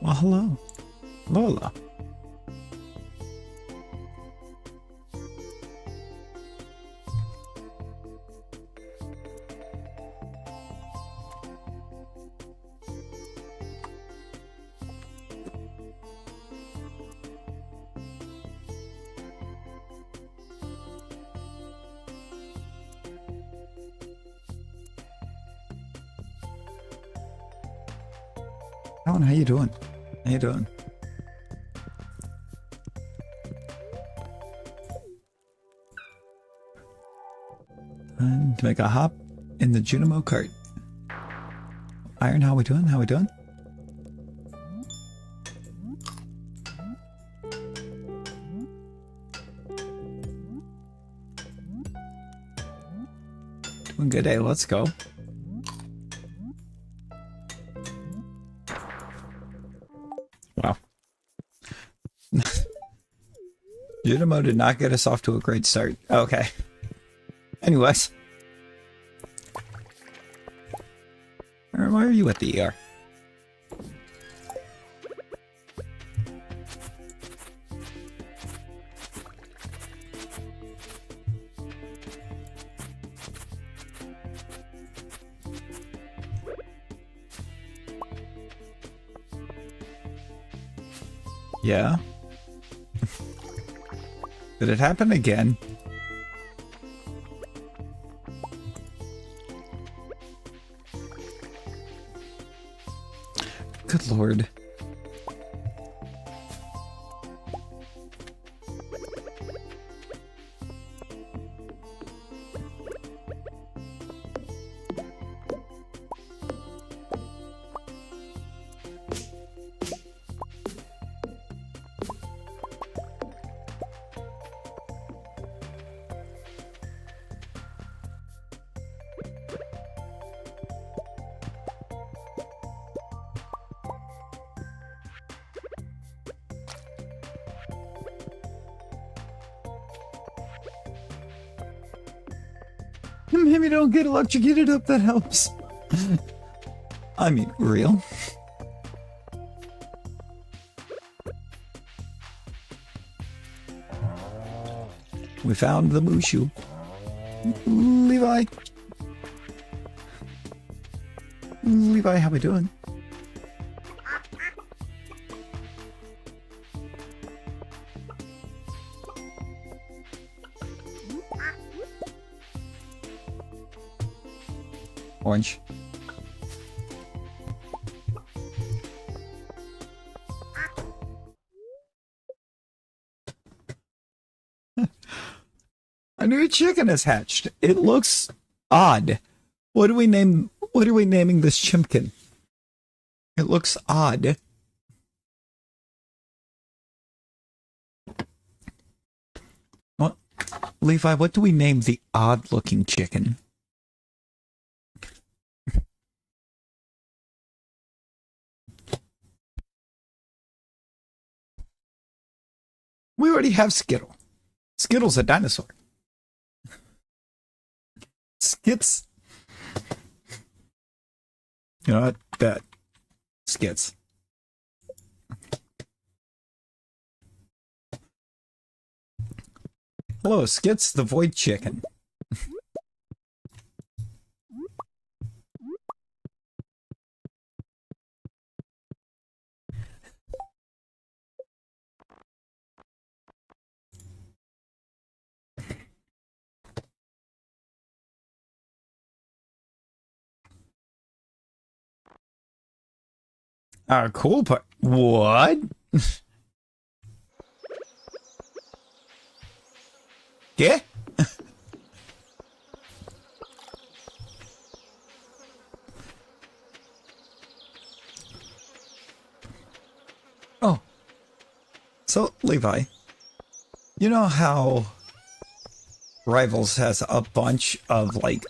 Well, hello. Lola. Alan, how you doing? How you doing? Time to make a hop in the Junimo cart. Iron, how we doing? How we doing? Doing good day, let's go. Wow. Junimo did not get us off to a great start. Okay. Anyways. Why are you at the ER? Yeah? Did it happen again? Good lord. Maybe don't get electrocuted up, that helps. I mean, real. We found the Mushu. Levi. Levi, how we doing? Orange. A new chicken has hatched. It looks odd. What are we naming this chimkin? It looks odd. What? Levi, what do we name the odd looking chicken? We already have Skittle. Skittle's a dinosaur. Skits. You know what? Bet. Skits. Hello, Skits the Void Chicken. Cool part. What? Yeah? Oh. So, Levi, you know how Rivals has a bunch of, like,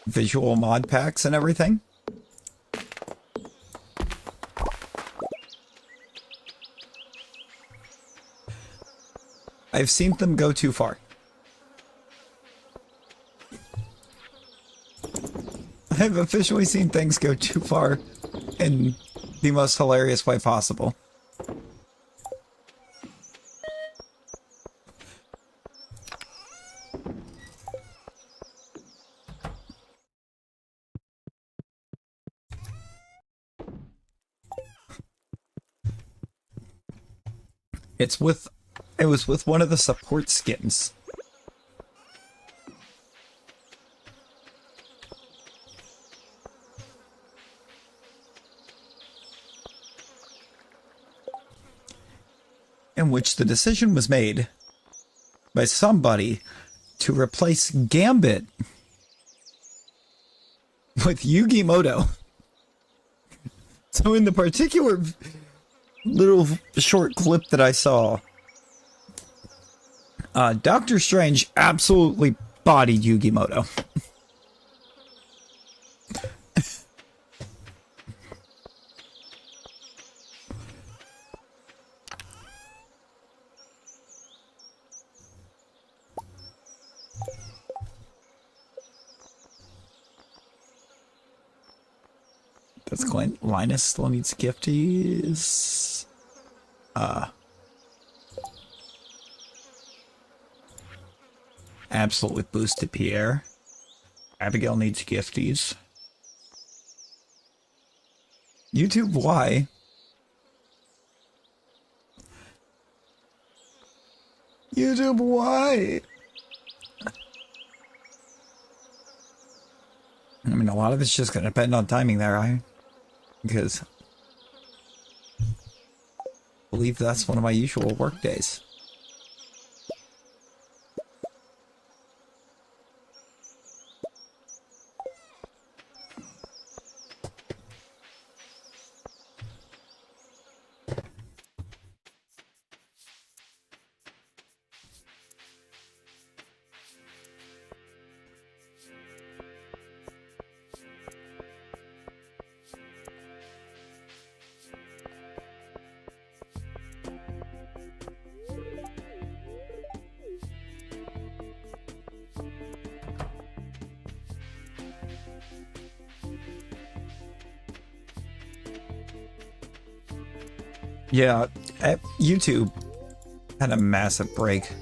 visual mod packs and everything? I've seen them go too far. I've officially seen things go too far in the most hilarious way possible. It was with one of the support skins. In which the decision was made by somebody to replace Gambit with Yugi Moto. So in the particular little short clip that I saw, Doctor Strange absolutely bodied Yugi Moto. That's going. Linus still needs gifties. Absolutely boosted Pierre. Abigail needs gifties. YouTube, why? YouTube, why? I mean, a lot of it's just going to depend on timing there, right? Because I believe that's one of my usual work days. Yeah, YouTube had a massive break.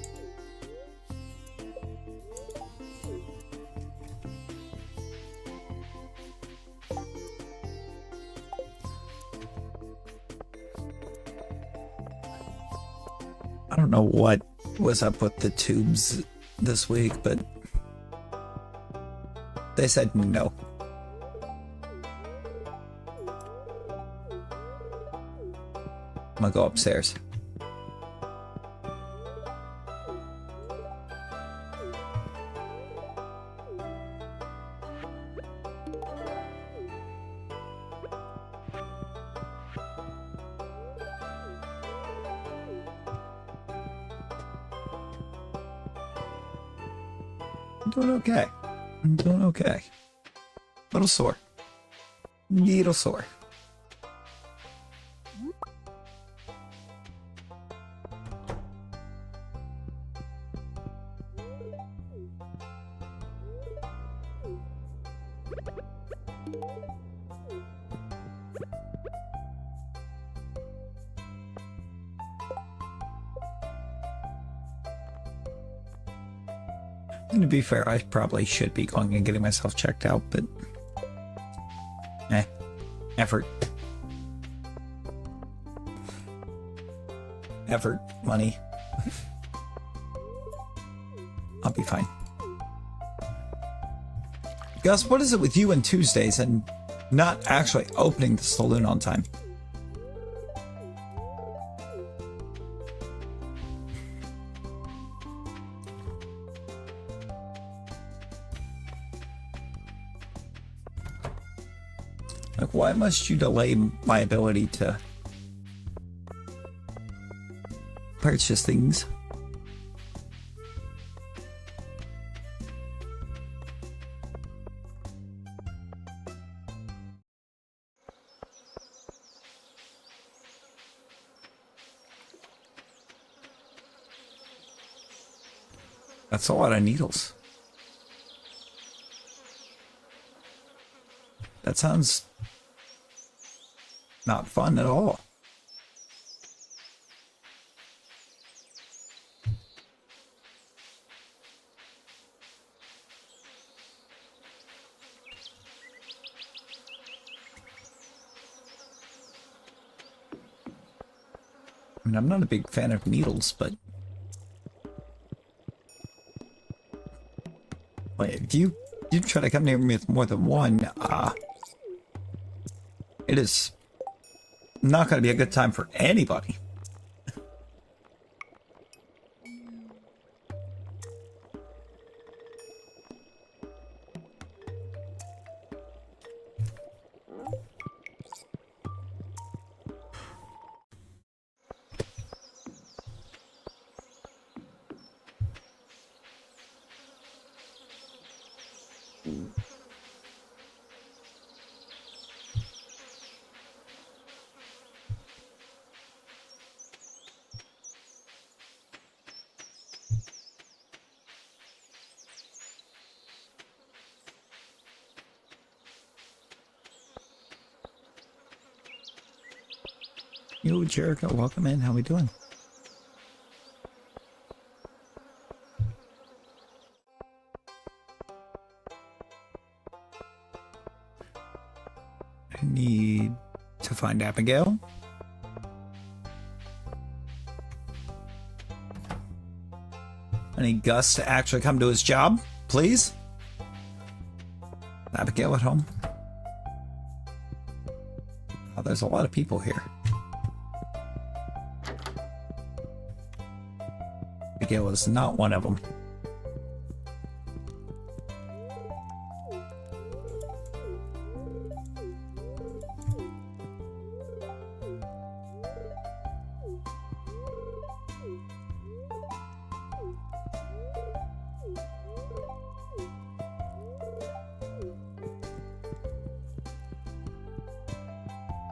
I don't know what was up with the tubes this week, but they said no. I'm gonna go upstairs. I'm doing okay. I'm doing okay. Little sore. Needle sore. And to be fair, I probably should be going and getting myself checked out, but effort. Effort, money. I'll be fine. Gus, what is it with you and Tuesdays and not actually opening the saloon on time? Like, why must you delay my ability to purchase things? That's a lot of needles. That sounds Not fun at all. I mean, I'm not a big fan of needles, but... Wait, if you try to come near me with more than one, it is not going to be a good time for anybody. Yo, Jericho, welcome in. How we doing? I need to find Abigail. I need Gus to actually come to his job, please. Abigail at home. Oh, there's a lot of people here. Abigail is not one of them.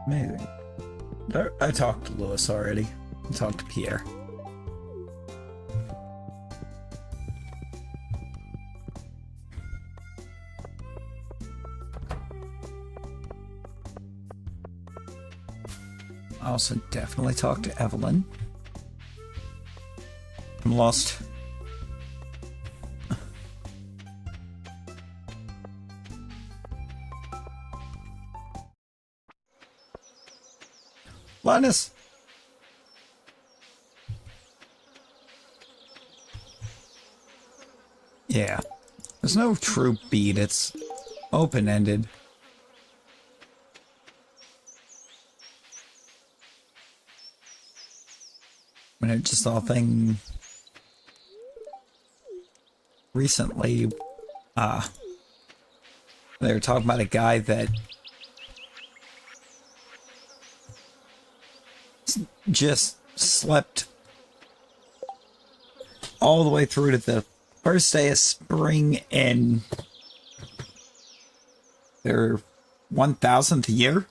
Amazing. I talked to Lewis already. I talked to Pierre. I also definitely talked to Evelyn. I'm lost. Linus! Yeah. There's no true beat, it's open-ended. When it just saw a thing recently, they were talking about a guy that just slept all the way through to the first day of spring in their 1000th year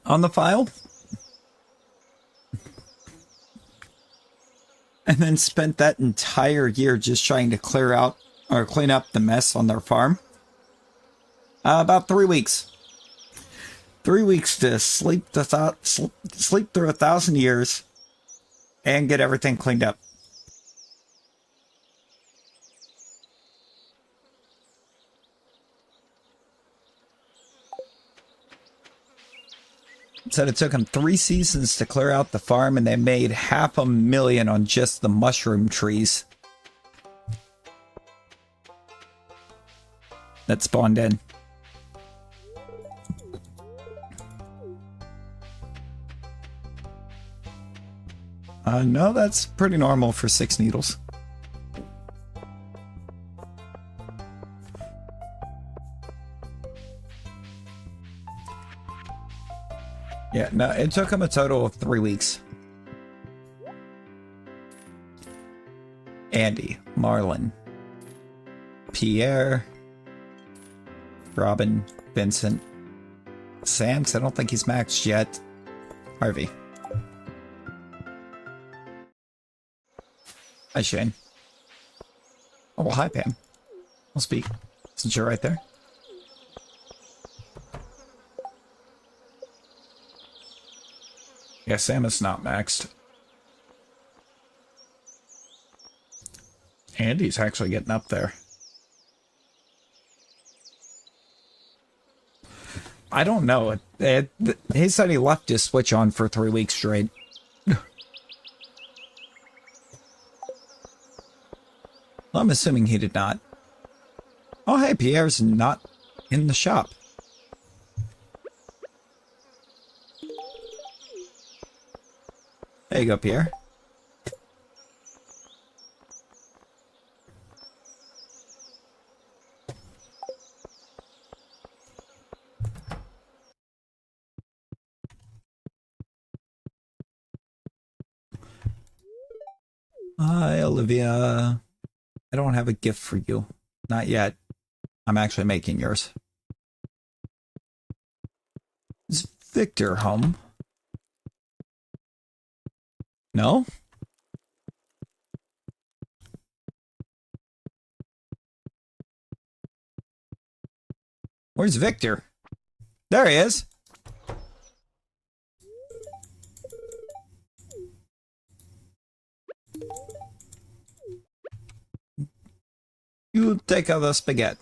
on the file. And then spent that entire year just trying to clear out or clean up the mess on their farm. About 3 weeks. 3 weeks to sleep through 1,000 years and get everything cleaned up. Said it took them 3 seasons to clear out the farm, and they made $500,000 on just the mushroom trees that spawned in. No, that's pretty normal for 6 needles. Yeah, no, it took him a total of 3 weeks. Andy, Marlon, Pierre, Robin, Vincent, Sam, 'cause I don't think he's maxed yet, Harvey. Hi, Shane. Oh, well, hi, Pam. I'll speak, since you're right there. Yeah, Samus not maxed. Andy's actually getting up there. I don't know. He said he left his Switch on for 3 weeks straight. Well, I'm assuming he did not. Oh, hey, Pierre's not in the shop. There you go, Pierre. Hi, Olivia. I don't have a gift for you. Not yet. I'm actually making yours. Is Victor home? No? Where's Victor? There he is. You take out the spaghetti.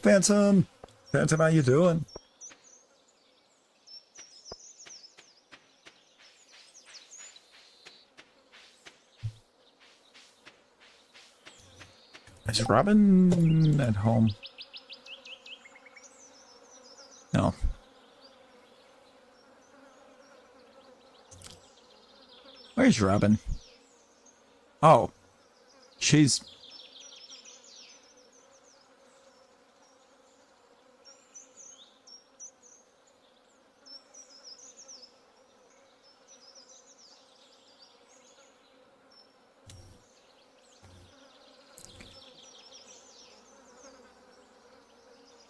Phantom! Phantom, how you doing? Is Robin at home? No. Where's Robin? Oh. She's...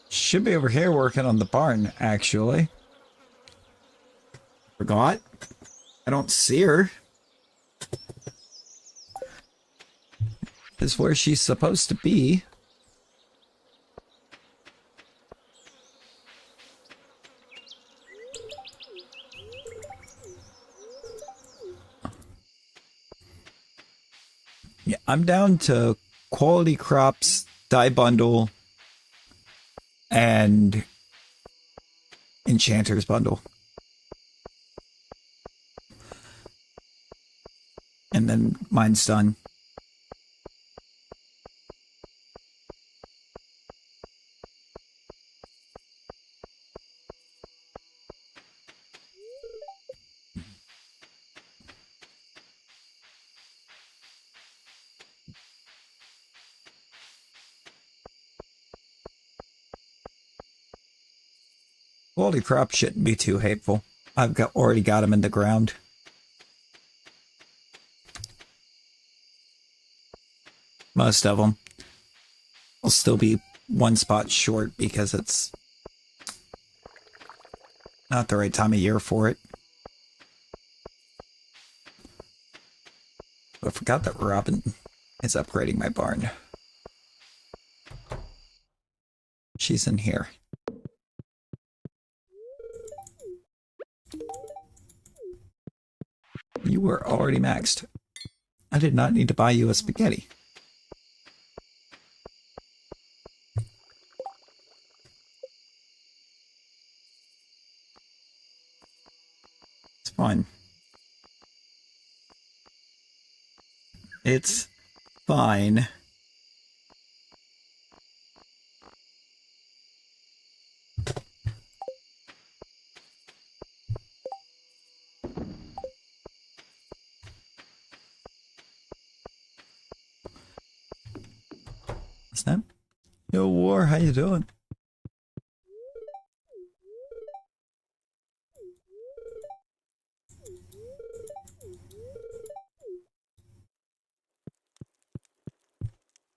should be over here working on the barn, actually. Forgot? I don't see her. Is where she's supposed to be. Yeah, I'm down to quality crops, dye bundle, and enchanter's bundle. And then mine's done. Quality crop shouldn't be too hateful. Already got them in the ground. Most of them. Will still be one spot short because it's not the right time of year for it. But I forgot that Robin is upgrading my barn. She's in here. You were already maxed. I did not need to buy you a spaghetti. It's fine. It's fine. Snap. Yo, War, how you doing?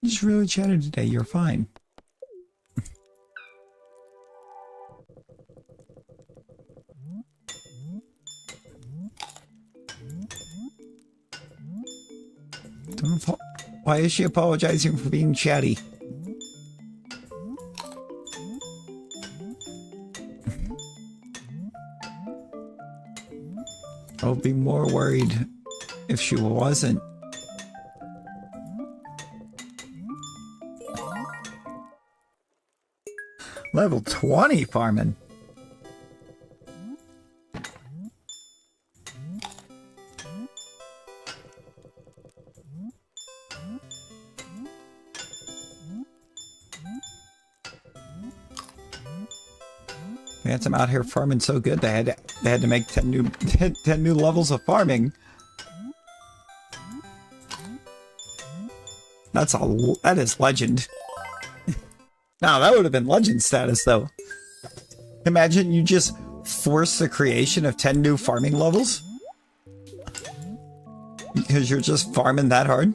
Just really chatted today. You're fine. Why is she apologizing for being chatty? I would be more worried if she wasn't. Level 20 farming. Phantom out here farming so good they had to make 10 new levels of farming. That is legend. Now that would have been legend status though. Imagine you just force the creation of 10 new farming levels because you're just farming that hard.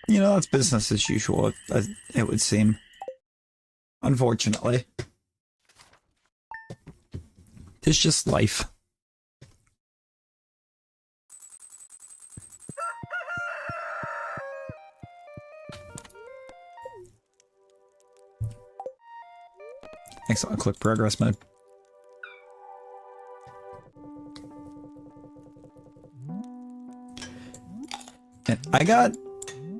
You know, it's business as usual, it would seem. Unfortunately. It's just life. Excellent, click progress mode. And I got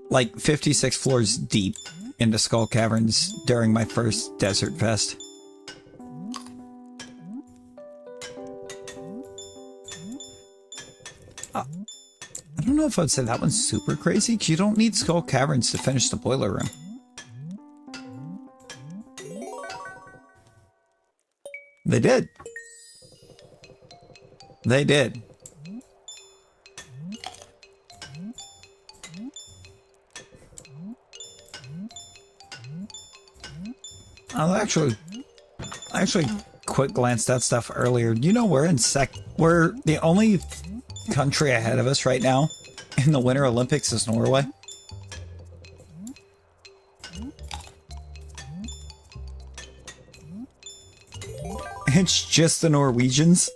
like 56 floors deep into Skull Caverns during my first Desert Fest. I don't know if I'd say that one's super crazy, because you don't need Skull Caverns to finish the boiler room. They did. They did. I actually quick glanced at stuff earlier. You know, we're the only country ahead of us right now in the Winter Olympics is Norway. It's just the Norwegians.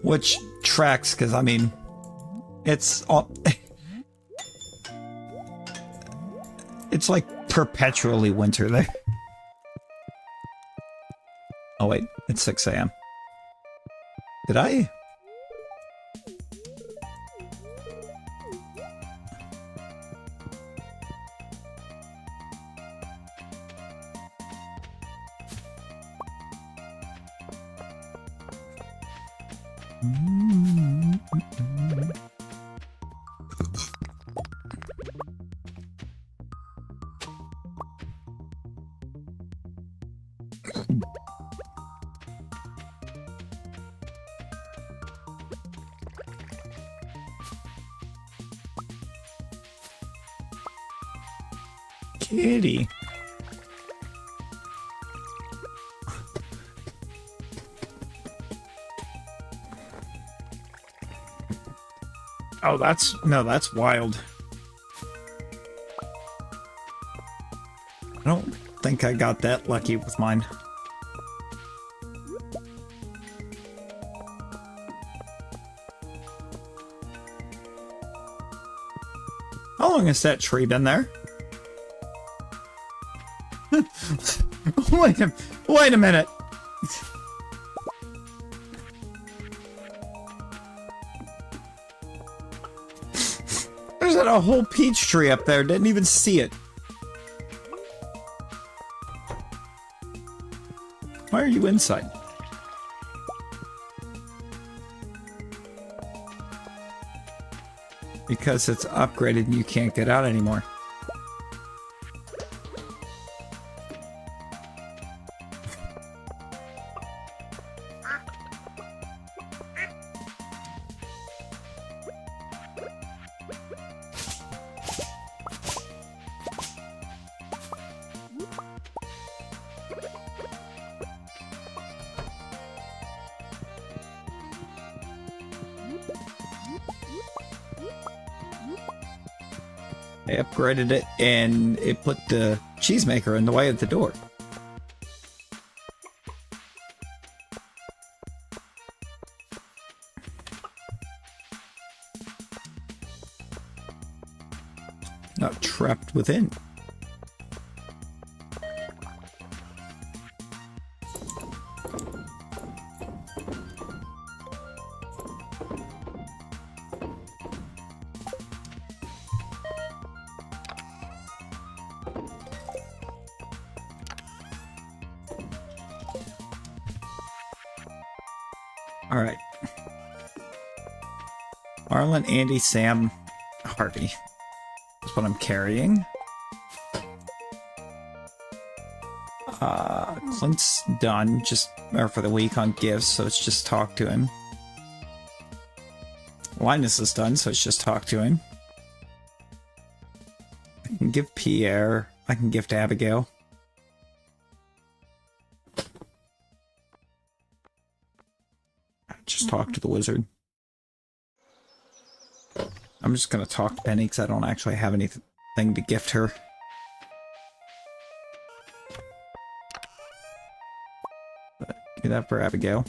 Which tracks, because I mean, it's all, it's like perpetually winter there. Oh wait, it's 6 a.m. Did I? Kitty. Oh, that's wild. I don't think I got that lucky with mine. How long has that tree been there? Wait a minute. There's a whole peach tree up there. Didn't even see it. Why are you inside? Because it's upgraded and you can't get out anymore. I upgraded it, and it put the cheesemaker in the way of the door. Not trapped within. All right. Marlon, Andy, Sam, Harvey. That's what I'm carrying. Clint's done, just or for the week on gifts, so it's just talk to him. Linus is done, so it's just talk to him. I can give Pierre. I can gift Abigail. Just talk to the wizard. I'm just gonna talk to Penny because I don't actually have anything to gift her. But do that for Abigail.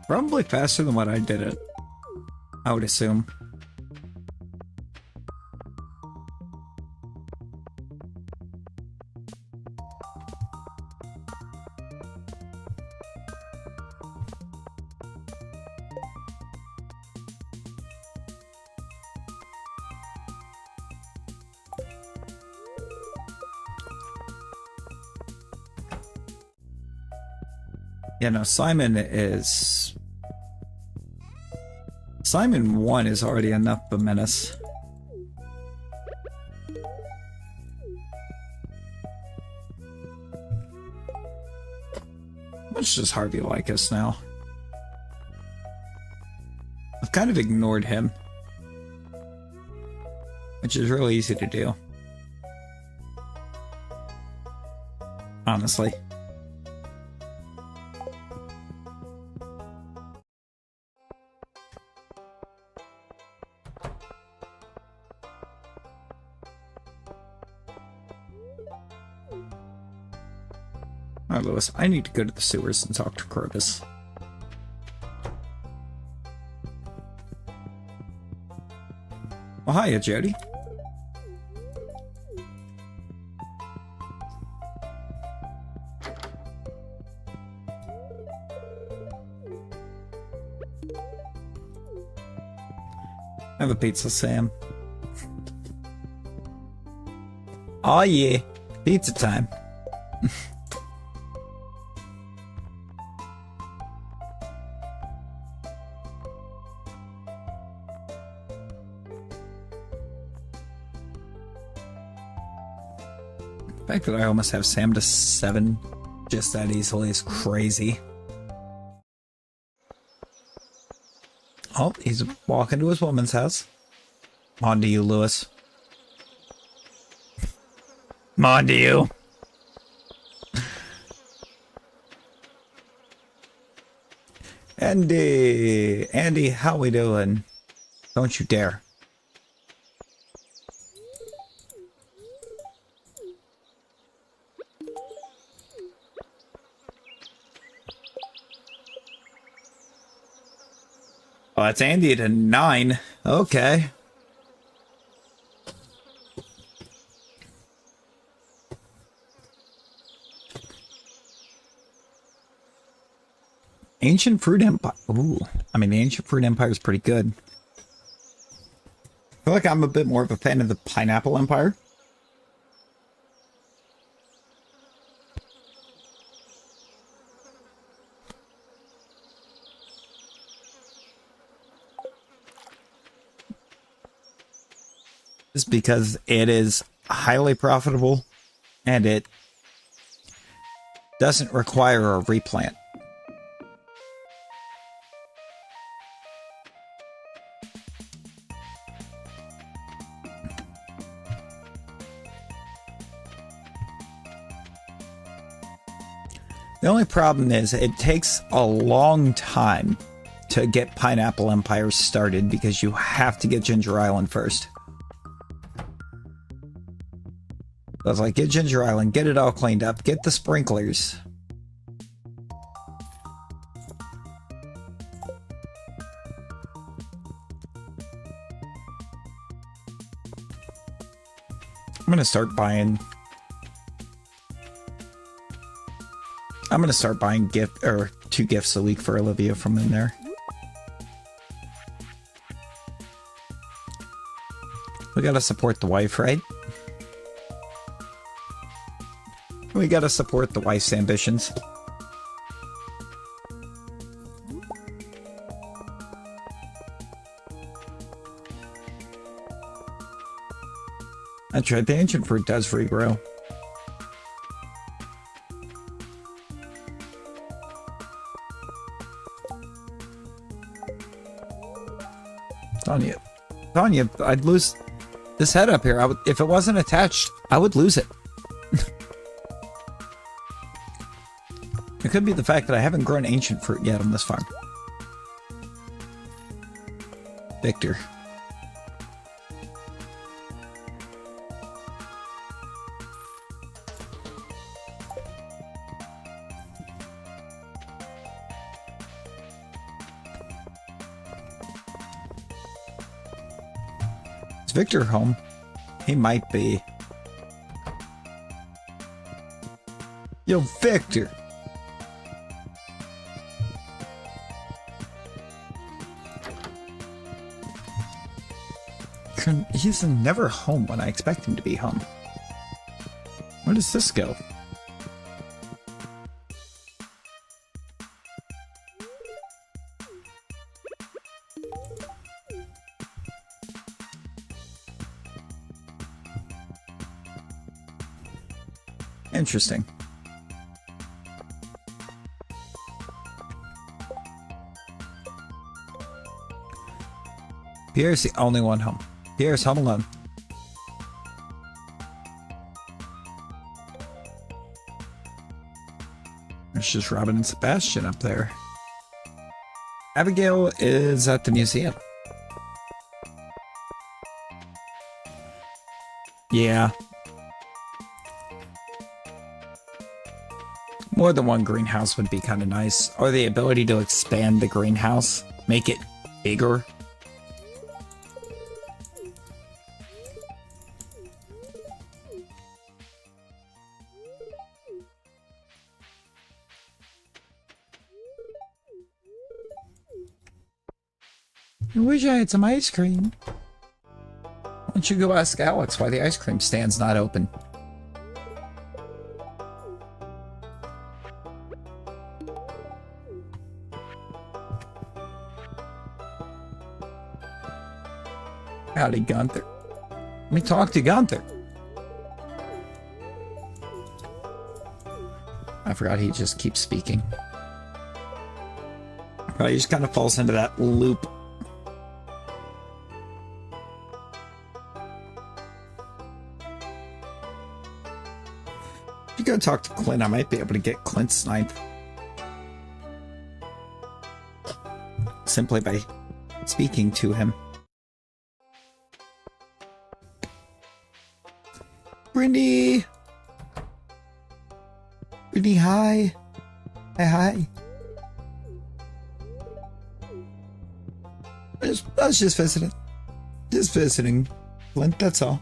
Probably faster than what I did it, I would assume. Yeah, no, Simon 1 is already enough of a menace. How much does Harvey like us now? I've kind of ignored him, which is really easy to do. Honestly. Alright, Lewis, I need to go to the sewers and talk to Corvus. Well, hiya, Jody. Have a pizza, Sam. Oh yeah, pizza time. The fact that I almost have Sam to 7 just that easily is crazy. Oh, he's walking to his woman's house. On to you, Lewis. On to you. Andy, how we doing? Don't you dare. Oh, that's Andy at a 9. Okay. Ancient Fruit Empire. Ooh, I mean, the Ancient Fruit Empire is pretty good. I feel like I'm a bit more of a fan of the Pineapple Empire. Just because it is highly profitable and it doesn't require a replant. The only problem is it takes a long time to get Pineapple Empire started because you have to get Ginger Island first. So it's like, get Ginger Island, get it all cleaned up, get the sprinklers. I'm gonna start buying gift or 2 gifts a week for Olivia from in there. We gotta support the wife, right? We gotta support the wife's ambitions. That's right, the ancient fruit does regrow. Tanya, I'd lose this head up here. If it wasn't attached, I would lose it. It could be the fact that I haven't grown ancient fruit yet on this farm. Victor. Is Victor home? He might be. Yo, Victor! He's never home when I expect him to be home. Where does this go? Interesting. Pierre's the only one home. Pierre's home alone. There's just Robin and Sebastian up there. Abigail is at the museum. Yeah. More than one greenhouse would be kind of nice. Or the ability to expand the greenhouse. Make it bigger. I wish I had some ice cream. Why don't you go ask Alex why the ice cream stand's not open? Howdy, Gunther. Let me talk to Gunther. I forgot he just keeps speaking. He just kind of falls into that loop. If you go talk to Clint, I might be able to get Clint's ninth. Simply by speaking to him. Brittany! Brittany, hi! Hi. I was just visiting. Just visiting, Clint, that's all.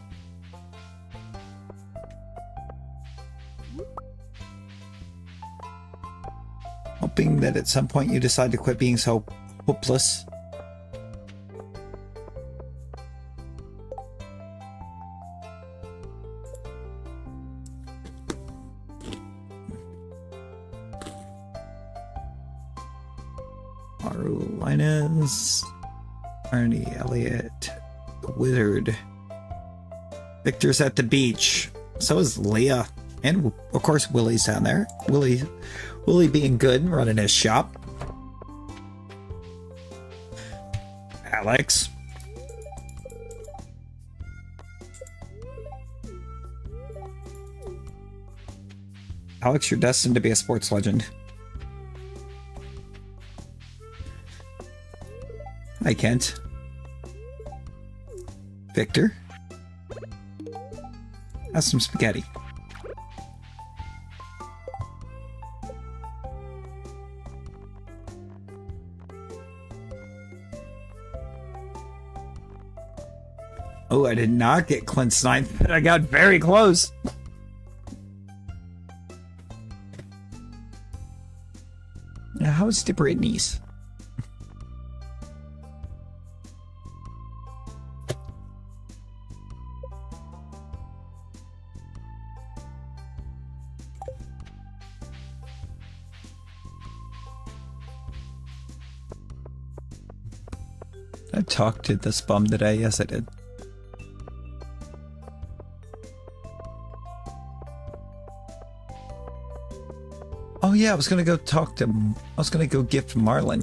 Hoping that at some point you decide to quit being so hopeless. Linus, Arnie, Elliot, the Wizard. Victor's at the beach. So is Leah. And, of course, Willie's down there. Willie being good and running his shop. Alex. Alex, you're destined to be a sports legend. Hi, Kent. Victor. Have some spaghetti. Oh, I did not get Clint's ninth, but I got very close. Now, how's to Brittany's? I talked to this bum today. Yes, I did. Oh yeah, I was gonna go talk to... I was gonna go gift Marlin.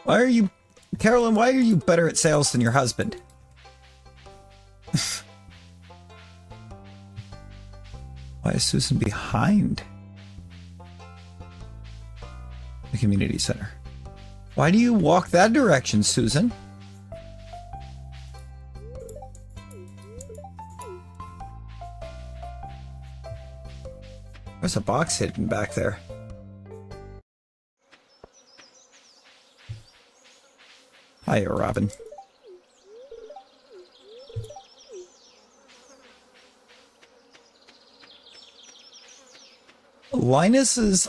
Why are you... Carolyn, why are you better at sales than your husband? Why is Susan behind the community center? Why do you walk that direction, Susan? There's a box hidden back there. Hiya, Robin. Linus's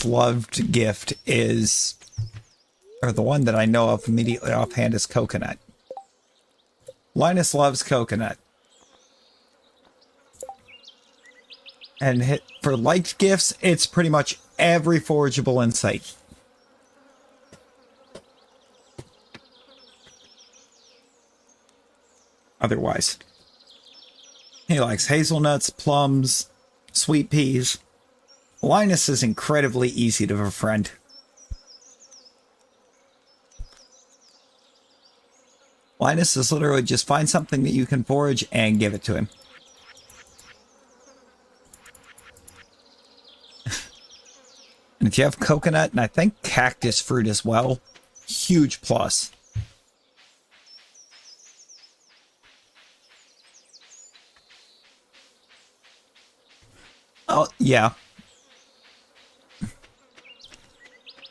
loved gift is, or the one that I know of immediately offhand, is coconut. Linus loves coconut. And for liked gifts, it's pretty much every forageable in sight. Otherwise, he likes hazelnuts, plums, sweet peas. Linus is incredibly easy to befriend. Linus is literally just find something that you can forage and give it to him. And if you have coconut, and I think cactus fruit as well, huge plus. Oh, yeah.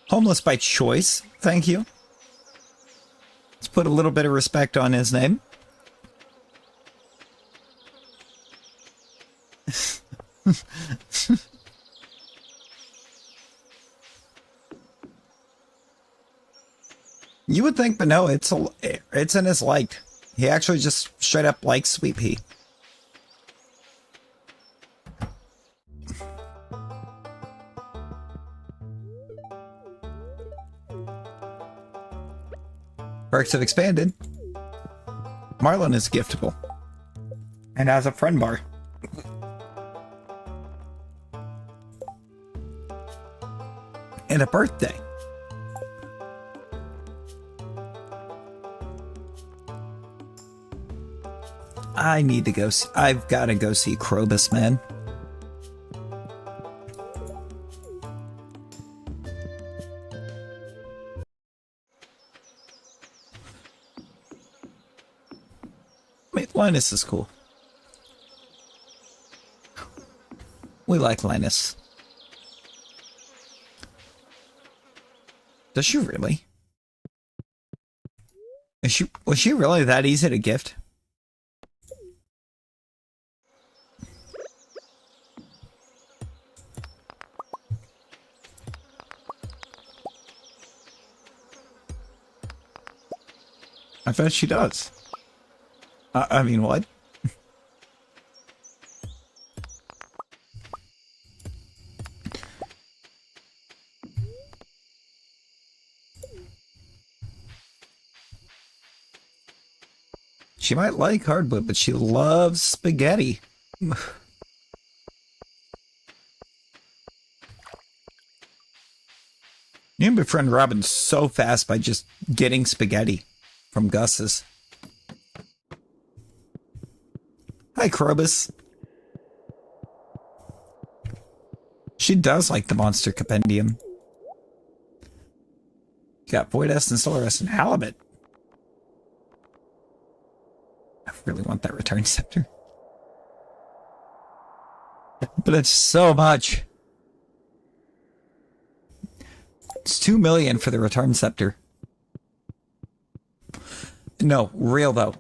Homeless by choice, thank you. Let's put a little bit of respect on his name. You would think, but no, it's in his liked. He actually just straight up likes sweet pea. Perks have expanded. Marlin is giftable. And has a friend bar. And a birthday. I need to go see, I've got to go see Krobus, man. Wait, Linus is cool. We like Linus. Does she really? Was she really that easy to gift? I bet she does. I mean, what? She might like hardwood, but she loves spaghetti. You can befriend Robin so fast by just getting spaghetti from Gus's. Hi, Krobus. She does like the Monster Compendium. You got Void Essence, Solar Essence, and Halibut. I really want that Return Scepter. But it's so much. It's 2 million for the Return Scepter. No, real though.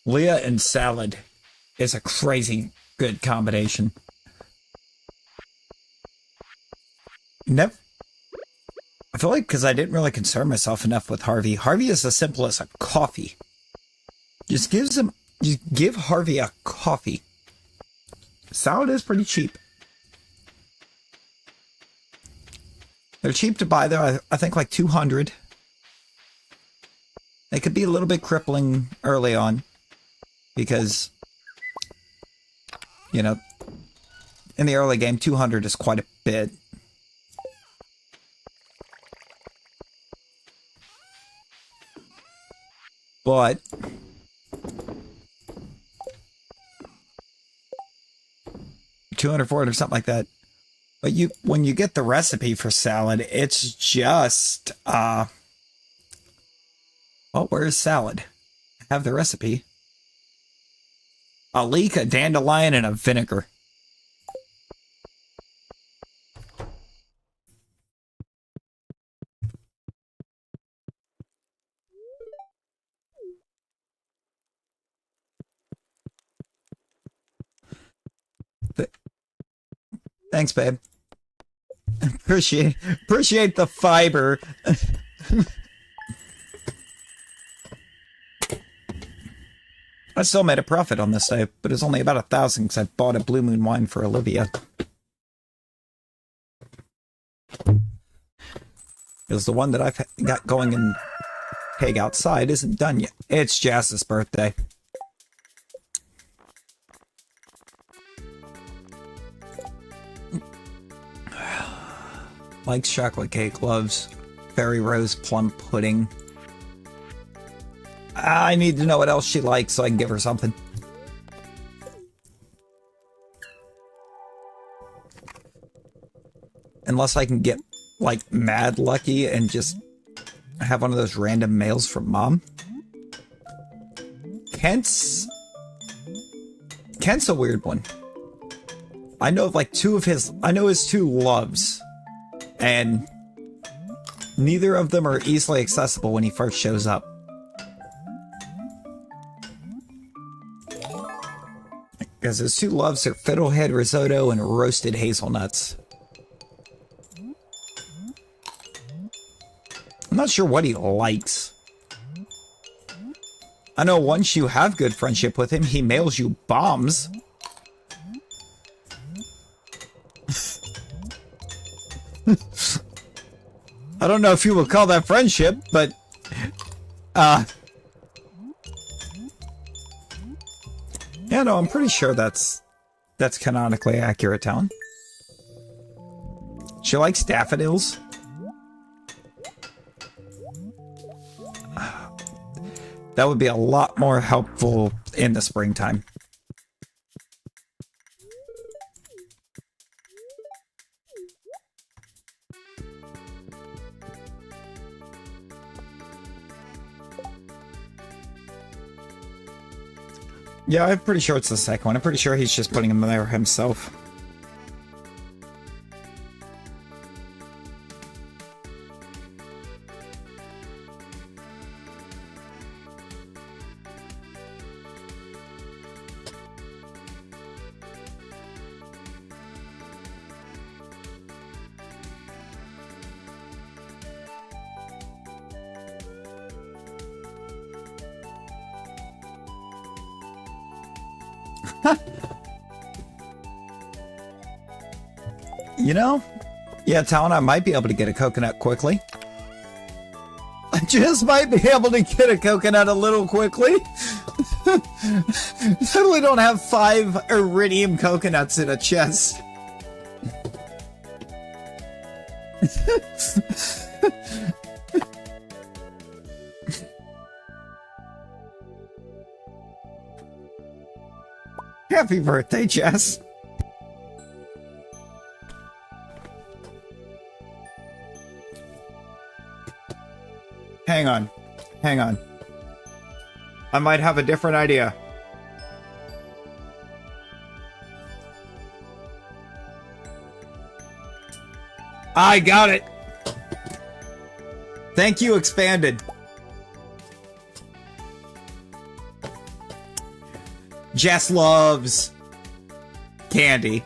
Leah and Salad is a crazy good combination. I feel like because I didn't really concern myself enough with Harvey. Harvey is as simple as a coffee. Just give Harvey a coffee. Salad is pretty cheap. They're cheap to buy though. I think like 200. They could be a little bit crippling early on because, you know, in the early game, 200 is quite a bit. But $200, $400, something like that. But when you get the recipe for salad, it's just oh, where's salad? I have the recipe. A leek, a dandelion, and a vinegar. Thanks, babe. Appreciate the fiber. I still made a profit on this day, but it's only about 1,000 because I bought a Blue Moon wine for Olivia. Because the one that I've got going in Peg outside isn't done yet. It's Jazz's birthday. Likes chocolate cake, loves fairy rose plum pudding. I need to know what else she likes so I can give her something. Unless I can get, like, mad lucky and just have one of those random mails from Mom. Kent's a weird one. I know of, like, I know his two loves. And neither of them are easily accessible when he first shows up. Because his two loves are fiddlehead risotto and roasted hazelnuts. I'm not sure what he likes. I know once you have good friendship with him, he mails you bombs. I don't know if you would call that friendship, but yeah, no, I'm pretty sure that's canonically accurate, Talon. She likes daffodils. That would be a lot more helpful in the springtime. Yeah, I'm pretty sure it's the second one. I'm pretty sure he's just putting him there himself. You know? Yeah, Talon, I might be able to get a coconut quickly. I just might be able to get a coconut a little quickly. Totally don't have 5 iridium coconuts in a chest. Happy birthday, Jess. Hang on. Hang on. I might have a different idea. I got it. Thank you, Expanded. Jess loves candy.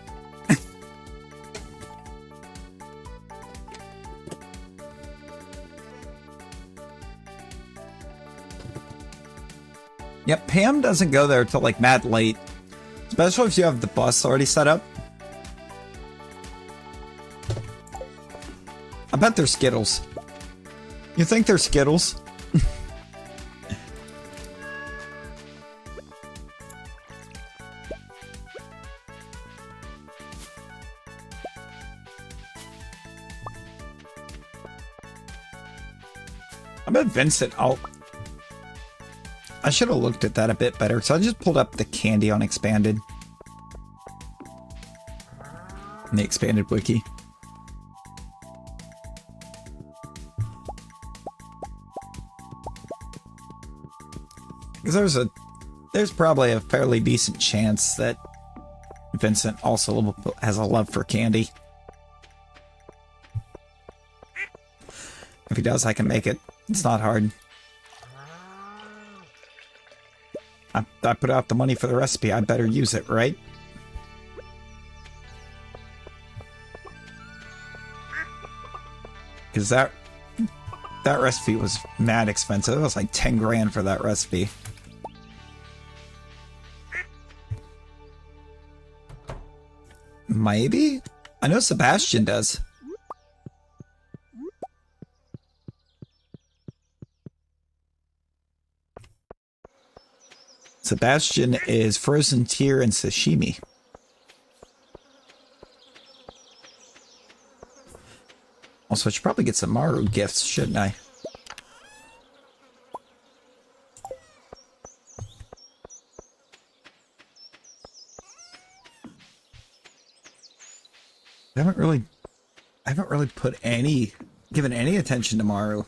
Yep, Pam doesn't go there till like mad late. Especially if you have the bus already set up. I bet they're Skittles. You think they're Skittles? I bet Vincent, I should have looked at that a bit better, so I just pulled up the candy on Expanded. In the Expanded wiki. Because there's probably a fairly decent chance that Vincent also has a love for candy. If he does, I can make it. It's not hard. I put out the money for the recipe. I better use it, right? Because that recipe was mad expensive. It was like 10 grand for that recipe. Maybe? I know Sebastian does. Sebastian is frozen tier and sashimi. Also, I should probably get some Maru gifts, shouldn't I? I haven't really given any attention to Maru.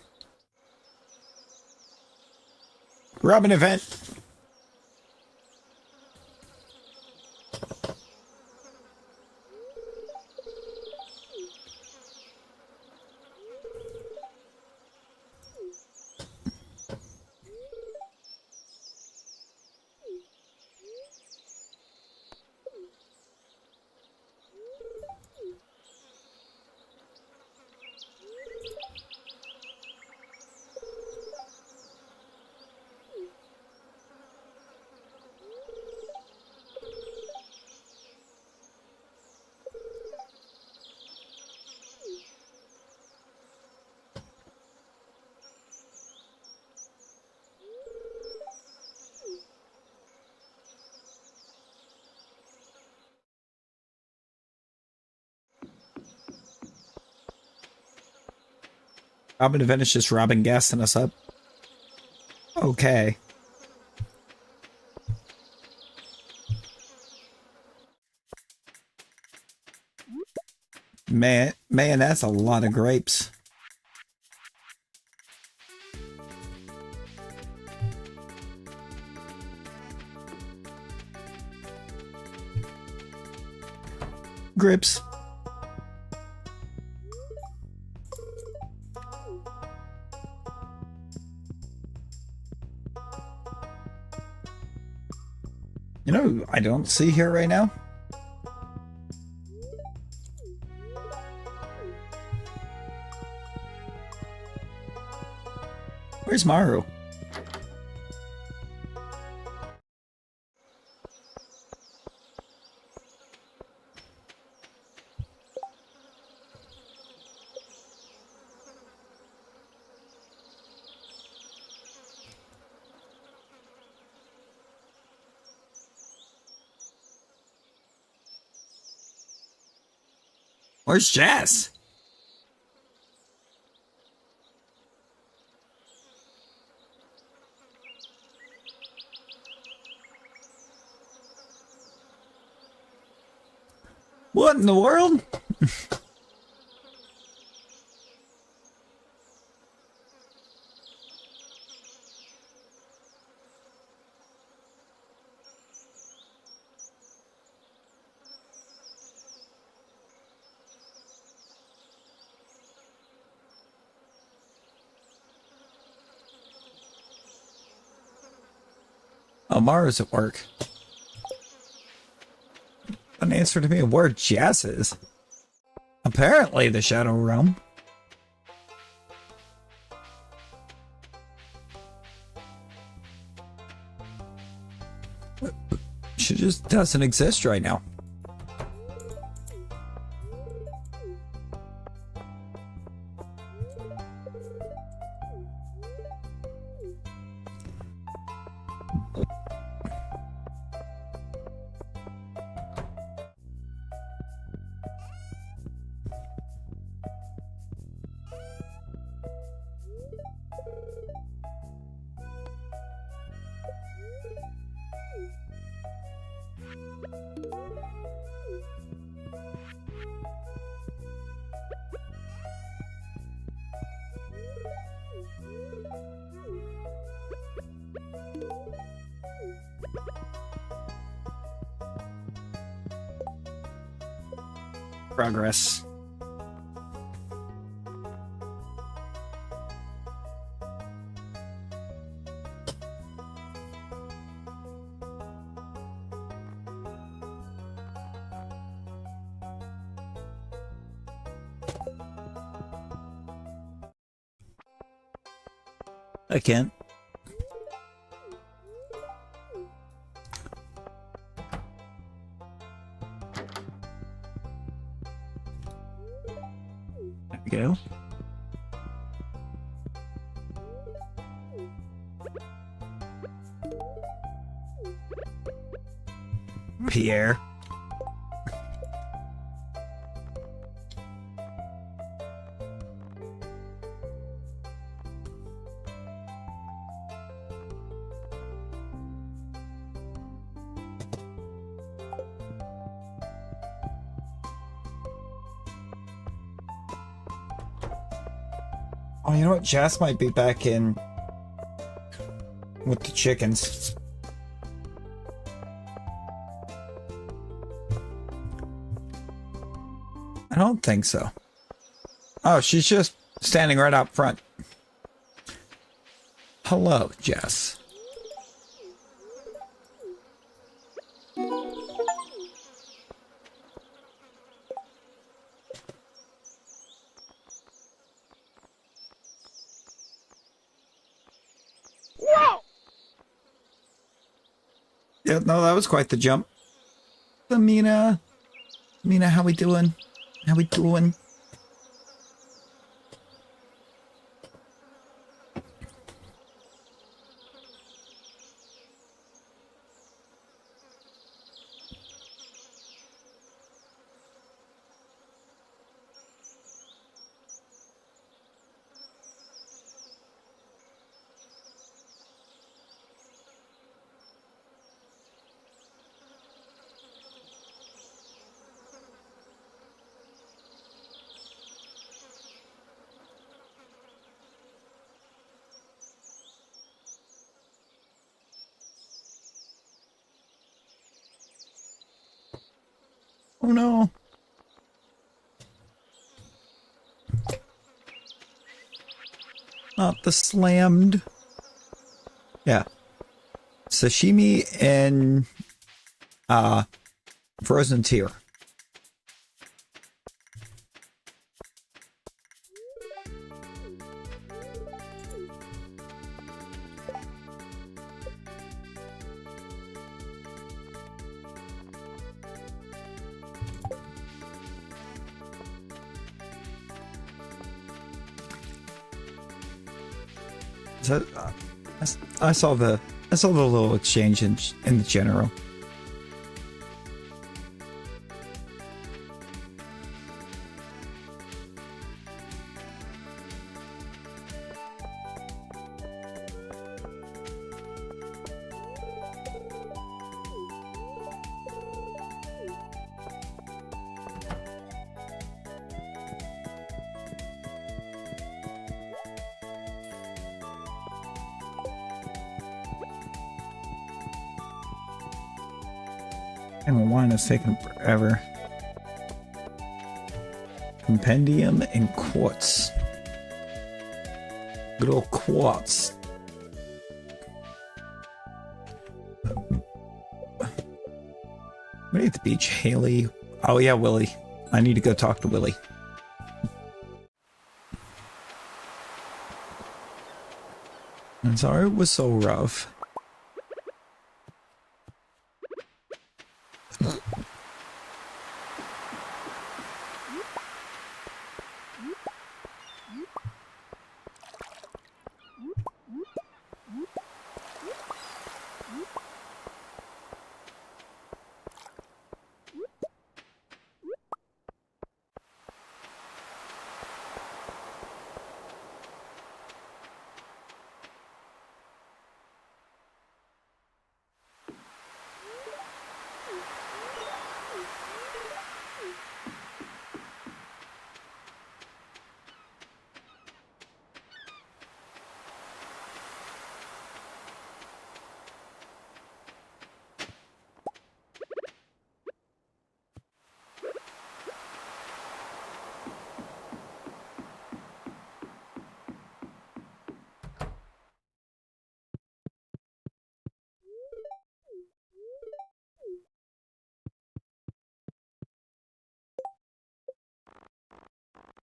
Robin event. Robin event is just Robin gassing us up. Okay. Man, that's a lot of grapes. Grips. You know, I don't see here right now. Where's Maru? Where's Jess? What in the world? Oh, Mara's at work. An answer to me where Jess is. Apparently the Shadow Realm. She just doesn't exist right now. Progress. I can't. There we go. Pierre. Oh, you know what? Jess might be back in with the chickens. I don't think so. Oh, she's just standing right out front. Hello, Jess. Yeah, no, that was quite the jump. Mina, how we doing? How we doing? Oh no. Not the slammed. Yeah. Sashimi and frozen tear. So, I saw the little exchange in the general. And wine is taking forever. Compendium and quartz. Good old quartz. Ready at the beach, Haley. Oh yeah, Willie. I need to go talk to Willie. I'm sorry it was so rough.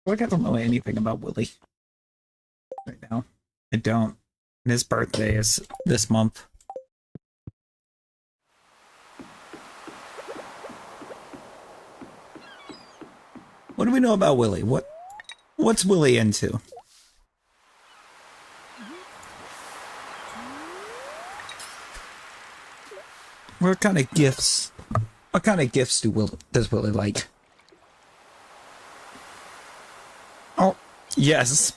Like I don't know anything about Willie right now. I don't. His birthday is this month. What do we know about Willie? What's Willie into? What kind of gifts? What kind of gifts does Willie like? Oh, yes.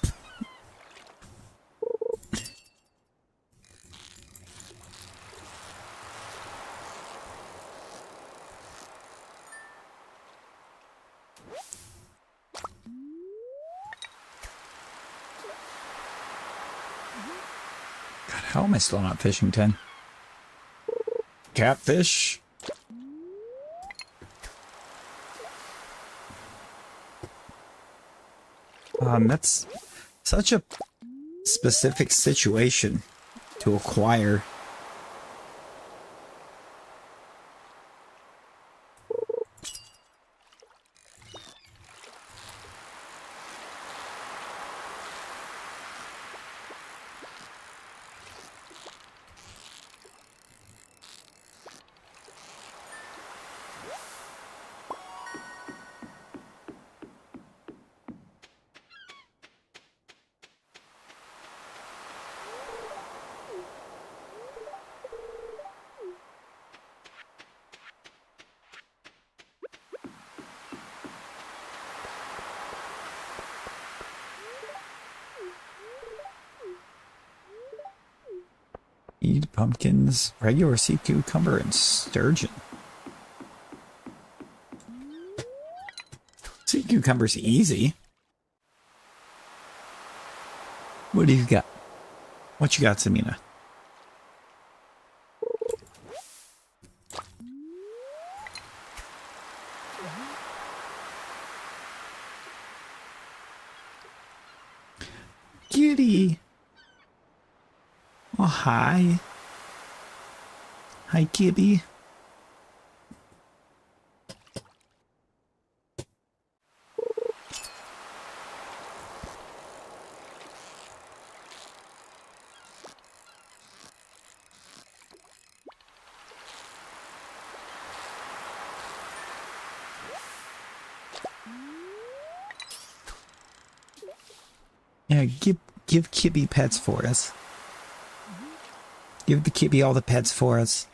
God, how am I still not fishing 10? Catfish? That's such a specific situation to acquire. Eat pumpkins, regular sea cucumber, and sturgeon. Sea cucumber's easy. What do you got? What you got, Samina? Kitty. Oh, hi. Hi, Kitty. Yeah, give Kibby pets for us. Give the Kibby all the pets for us.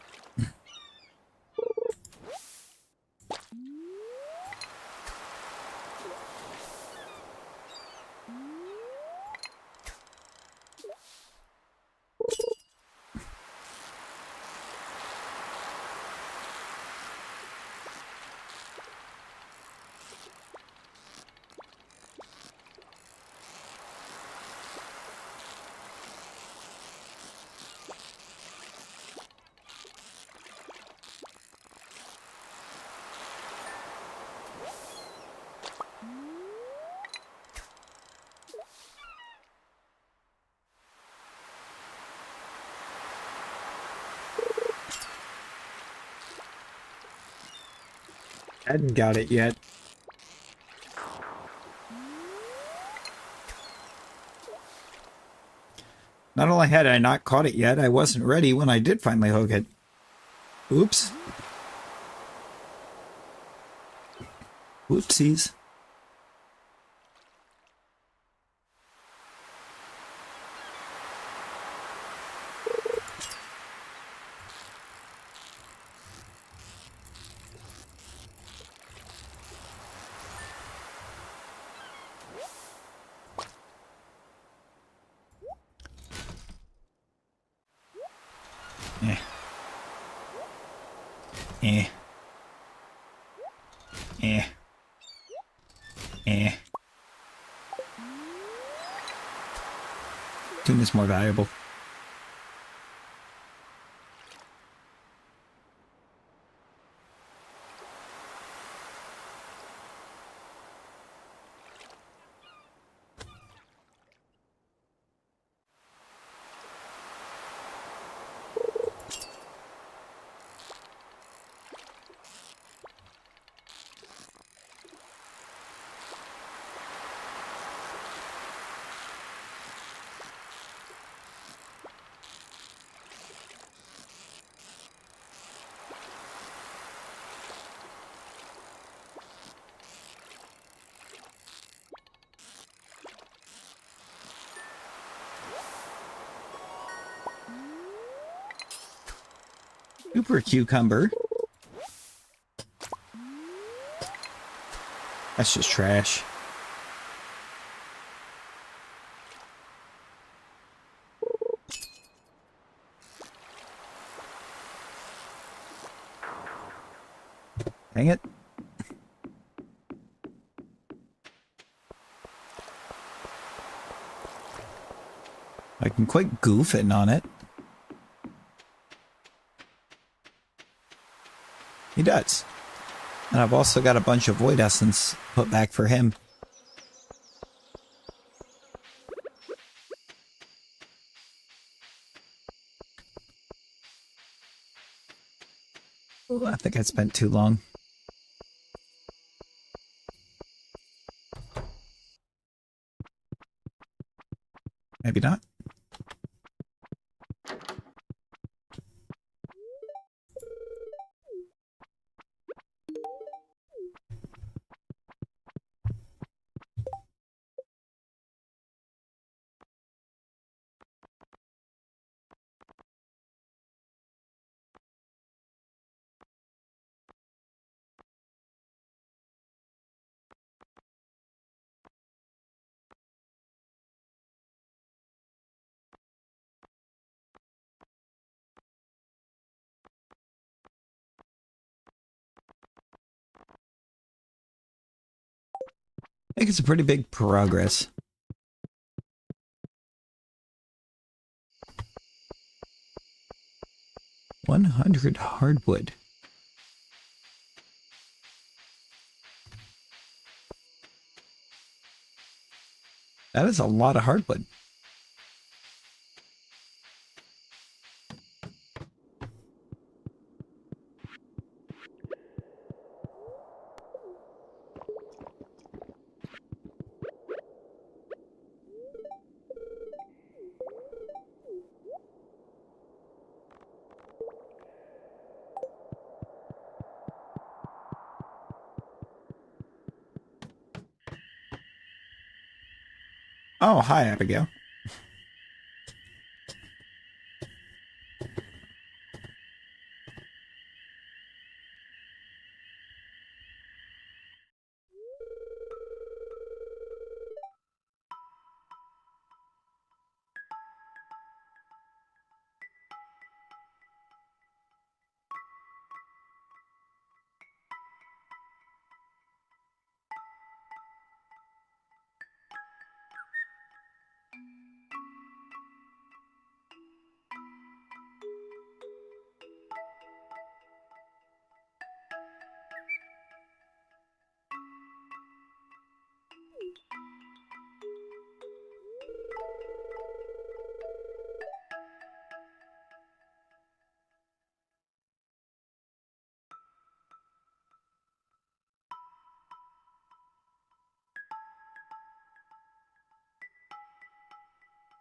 Hadn't got it yet. Not only had I not caught it yet, I wasn't ready when I did finally hook it. Oops. Whoopsies. Eh. Eh. Eh. Eh. Tuna's more valuable. Super cucumber. That's just trash. Dang it. I can quite goofing on it. He does. And I've also got a bunch of void essence put back for him. Ooh, I think I spent too long. Maybe not. I think it's a pretty big progress. 100 hardwood. That is a lot of hardwood. Oh, hi, Abigail.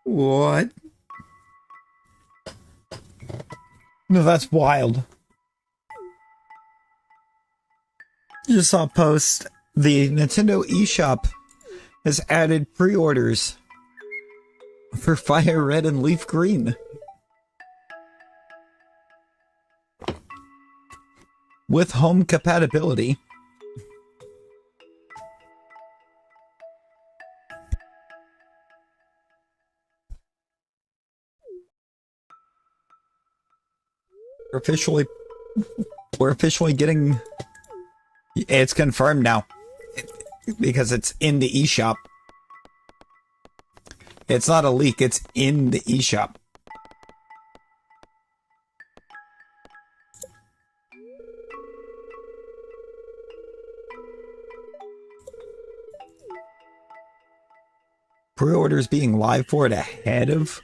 What? No, that's wild. Just saw a post. The Nintendo eShop has added pre-orders for Fire Red and Leaf Green. With home compatibility. We're officially getting... It's confirmed now. Because it's in the eShop. It's not a leak, it's in the eShop. Pre-orders being live for it ahead of...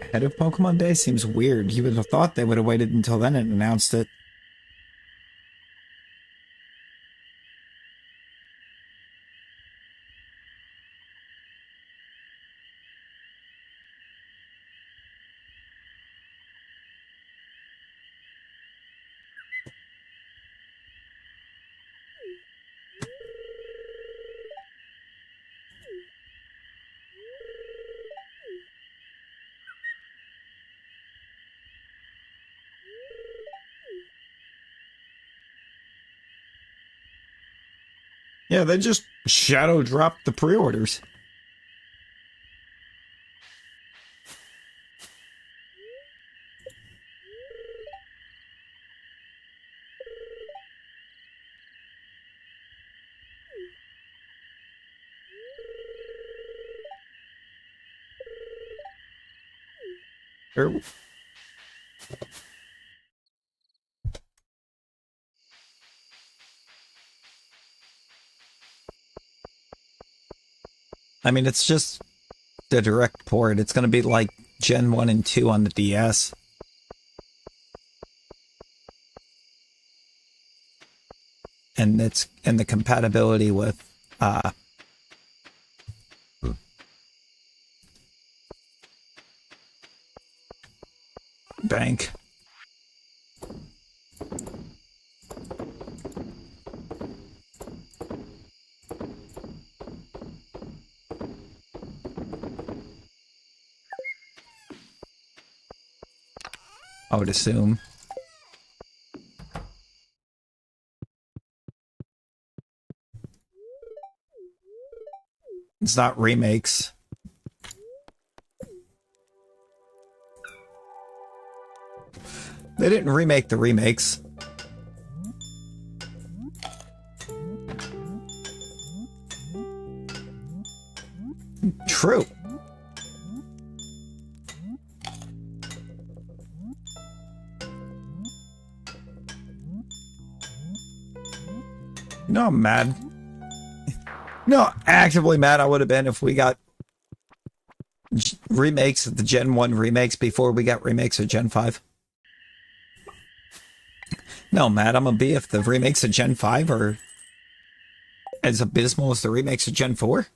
Ahead of Pokemon Day seems weird. You would have thought they would have waited until then and announced it. Yeah, they just shadow dropped the pre-orders. I mean, it's just the direct port. It's going to be like Gen 1 and 2 on the DS. And the compatibility with Bank. I would assume. It's not remakes. They didn't remake the remakes. True. No, I'm mad. No, actively mad I would have been if we got remakes of the Gen 1 remakes before we got remakes of Gen 5. No, mad I'm gonna be if the remakes of Gen 5 are as abysmal as the remakes of Gen 4.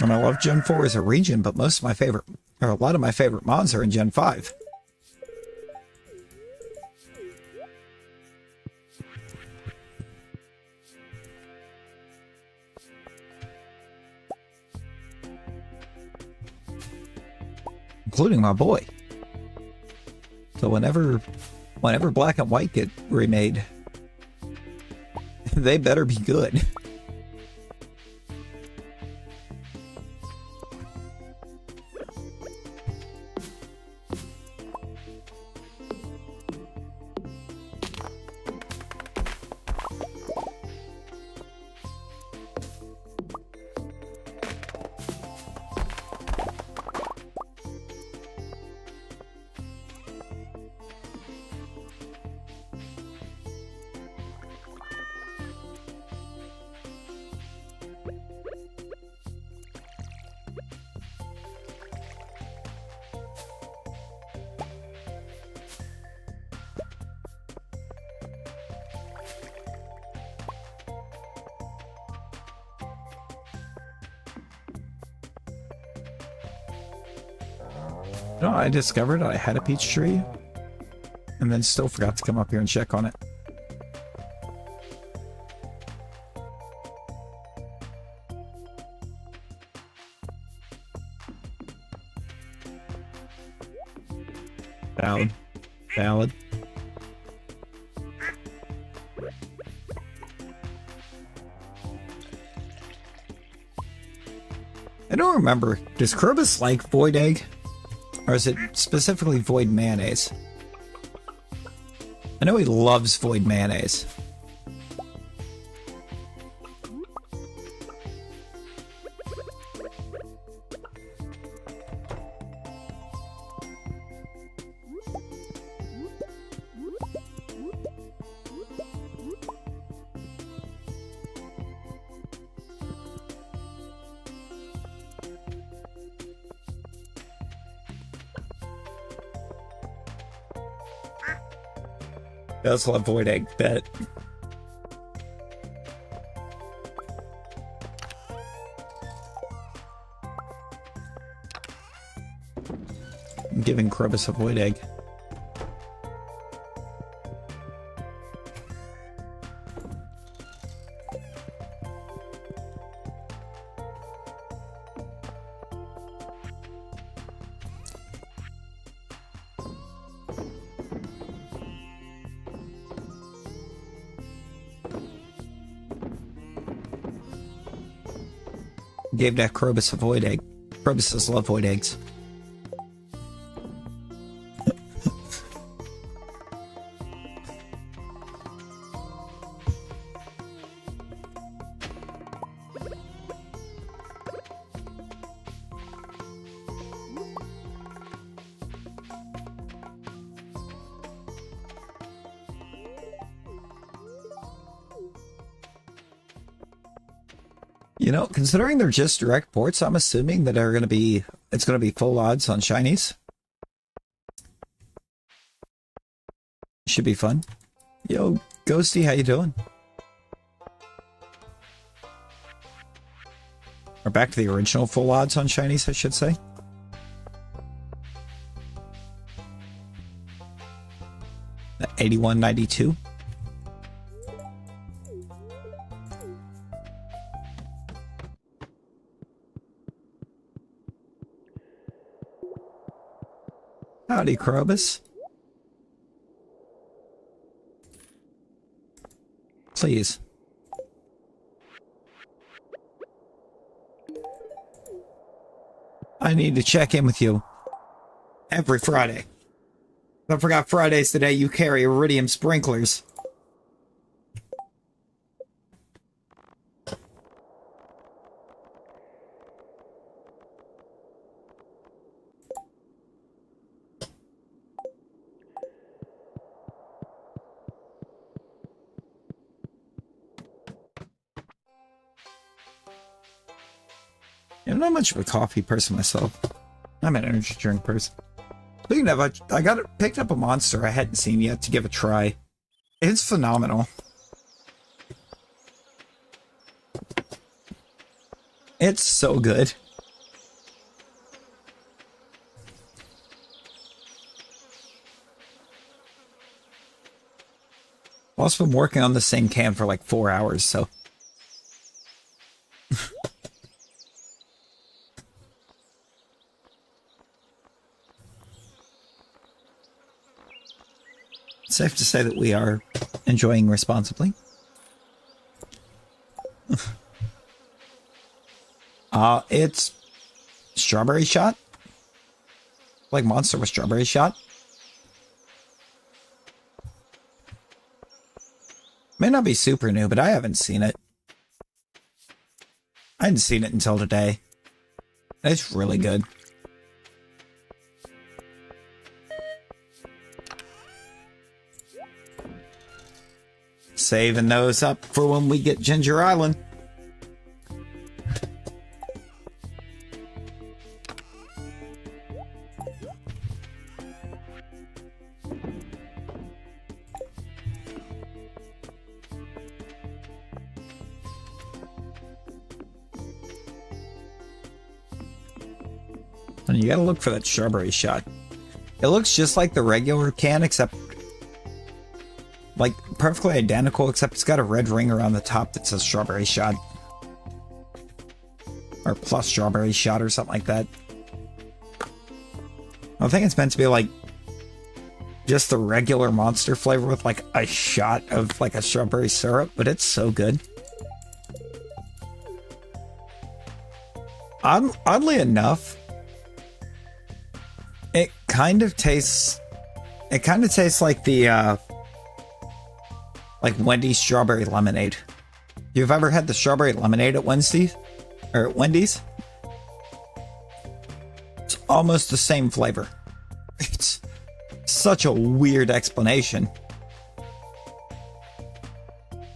And I love Gen 4 as a region, but most of my favorite, or a lot of my favorite mods are in Gen 5. Including my boy. So whenever Black and White get remade, they better be good. No, I discovered I had a peach tree and then still forgot to come up here and check on it. Valid. Valid. I don't remember. Does Krobus like void egg? Or is it specifically void mayonnaise? I know he loves void mayonnaise. Does love void egg, bet. I'm giving Krobus a void egg. Gave that Krobus a void egg. Krobuses love void eggs. You know, considering they're just direct ports, I'm assuming that it's going to be full odds on shinies. Should be fun. Yo, Ghosty, how you doing? Or back to the original full odds on shinies, I should say. The 81.92. Howdy, Krobus. Please. I need to check in with you every Friday. I forgot Fridays today you carry iridium sprinklers. I'm not much of a coffee person myself. I'm an energy drink person. Speaking of, I picked up a monster I hadn't seen yet to give a try. It's phenomenal. It's so good. I've also been working on the same can for like 4 hours, so... Safe to say that we are enjoying responsibly. It's strawberry shot. Like Monster with strawberry shot. May not be super new, but I haven't seen it. I hadn't seen it until today. It's really good. Saving those up for when we get Ginger Island. And you gotta look for that strawberry shot. It looks just like the regular can, except like perfectly identical, except it's got a red ring around the top that says strawberry shot. Or plus strawberry shot or something like that. I think it's meant to be like just the regular Monster flavor with like a shot of like a strawberry syrup, but it's so good. Oddly enough, it kind of tastes like the like Wendy's strawberry lemonade. You've ever had the strawberry lemonade at Wendy's? Or at Wendy's? It's almost the same flavor. It's such a weird explanation.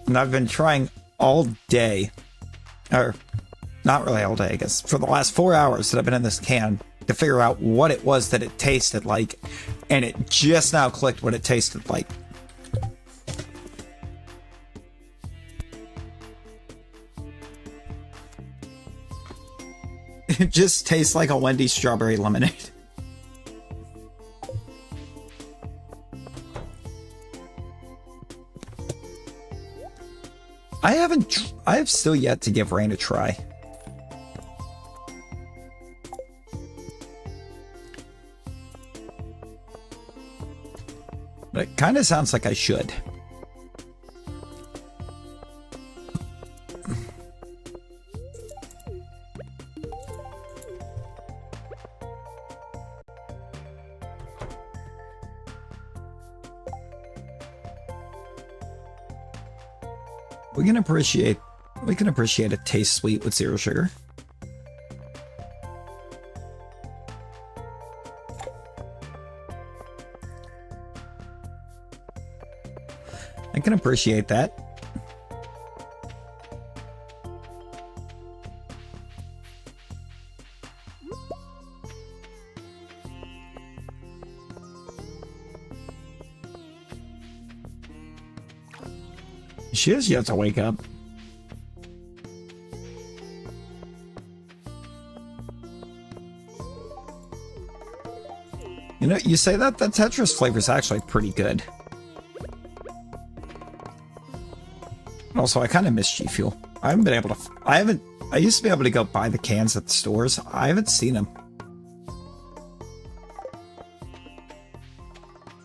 And I've been trying all day, or not really all day, I guess, for the last 4 hours that I've been in this can to figure out what it was that it tasted like, and it just now clicked what it tasted like. It just tastes like a Wendy's strawberry lemonade. I have still yet to give Rain a try. But it kind of sounds like I should. We can appreciate a taste sweet with 0 sugar. I can appreciate that. She has yet to wake up. You know, you say that Tetris flavor is actually pretty good. Also, I kind of miss G Fuel. I haven't been able to. I used to be able to go buy the cans at the stores. I haven't seen them.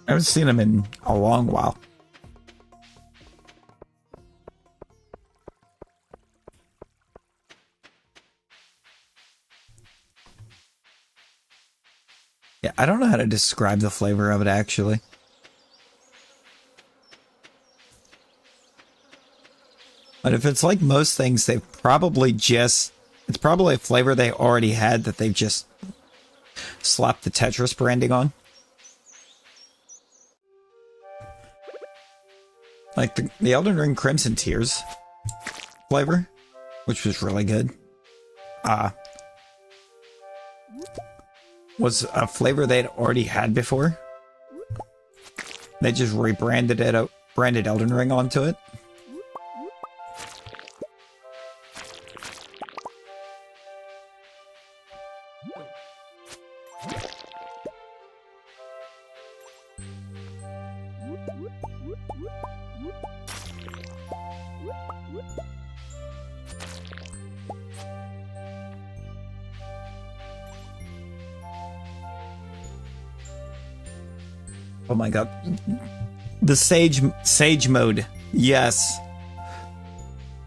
I haven't seen them in a long while. Yeah, I don't know how to describe the flavor of it, actually. But if it's like most things, they've probably just... It's probably a flavor they already had that they've just slapped the Tetris branding on. Like the Elden Ring Crimson Tears flavor, which was really good. Was a flavor they'd already had before. They just rebranded it, branded Elden Ring onto it. Oh my god. The Sage mode. Yes.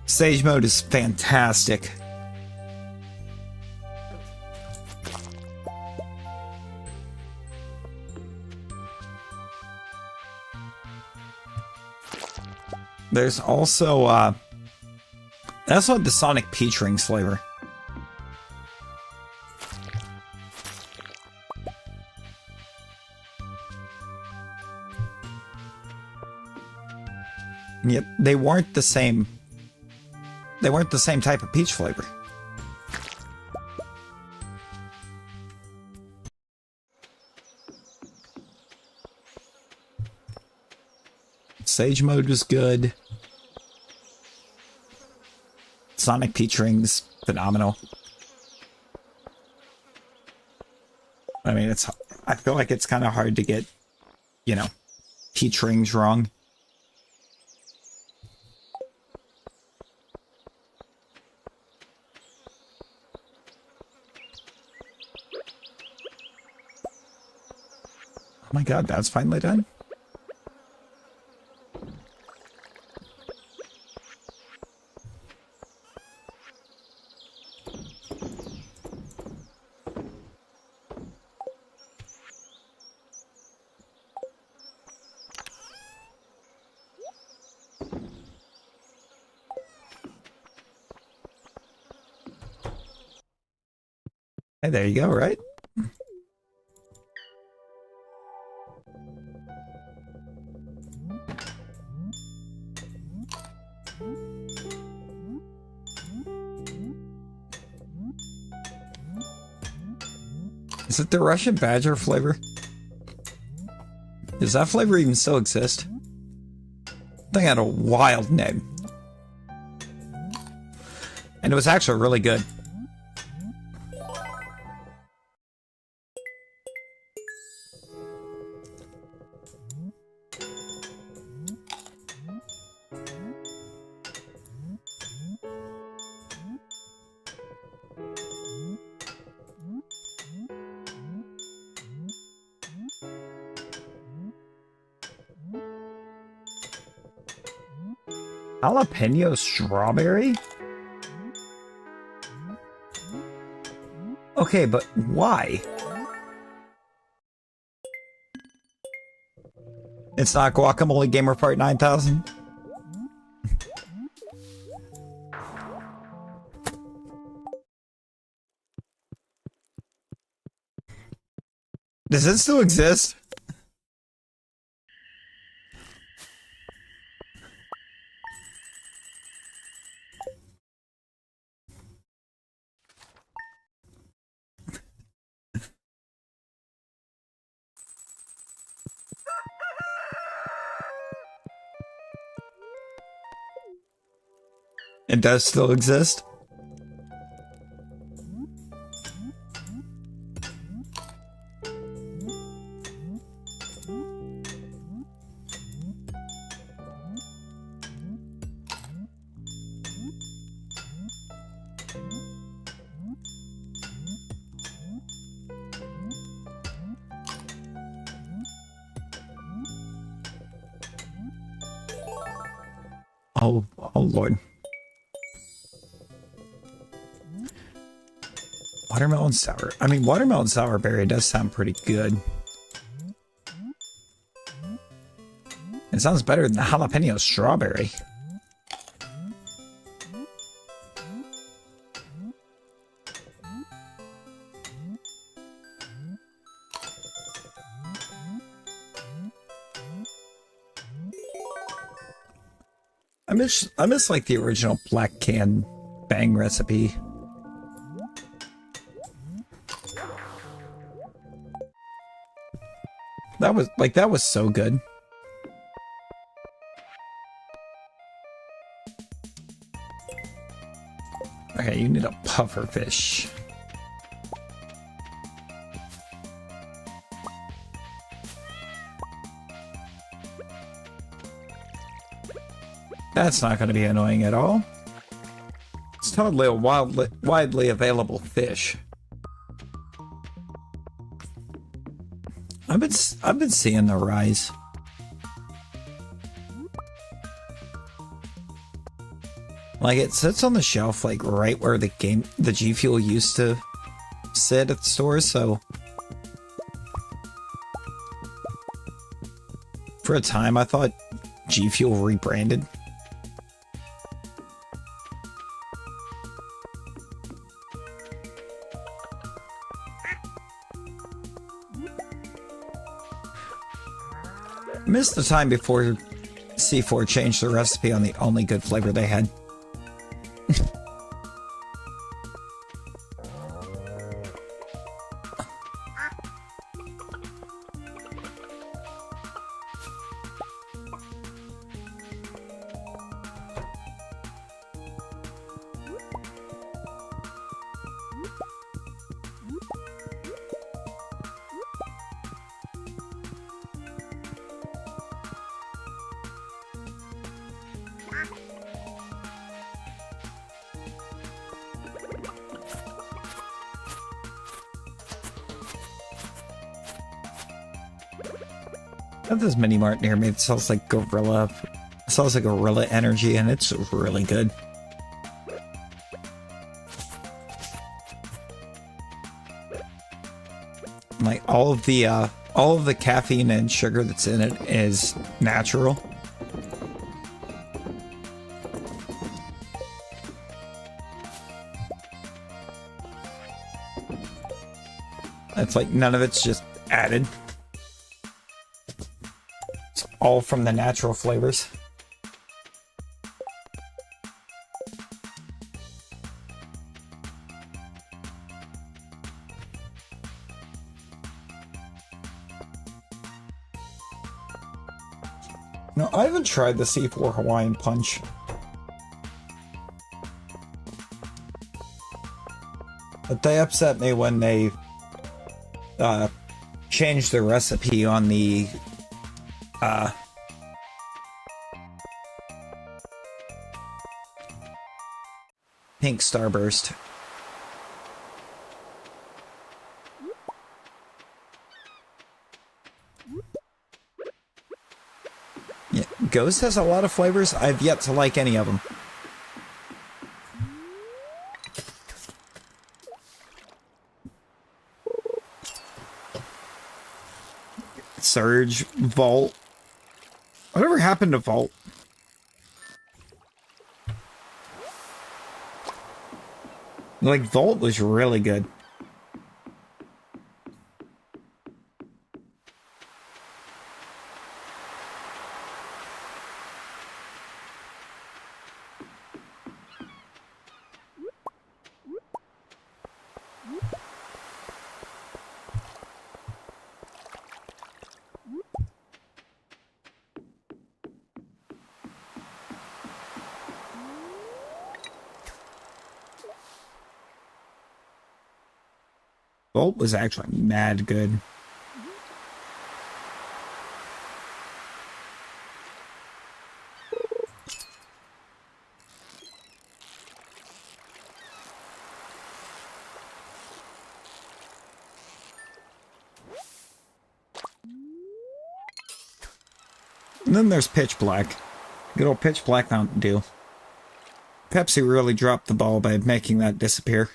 Sage mode is fantastic. There's also that's what the Sonic Peach Rings flavor. Yep, they weren't the same. They weren't the same type of peach flavor. Sage mode was good. Sonic Peach Rings, phenomenal. mean, I feel like it's kind of hard to get, you know, peach rings wrong. Oh my god, that's finally done. Hey, there you go, right? Is it the Russian Badger flavor? Does that flavor even still exist? That thing had a wild name. And it was actually really good. Jalapeno strawberry? Okay, but why? It's not Guacamole Gamer Part 9000? Does it still exist? It does still exist? Oh Lord. Watermelon sour. I mean, watermelon sour berry does sound pretty good. It sounds better than the jalapeno strawberry. I miss like the original black can bang recipe. That was so good. Okay, you need a puffer fish. That's not going to be annoying at all. It's totally a widely available fish. I've been seeing the rise. Like, it sits on the shelf like right where the G Fuel used to sit at the stores, so for a time I thought G Fuel rebranded. Missed the time before C4 changed the recipe on the only good flavor they had. Got this mini mart near me. It sells like gorilla. It sells like gorilla energy, and it's really good. Like all of the caffeine and sugar that's in it is natural. It's like none of it's just added. It's all from the natural flavors. No, I haven't tried the C4 Hawaiian Punch. But they upset me when they changed the recipe on the pink starburst. Yeah, Ghost has a lot of flavors. I've yet to like any of them. Surge, Vault. Whatever happened to Vault? Like, Vault was really good. Vault was actually mad good. And then there's Pitch Black. Good old Pitch Black Mountain Dew. Pepsi really dropped the ball by making that disappear.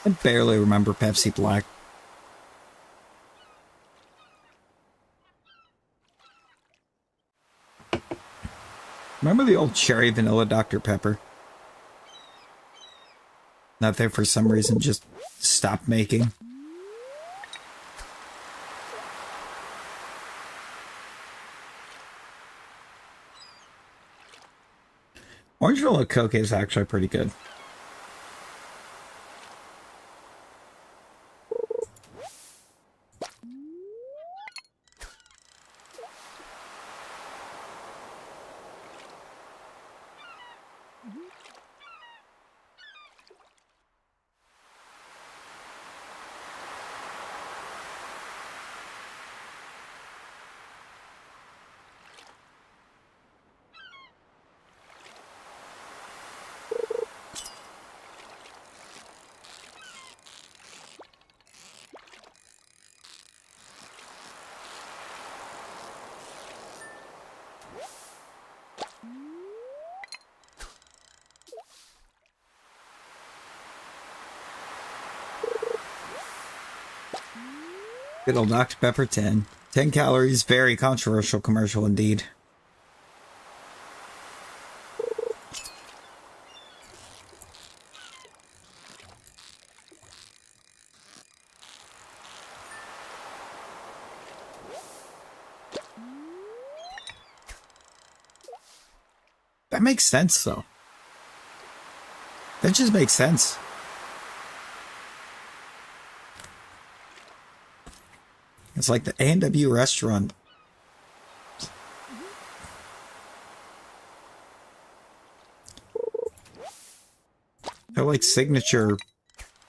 I barely remember Pepsi Black. Remember the old cherry vanilla Dr. Pepper? That they for some reason just stopped making. Orange vanilla Coke is actually pretty good. Good old Dr. Pepper 10. 10 calories, very controversial commercial indeed. That makes sense, though. That just makes sense. It's like the A&W restaurant. Their like signature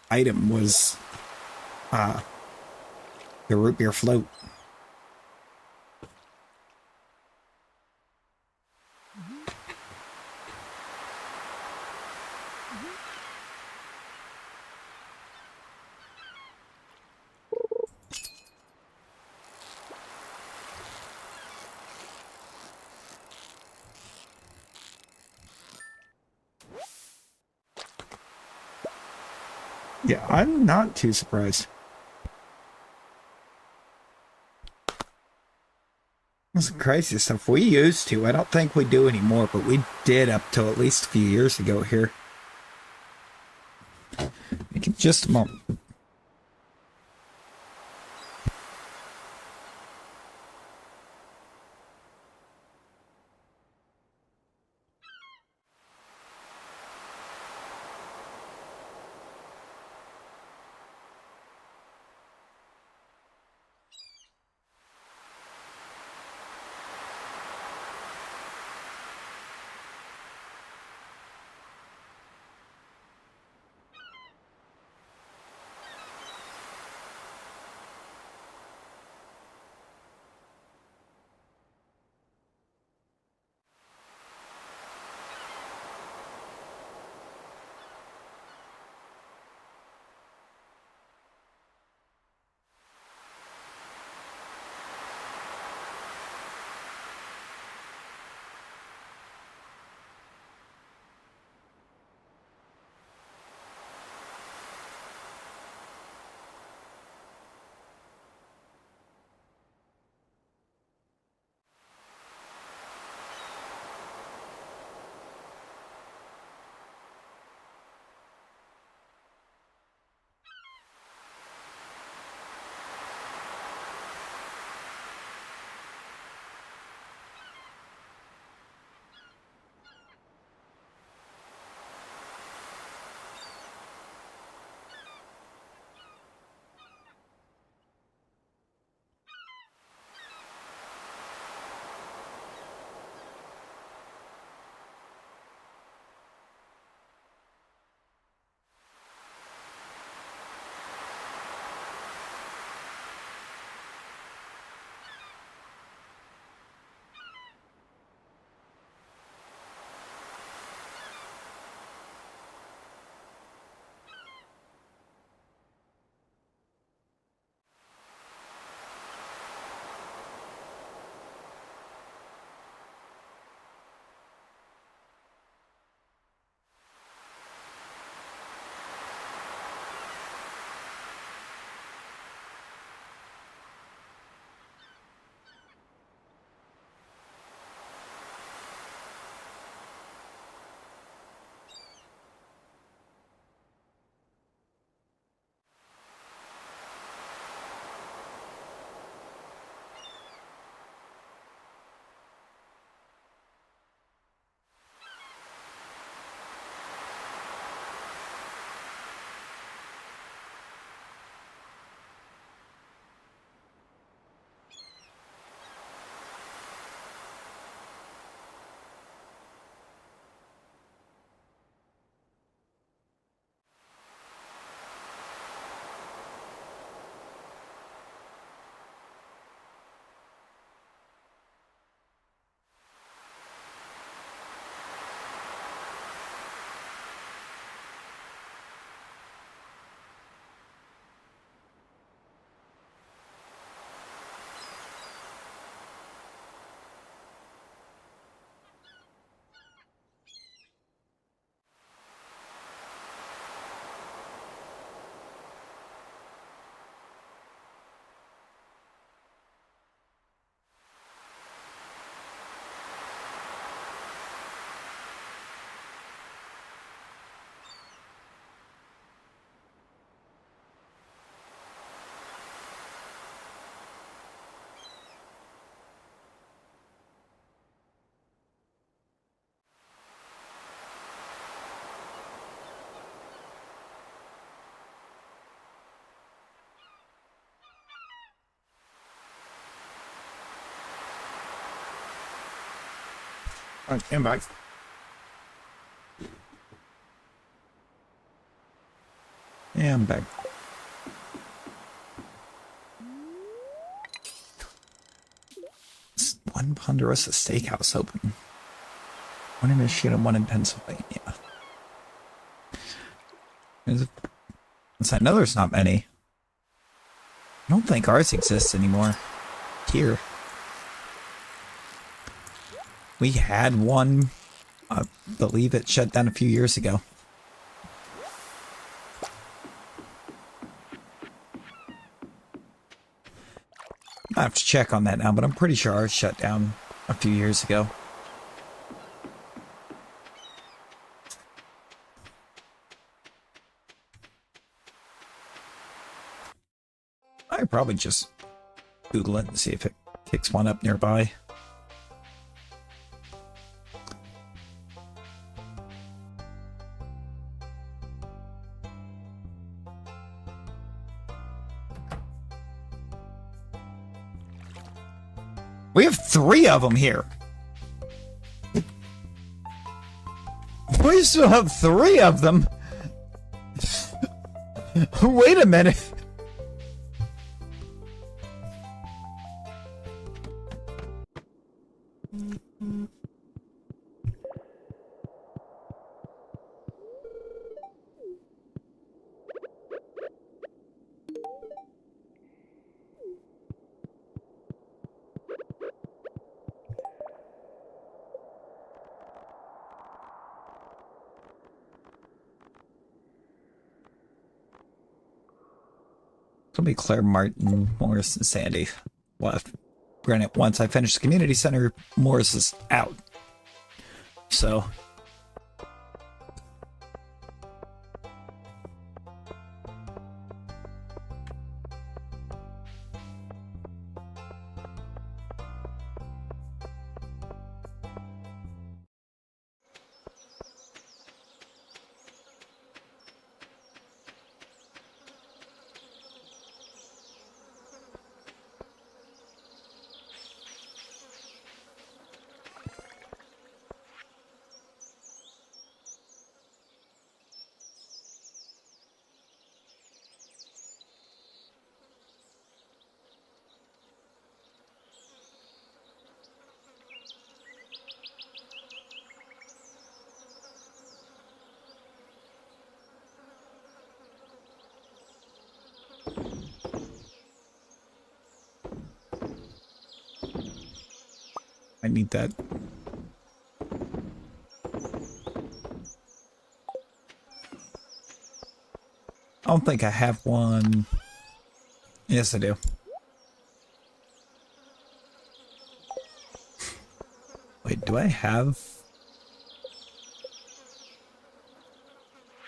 item was the root beer float. Yeah, I'm not too surprised. That's crazy stuff we used to. I don't think we do anymore, but we did up till at least a few years ago here. Give me just a moment. Alright, I'm back. Yeah, I'm back. It's one Ponderosa Steakhouse open. One in Michigan, one in Pennsylvania. I know there's not many. I don't think ours exists anymore. Here. We had one. I believe it shut down a few years ago. I have to check on that now, but I'm pretty sure ours shut down a few years ago. I could probably just Google it and see if it kicks one up nearby. We have 3 of them here. We still have 3 of them. Wait a minute. It'll be Claire, Martin, Morris, and Sandy left. Granted, once I finish the community center, Morris is out. So... I need that. I don't think I have one. Yes, I do. Wait, do I have...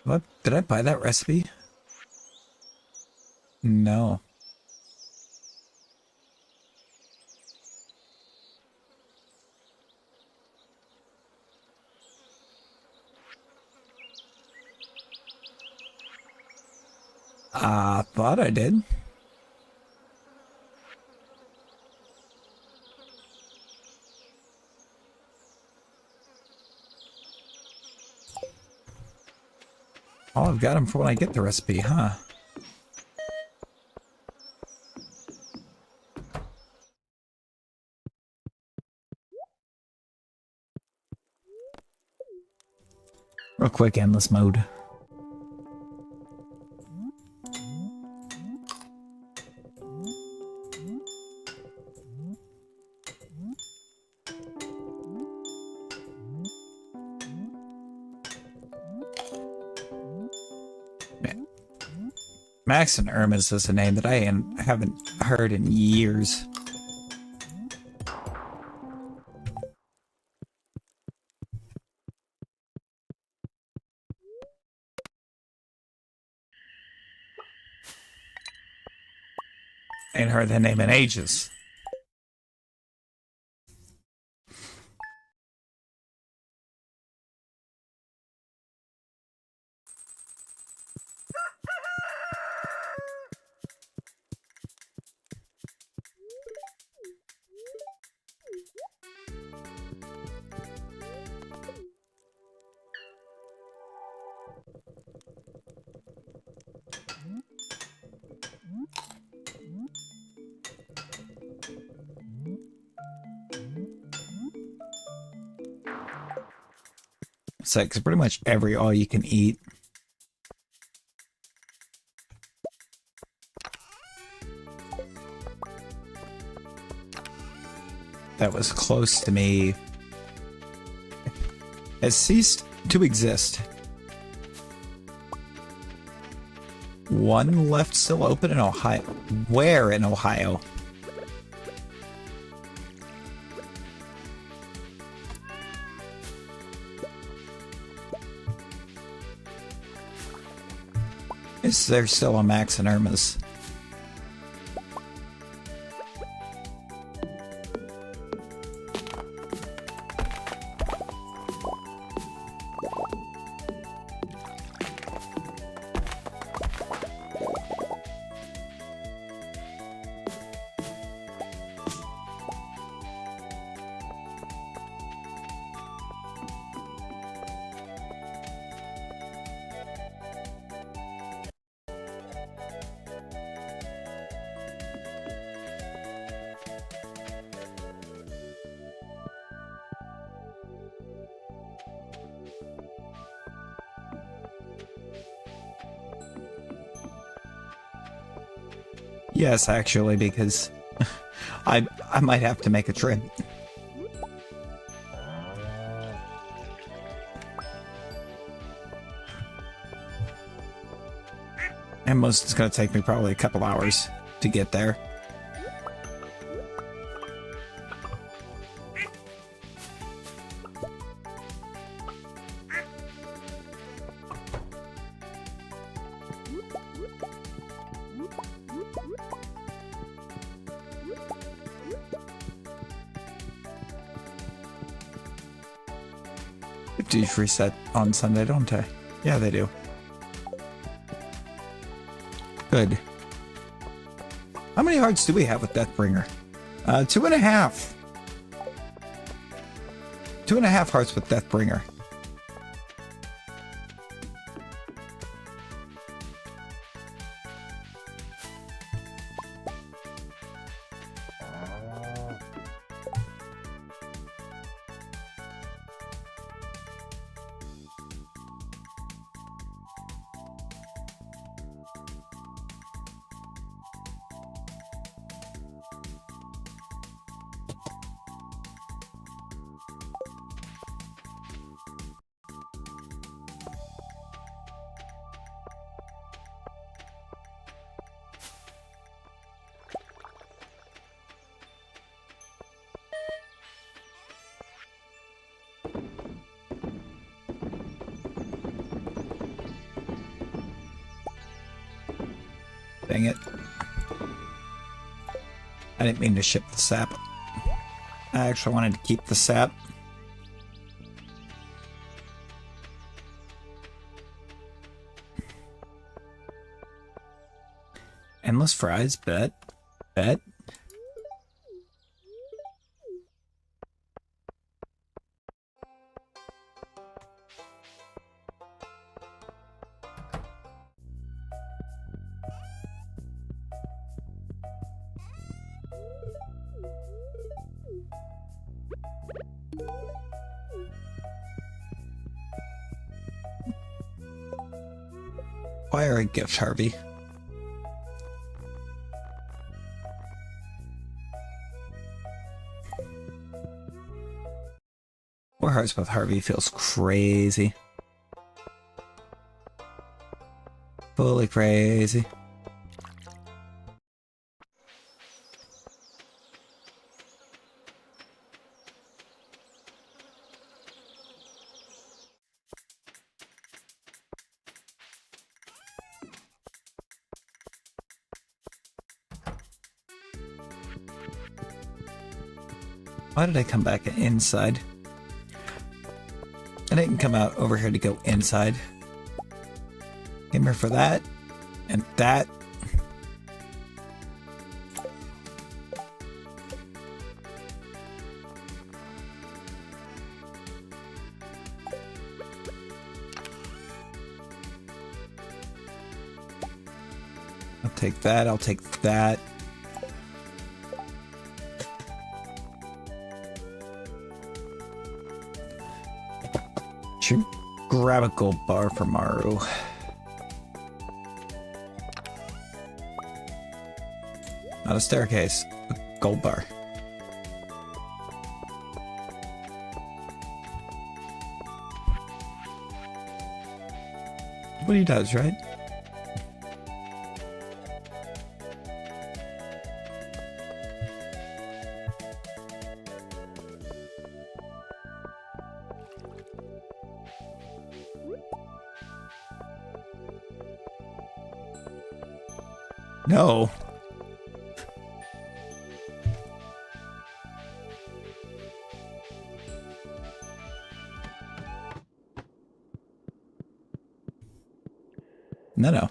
What? Did I buy that recipe? No. I thought I did. Oh, I've got them for when I get the recipe, huh? Real quick, endless mode. Max and Irma's is a name that I haven't heard in years. Ain't heard that name in ages. So, 'cause pretty much every all you can eat. That was close to me has ceased to exist. One left still open in Ohio. Where in Ohio? Is there still a Max and Irma's? Yes, actually, because I might have to make a trip. And most it's going to take me probably a couple hours to get there. Do reset on Sunday, don't they? Yeah, they do. Good. How many hearts do we have with Deathbringer? 2.5. 2.5 hearts with Deathbringer. Dang it. I didn't mean to ship the sap. I actually wanted to keep the sap. Endless fries, bet. Bet. Acquire a gift, Harvey. Four hearts with Harvey feels crazy. Fully crazy. Why did I come back inside? I didn't come out over here to go inside. Came here for that and that. I'll take that, I'll take that. should grab a gold bar for Maru. Not a staircase, a gold bar. What he does, right? No. No.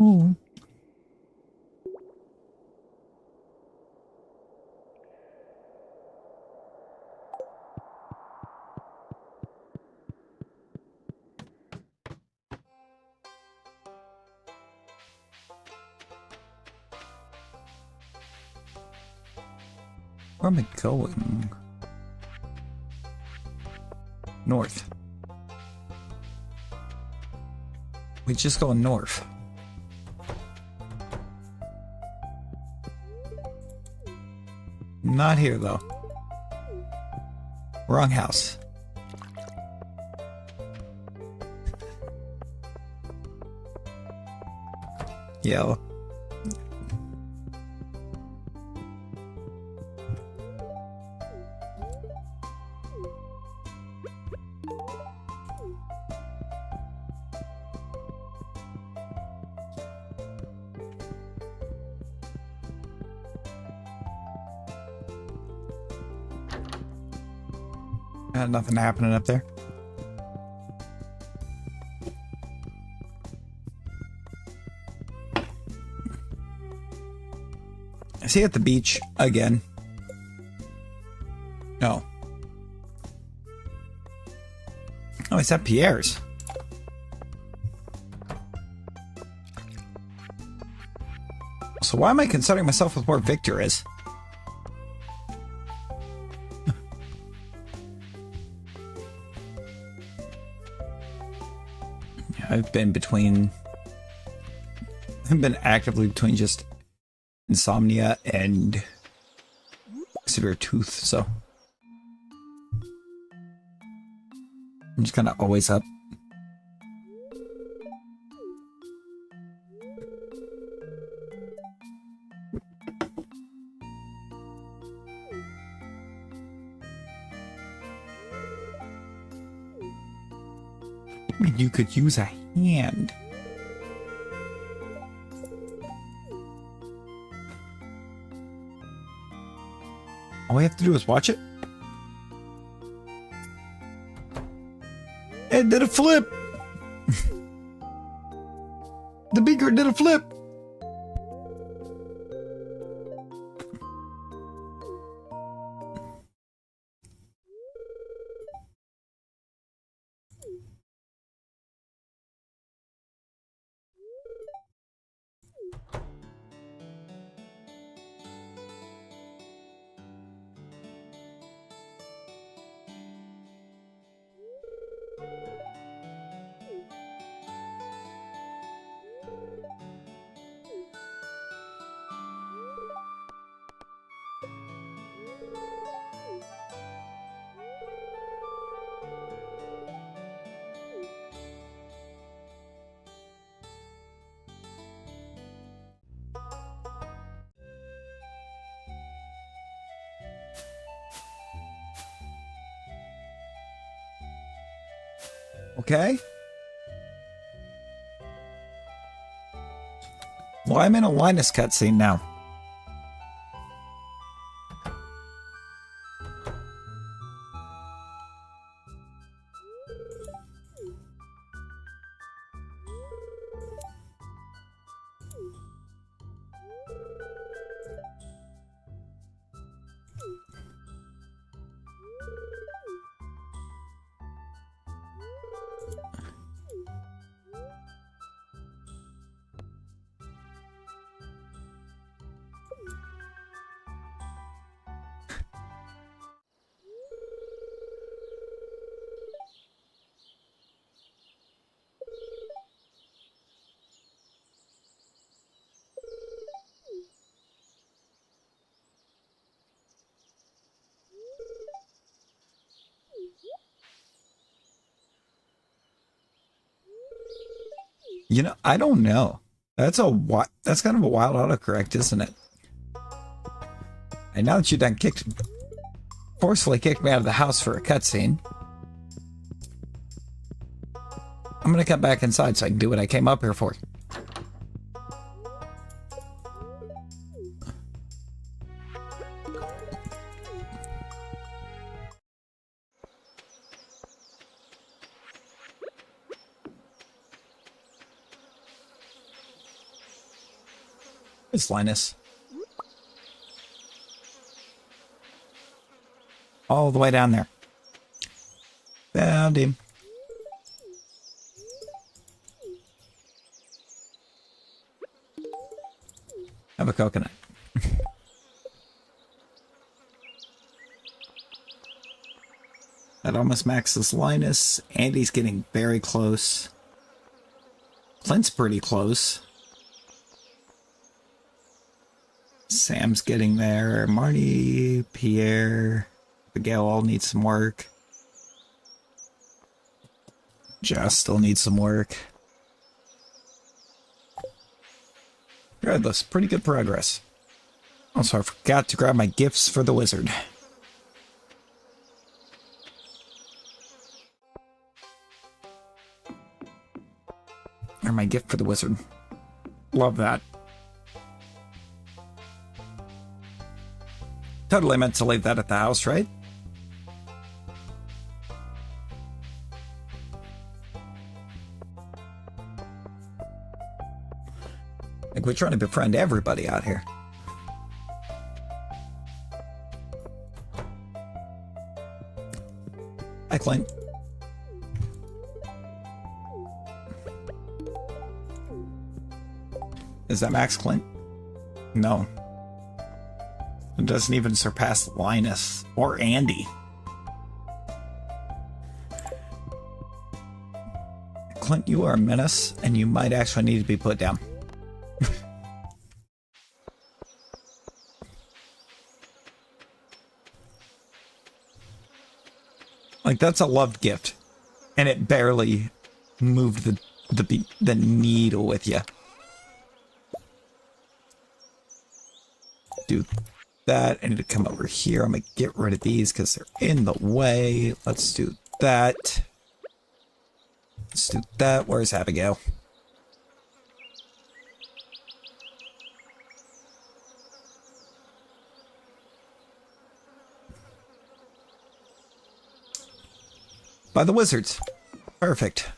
Ooh. Where am I going? North. We just going north. Not here, though. Wrong house. Yellow. Nothing happening up there. Is he at the beach again? No. Oh, he's at Pierre's. So why am I considering myself with more victories? I've been actively between just insomnia and severe tooth, so I'm just kind of always up. I mean, you could use a hand. All we have to do is watch it. It did a flip. The beaker did a flip. Okay. Well, I'm in a Linus cutscene now. You know, I don't know. That's kind of a wild autocorrect, isn't it? And now that you done forcefully kicked me out of the house for a cutscene, I'm gonna come back inside so I can do what I came up here for. It's Linus. All the way down there. Found him. Have a coconut. That almost maxes Linus. Andy's getting very close. Clint's pretty close. Sam's getting there. Marty, Pierre, Miguel all need some work. Jess still needs some work. Regardless, pretty good progress. Also, I forgot to grab my gifts for the wizard. Or my gift for the wizard. Love that. Totally meant to leave that at the house, right? Like, we're trying to befriend everybody out here. Hi, Clint. Is that Max Clint? No. It doesn't even surpass Linus or Andy. Clint, you are a menace, and you might actually need to be put down. Like, that's a loved gift, and it barely moved the needle with you. Do that. I need to come over here. I'm gonna get rid of these because they're in the way. Let's do that. Let's do that. Where's Abigail? By the wizards. Perfect.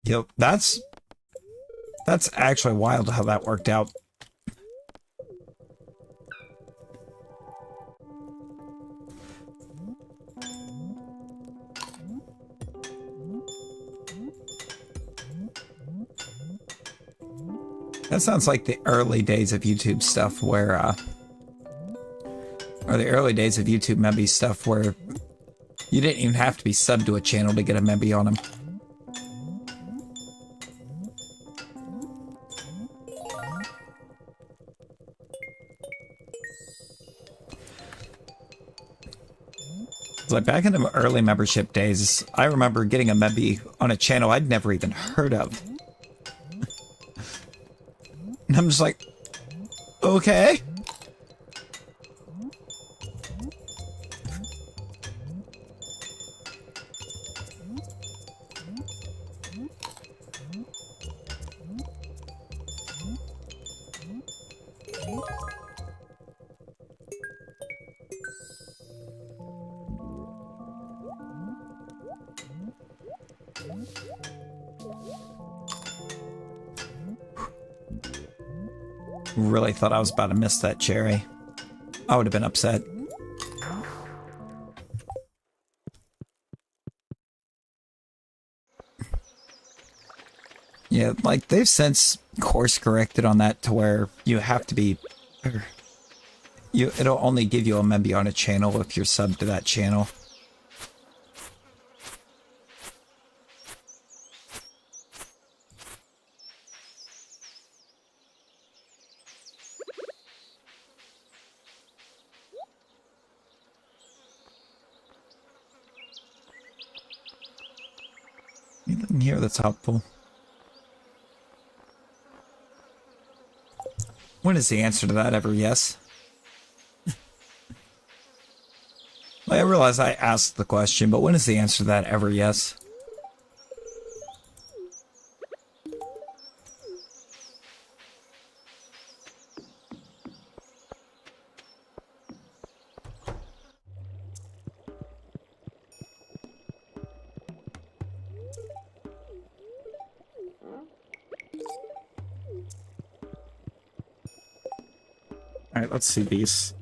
Yep, that's actually wild how that worked out. That sounds like the early days of YouTube stuff where, or the early days of YouTube Memby stuff where you didn't even have to be subbed to a channel to get a Memby on them. Like back in the early membership days, I remember getting a Memby on a channel I'd never even heard of. And I'm just like, okay. Really thought I was about to miss that cherry. I would have been upset. Yeah, like they've since course corrected on that to where you have to be it'll only give you a maybe on a channel if you're subbed to that channel. Anything here that's helpful? When is the answer to that ever yes? I realize I asked the question, but when is the answer to that ever yes? Alright, let's see these.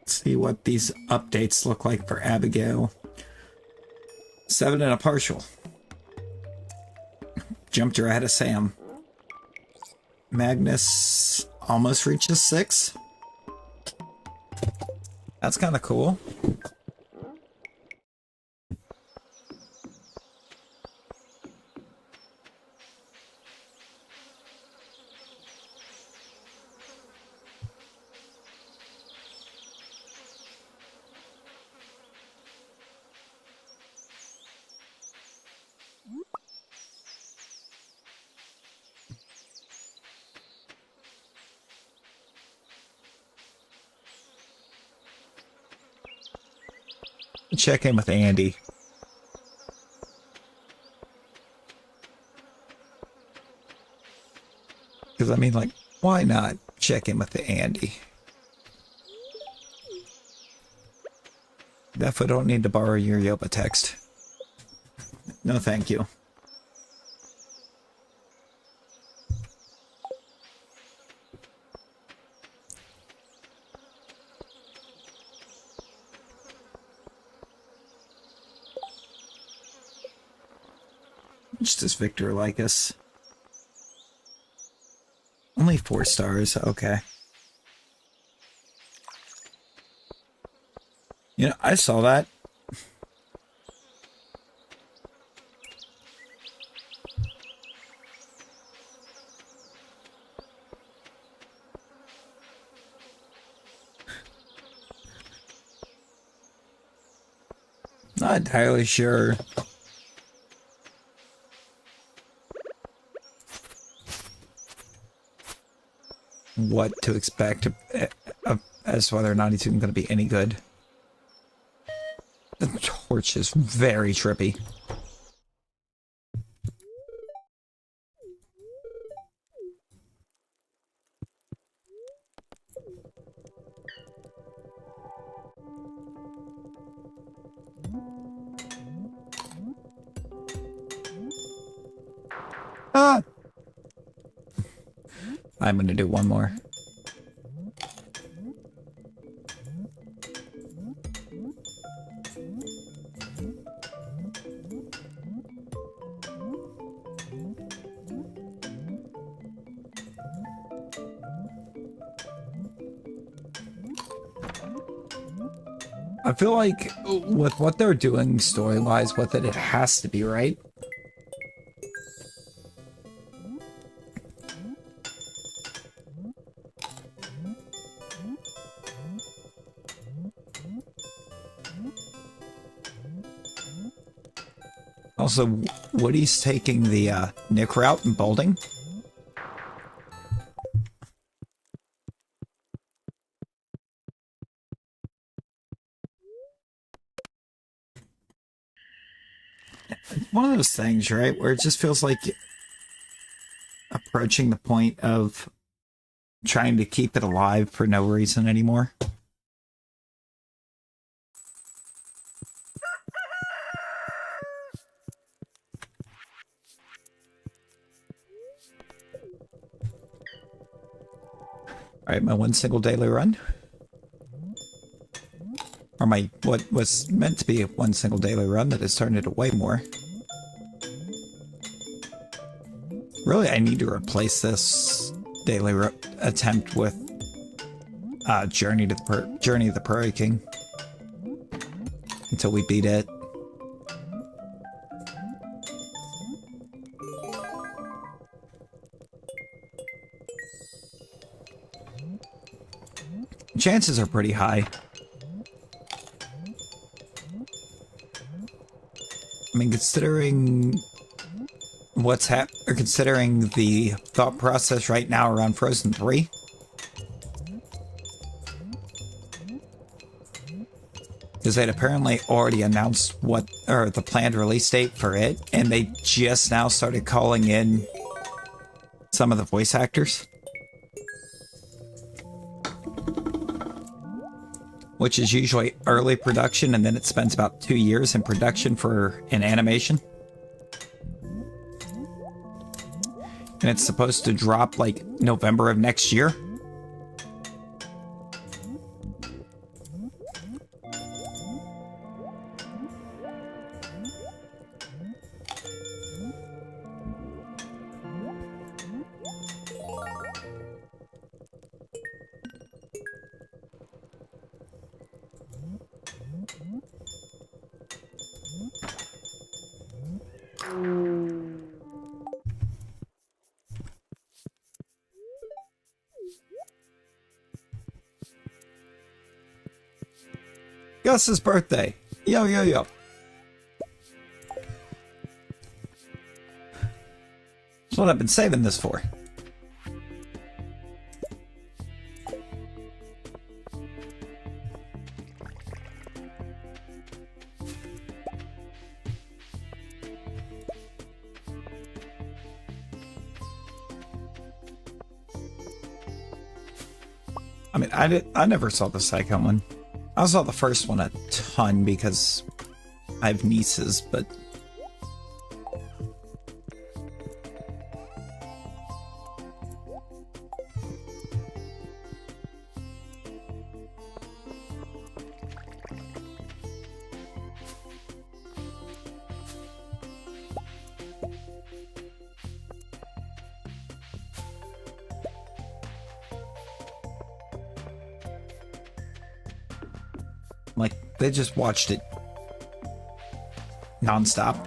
Let's see what these updates look like for Abigail. 7 and a partial. Jumped her ahead of Sam. Magnus almost reaches 6. That's kind of cool. Check in with Andy. Because, I mean, like, why not check in with the Andy? Definitely don't need to borrow your Yoba text. No, thank you. Just does Victor like us? Only 4 stars, okay. You know, I saw that. Not entirely sure. What to expect as to whether or not he's even going to be any good. The torch is very trippy. Ah! I'm going to do one more. I feel like with what they're doing story-wise with it, it has to be, right? Also, Woody's taking the Nick route and bolting. One of those things, right, where it just feels like approaching the point of trying to keep it alive for no reason anymore. Alright, my one single daily run. Or my, what was meant to be one single daily run that has turned into way more. Really, I need to replace this daily attempt with Journey of the Prairie King until we beat it. Chances are pretty high. I mean, considering considering the thought process right now around Frozen 3. Because they'd apparently already announced the planned release date for it, and they just now started calling in some of the voice actors. Which is usually early production, and then it spends about 2 years in production for an animation. And it's supposed to drop like November of next year. Gus's birthday. Yo, yo, yo. That's what I've been saving this for. I mean, I never saw the second one. I saw the first one a ton because I have nieces, but like, they just watched it nonstop.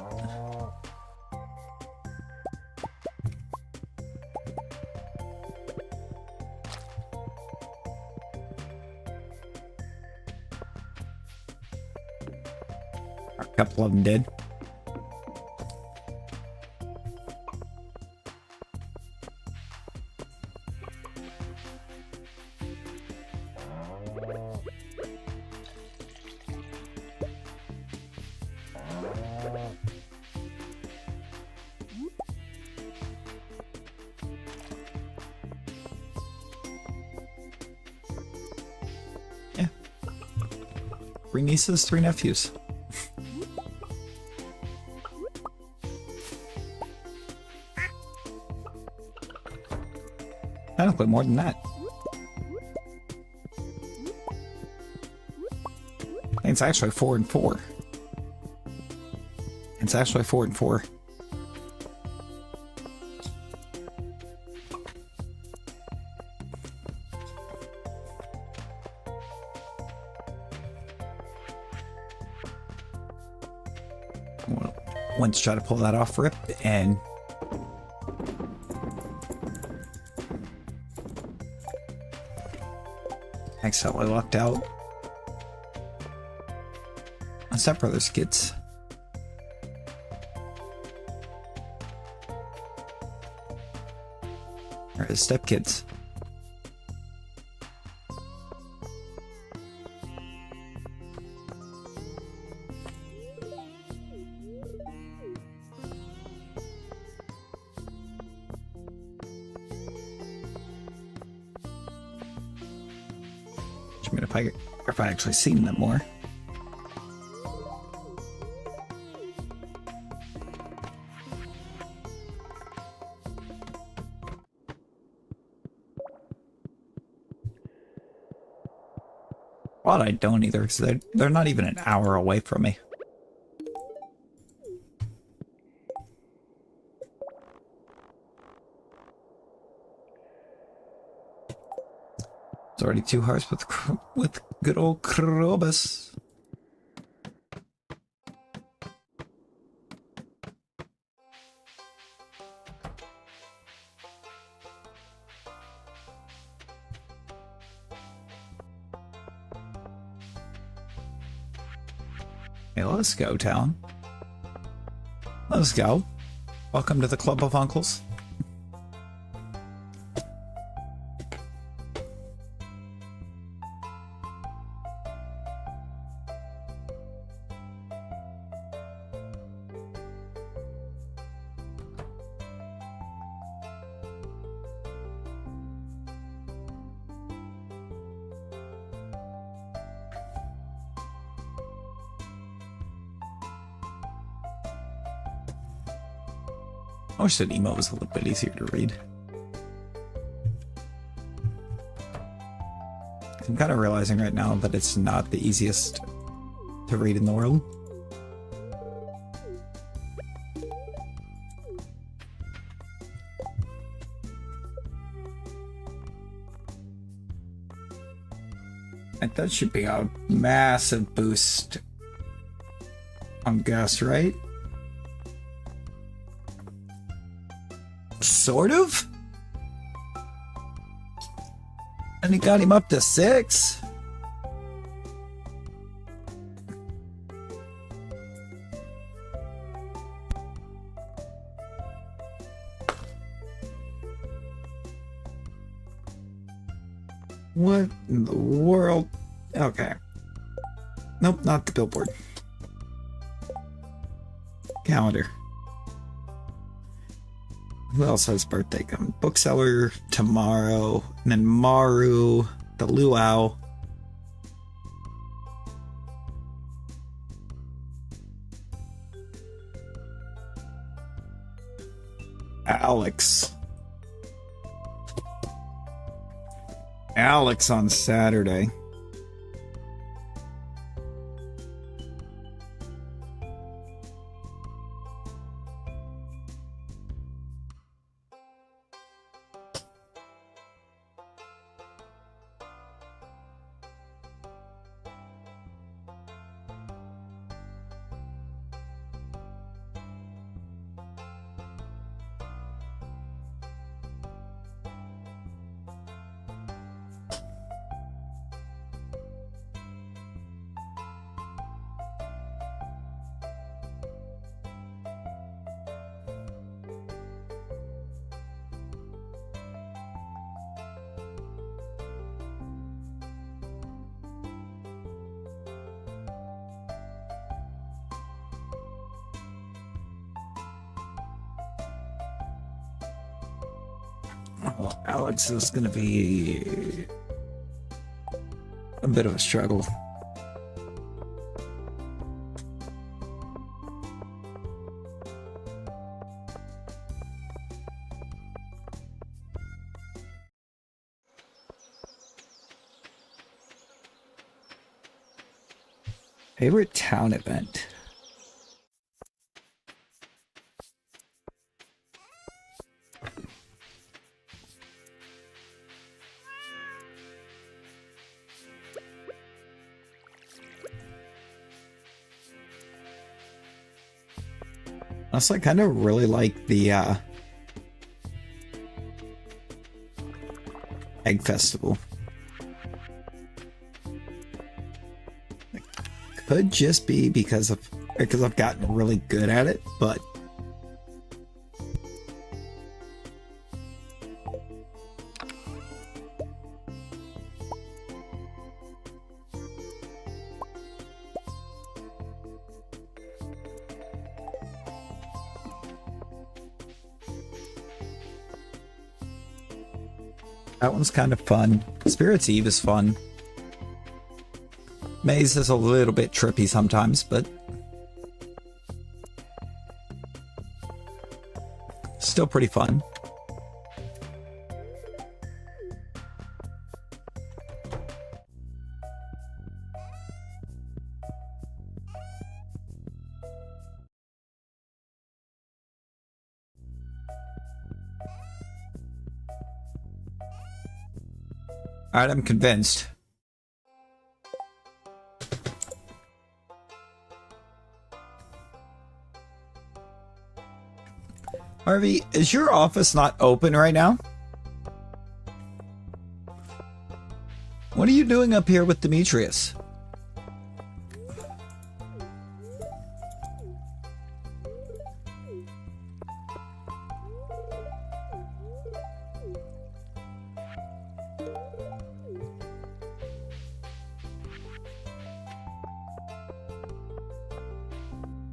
A couple of them did. Three nieces, three nephews. Technically more than that. It's actually 4 and 4. It's actually 4 and 4. Once try to pull that off rip and accidentally locked out my stepbrother's kids. Or his stepkids. I mean, if I actually seen them more. Well, I don't either, because they're not even an hour away from me. It's already 2 hearts with good old Krobus. Hey, let's go, town. Let's go. Welcome to the Club of Uncles. I wish that emo was a little bit easier to read. I'm kind of realizing right now that it's not the easiest to read in the world. And that should be a massive boost on Gus, right? Sort of? And he got him up to 6? What in the world? Okay. Nope, not the billboard. Calendar. Who else has birthday coming? Bookseller tomorrow, and then Maru, the Luau. Alex. Alex on Saturday. Well, Alex is going to be a bit of a struggle. Favorite town event? Also, I kind of really like the Egg Festival. It could just be because I've gotten really good at it, but that one's kind of fun. Spirits Eve is fun. Maze is a little bit trippy sometimes, but still pretty fun. Alright, I'm convinced. Harvey, is your office not open right now? What are you doing up here with Demetrius?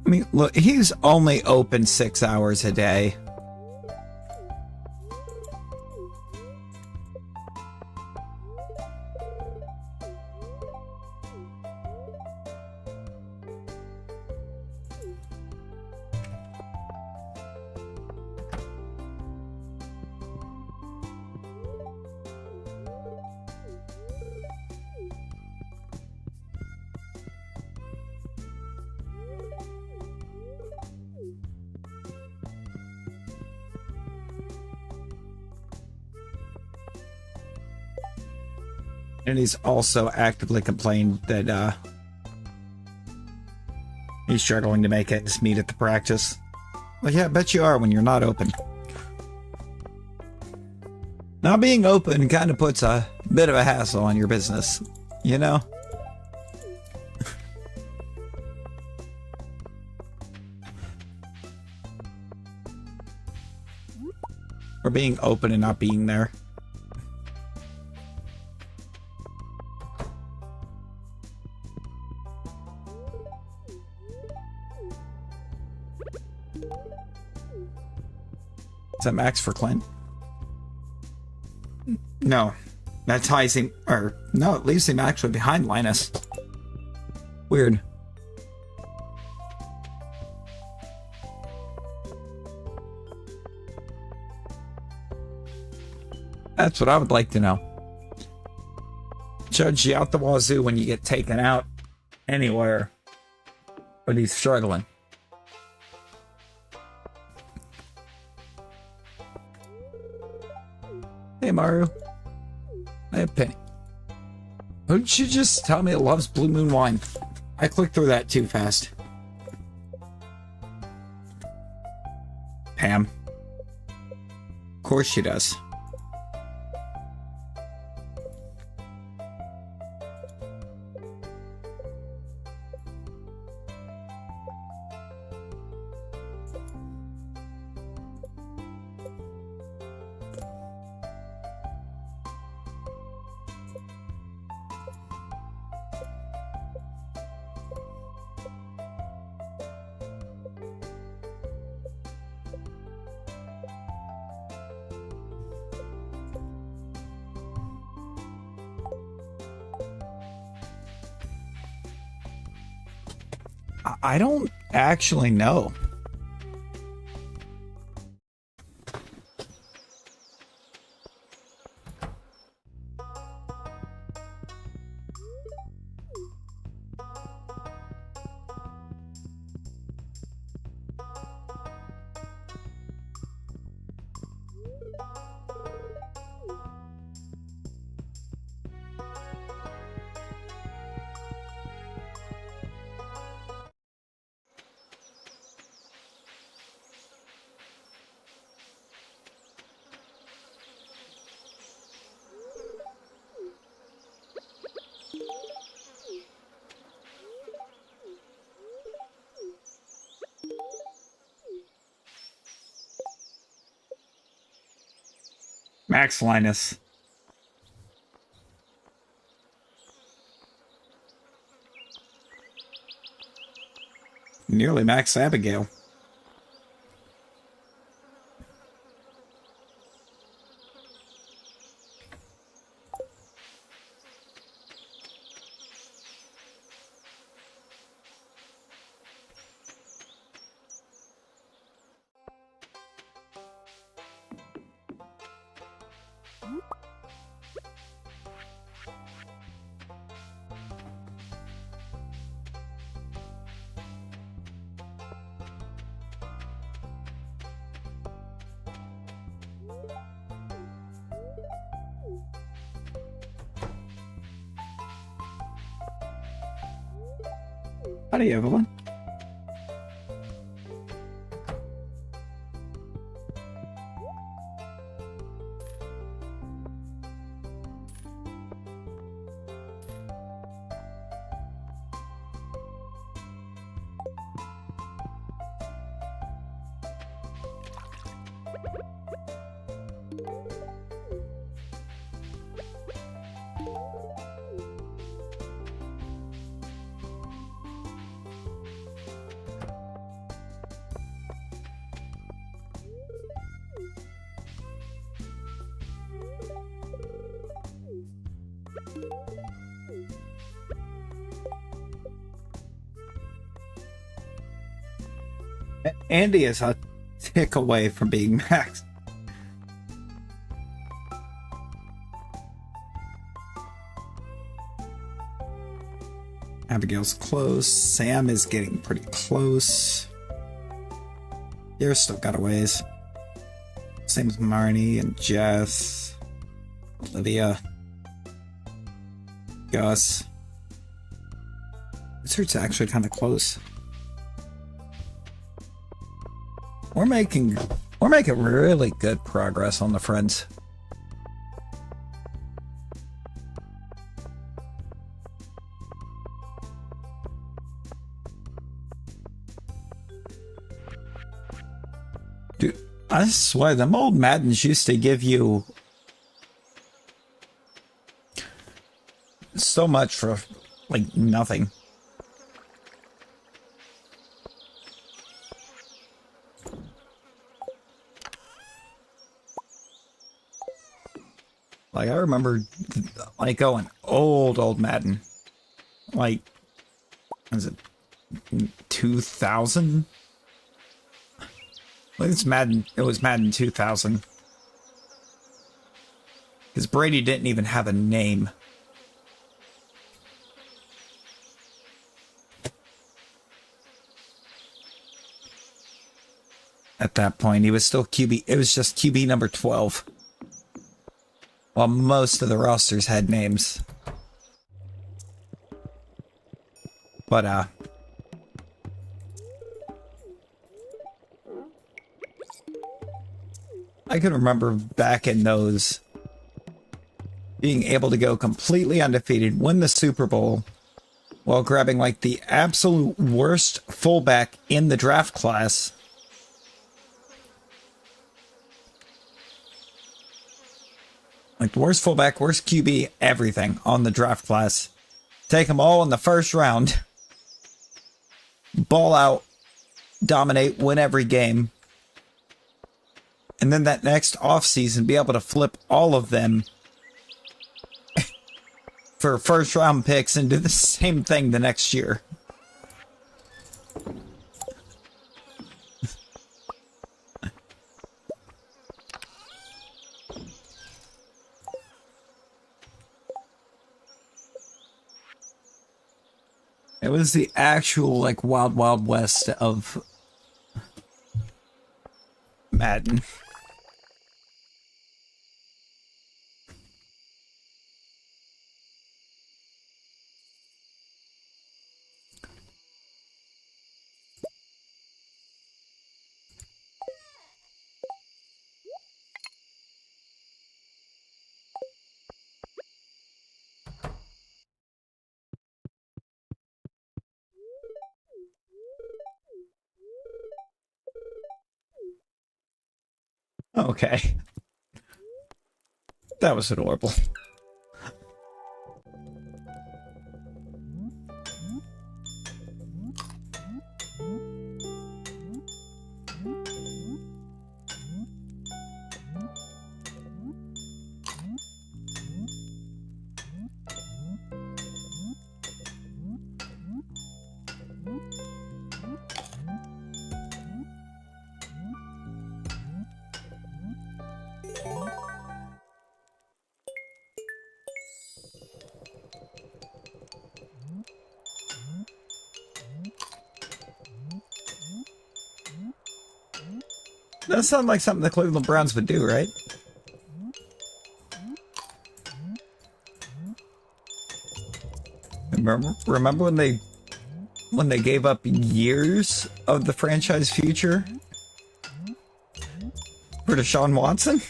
I mean, look, he's only open 6 hours a day. And he's also actively complained that he's struggling to make ends meet at the practice. Well, yeah, I bet you are when you're not open. Not being open kind of puts a bit of a hassle on your business, you know? Or being open and not being there. Is that max for Clint? No. That ties him, or no, it leaves him actually behind Linus. Weird. That's what I would like to know. Judge you out the wazoo when you get taken out anywhere, but he's struggling. Hey, Maru. I have Penny. Wouldn't you just tell me it loves Blue Moon wine? I clicked through that too fast. Pam. Of course she does. I don't actually know. Max Linus. Nearly Max Abigail. Howdy, everyone. Andy is a tick away from being maxed. Abigail's close. Sam is getting pretty close. You're still got a ways. Same as Marnie and Jess. Olivia. Gus. This hurt's actually kind of close. We're making really good progress on the friends. Dude, I swear, them old Maddens used to give you so much for, like, nothing. Like, I remember, like, going old Madden. Like, was it 2000? Like, it's Madden. It was Madden 2000. Because Brady didn't even have a name. At that point, he was still QB. It was just QB number 12. While most of the rosters had names. But, I can remember back in those, being able to go completely undefeated, win the Super Bowl, while grabbing, like, the absolute worst fullback in the draft class. Like, the worst fullback, worst QB, everything on the draft class. Take them all in the first round. Ball out. Dominate. Win every game. And then that next offseason, be able to flip all of them for first round picks and do the same thing the next year. It was the actual, like, wild, wild west of Madden. Okay. That was adorable. That sounds like something the Cleveland Browns would do, right? Remember when they when they gave up years of the franchise future for Deshaun Watson.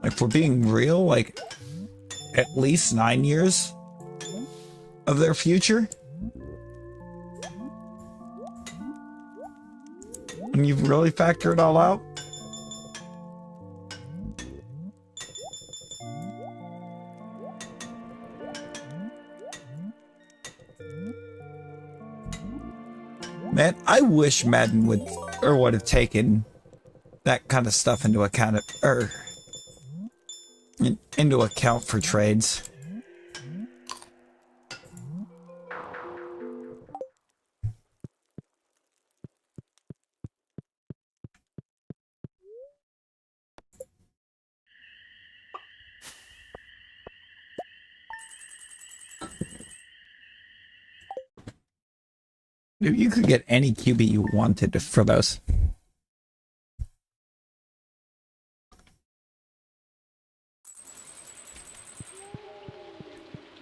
Like, if we're being real, like, at least 9 years of their future. And you've really factored it all out. Man, I wish Madden would have taken that kind of stuff into account, into account for trades. Dude, you could get any QB you wanted for those.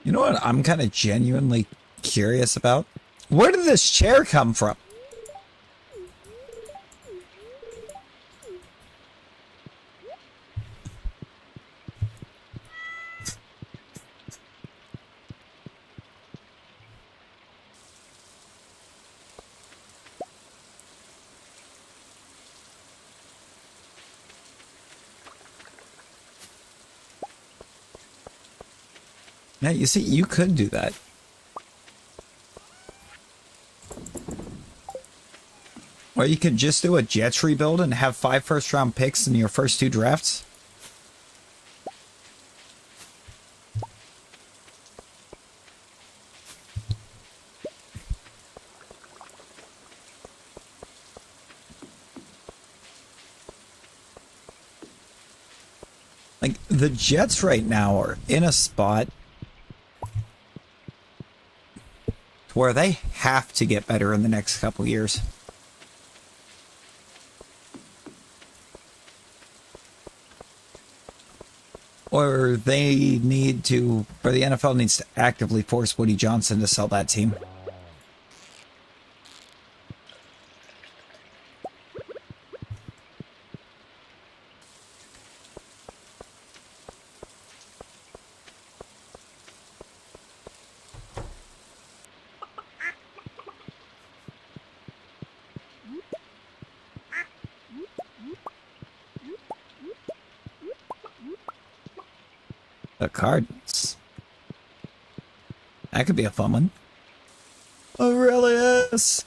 You know what I'm kind of genuinely curious about? Where did this chair come from? Yeah, you see, you could do that. Or you could just do a Jets rebuild and have 5 first-round picks in your first 2 drafts. Like, the Jets right now are in a spot where they have to get better in the next couple years. Or they need to, or the NFL needs to actively force Woody Johnson to sell that team. The Cardinals. That could be a fun one. Oh, really is.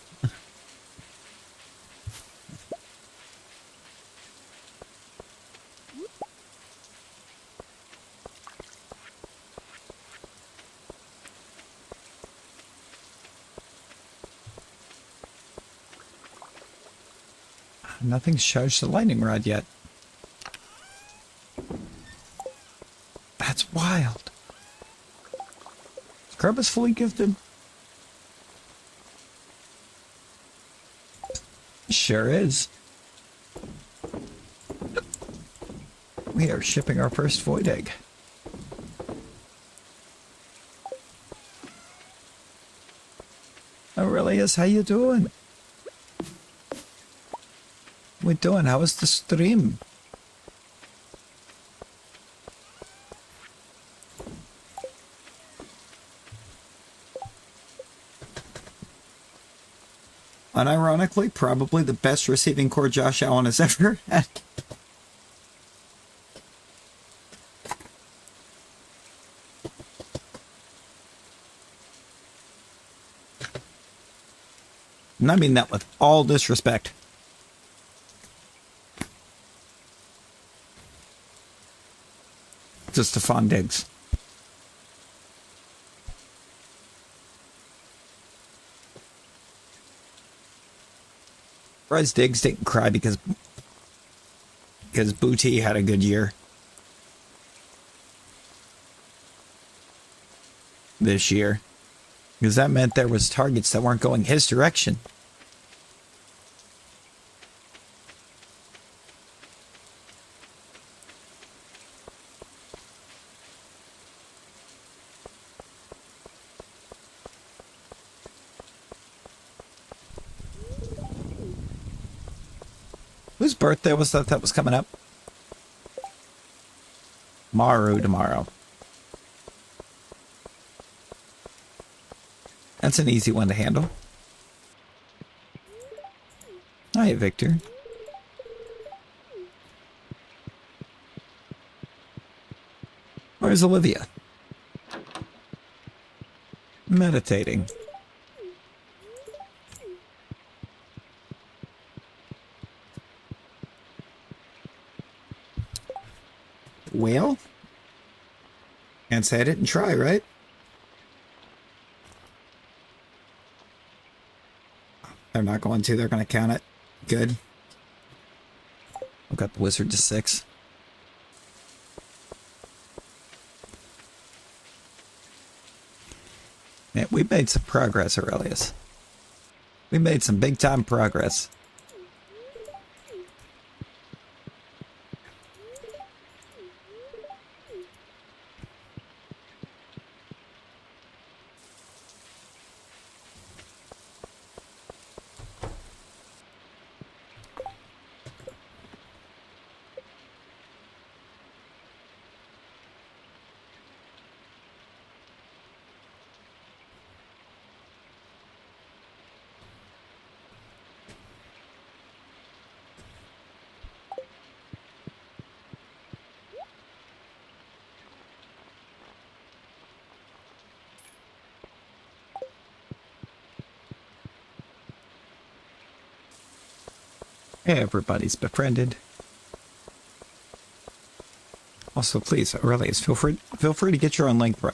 Nothing's charged the lightning rod yet. That's wild. Scrub is fully gifted. Sure is. We are shipping our first void egg. Oh, really is. How you doing? We doing? How was the stream? Unironically, probably the best receiving core Josh Allen has ever had. And I mean that with all disrespect. To Stephon Diggs. Bryce Diggs didn't cry because Booty had a good year this year. Because that meant there was targets that weren't going his direction. Whose birthday was that was coming up? Maru tomorrow. That's an easy one to handle. Hi, Victor. Where's Olivia? Meditating. Well, can't say I didn't try, right? They're not going to. They're going to count it. Good. I've got the wizard to 6. Man, we made some progress, Aurelius. We made some big-time progress. Everybody's befriended. Also, please, Aurelius, feel free to get your own link, bro.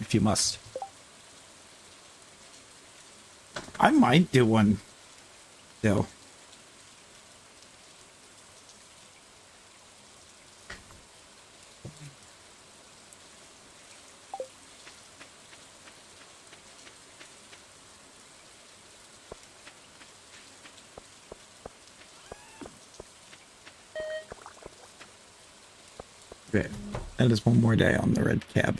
If you must. I might do one, though. Okay, that is one more day on the red cab.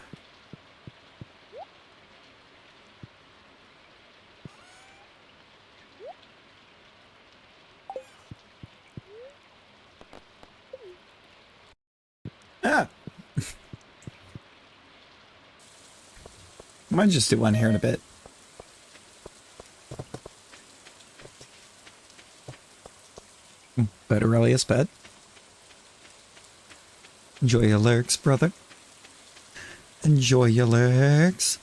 Ah! Might just do one here in a bit. Bet Aurelius, bet. Enjoy your lyrics, brother. Enjoy your lyrics.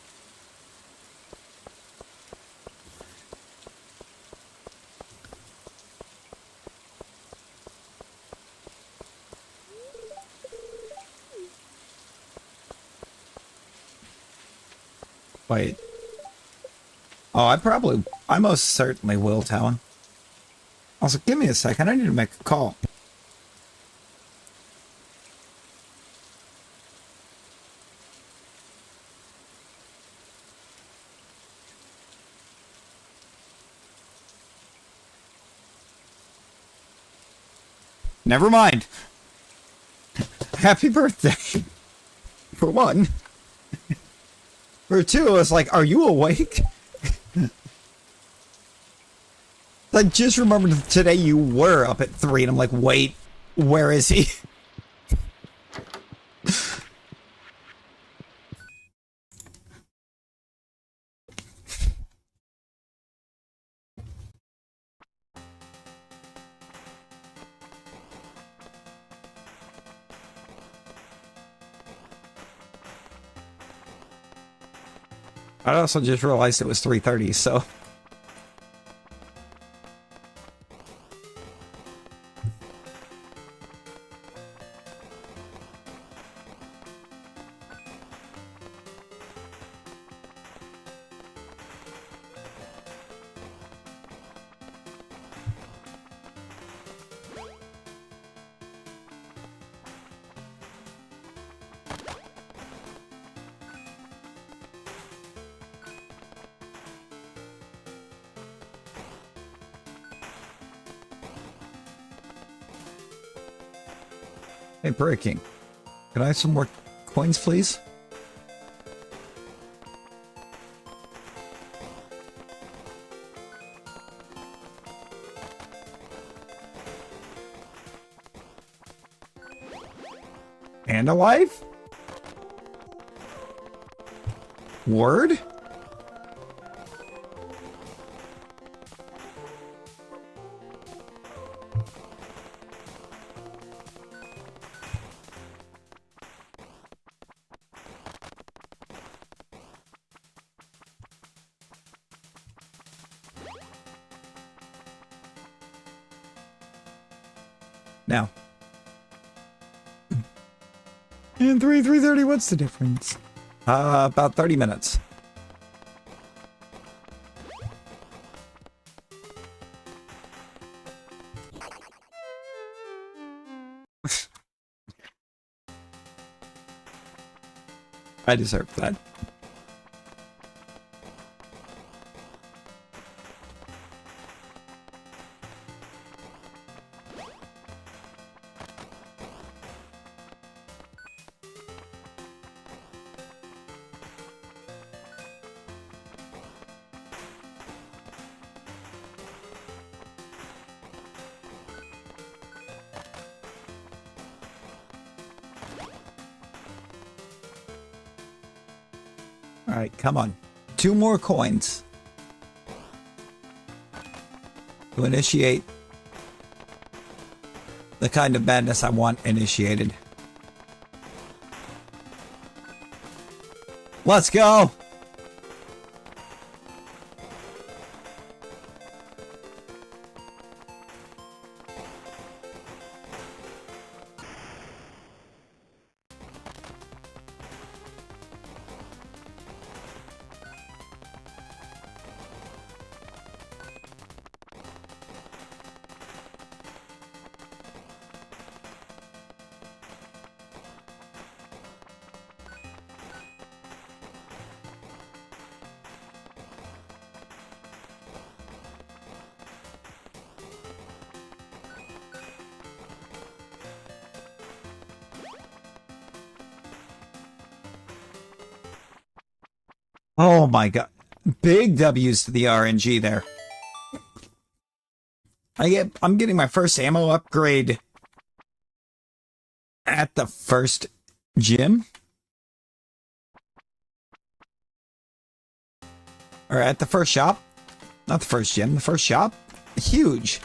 Wait. Oh, I most certainly will, Talon. Also, give me a second. I need to make a call. Never mind. Happy birthday. For one. For two, I was like, are you awake? I just remembered today you were up at 3, and I'm like, wait, where is he? I also just realized it was 3:30, so... Hey, Breaking. Can I have some more coins, please? And alive? Word? Now. And 3:30, what's the difference? About 30 minutes. I deserve that. All right, come on. 2 more coins to initiate the kind of madness I want initiated. Let's go! Oh my god. Big W's to the RNG there. I'm getting my first ammo upgrade at the first gym. Or at the first shop. Not the first gym, the first shop. Huge.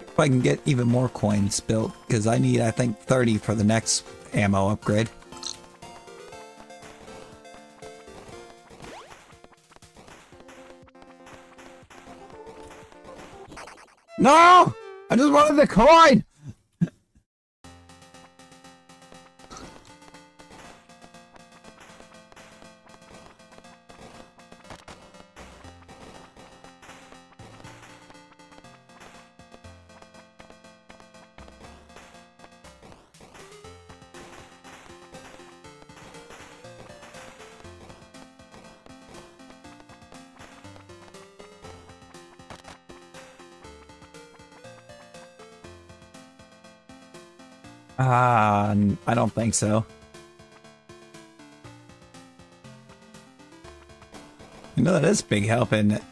If I can get even more coins built, because I need, I think, 30 for the next ammo upgrade. No! I just wanted the coin! I don't think so. You know, that is big help, isn't it?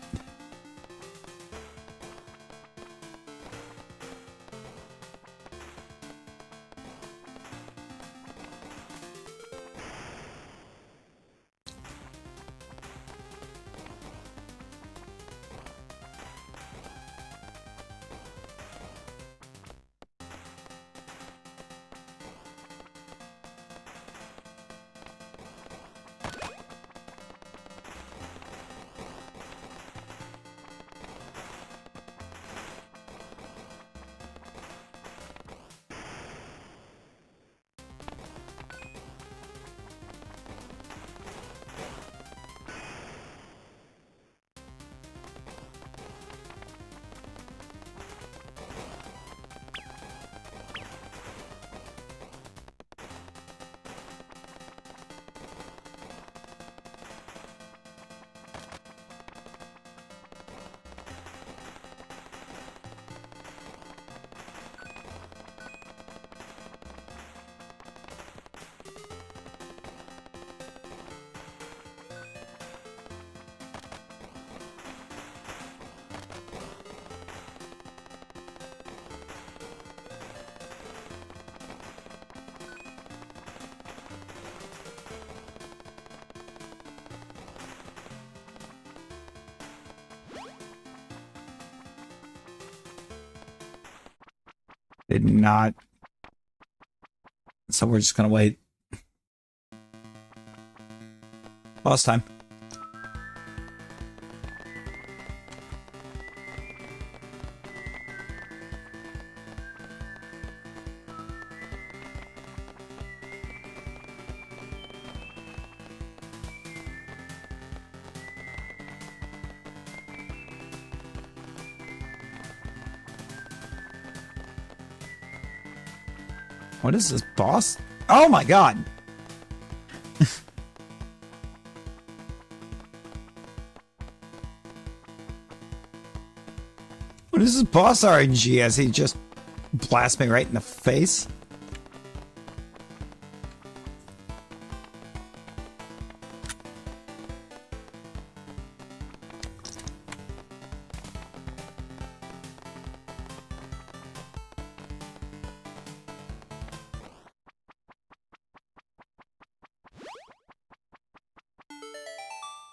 Did not. So we're just gonna wait. Boss time. What is this, boss? Oh my god! What is this boss RNG as he just blasts me right in the face?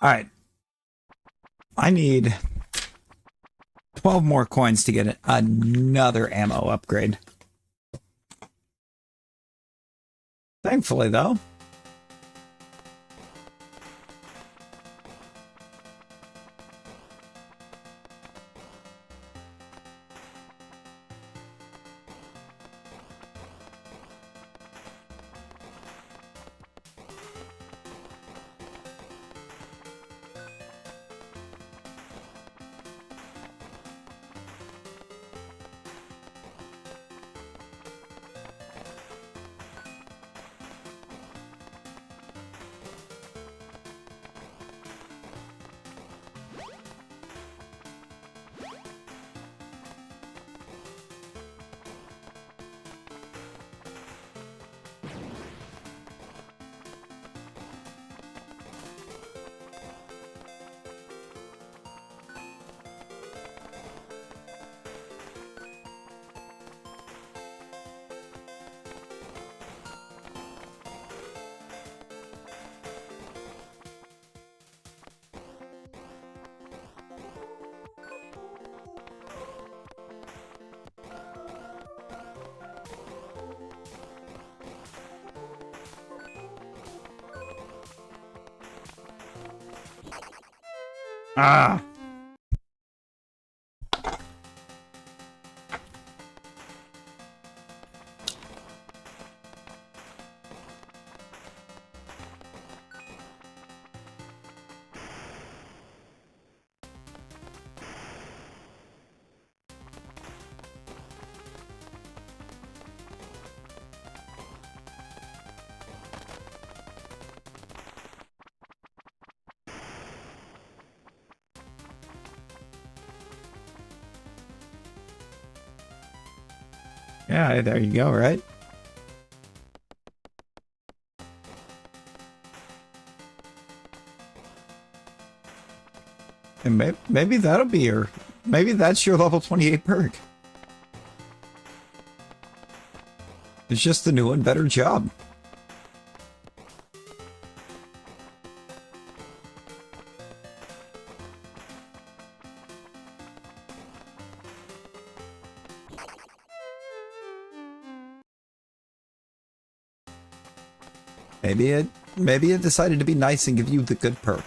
Alright. I need 12 more coins to get another ammo upgrade. Thankfully, though. Ah! Yeah, there you go, right? And maybe that'll be your... Maybe that's your level 28 perk. It's just the new and better job. Maybe it decided to be nice and give you the good perk.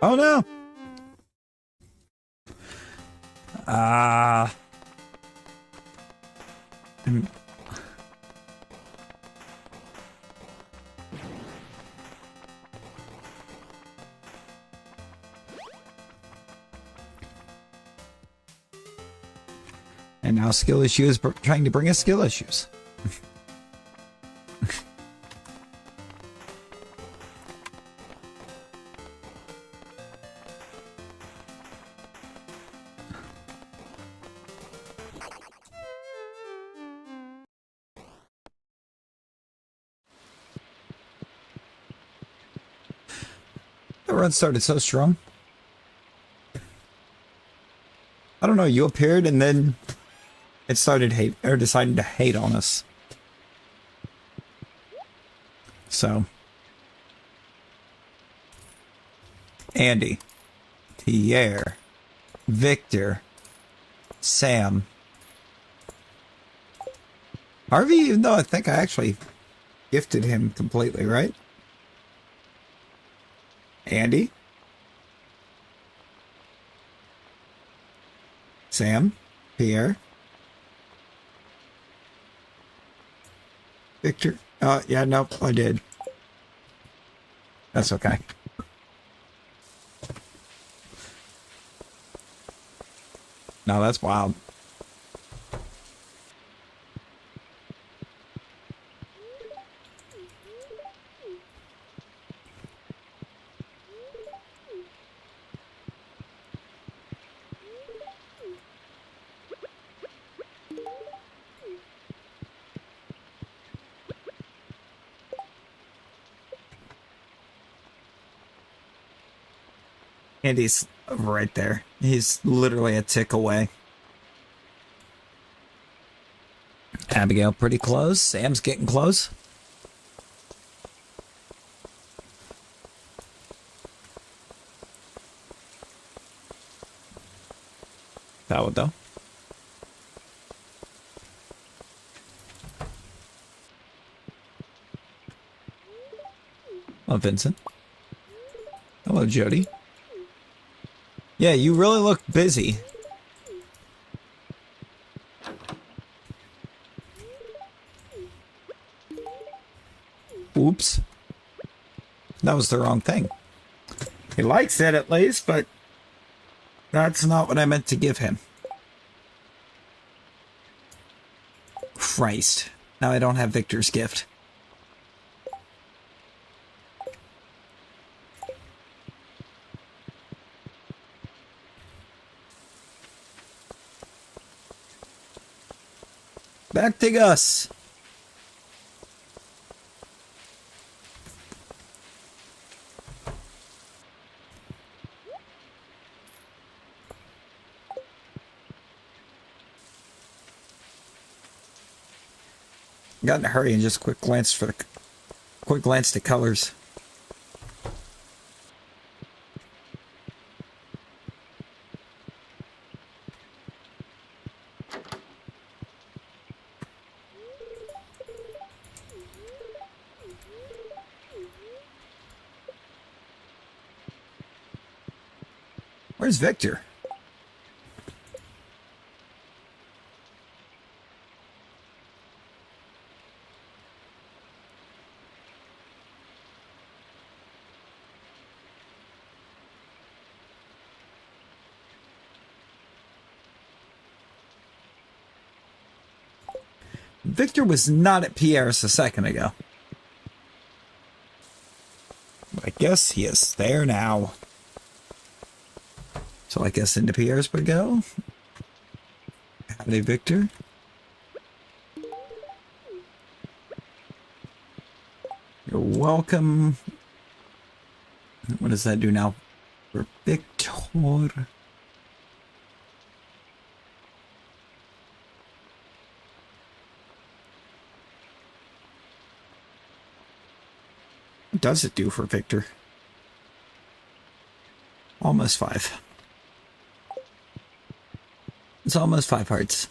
Oh no! Ah. And now skill issue is trying to bring us skill issues. The run started so strong. I don't know, you appeared and then it started decided to hate on us. So Andy, Pierre, Victor, Sam, Harvey, even though I think I actually gifted him completely, right? Andy, Sam, Pierre, Victor. Yeah, nope, I did. That's okay. No, that's wild. Andy's right there. He's literally a tick away. Abigail pretty close. Sam's getting close. That would though. Oh, Vincent. Hello, Jody. Yeah, you really look busy. Oops. That was the wrong thing. He likes it at least, but that's not what I meant to give him. Christ. Now I don't have Victor's gift. Back to Gus. Got in a hurry and just quick glance to colors. Where's Victor? Victor was not at Pierre's a second ago. I guess he is there now. So I guess into Pierre's would go. Howdy, Victor. You're welcome. What does that do now for Victor? What does it do for Victor? Almost 5. It's almost 5 hearts.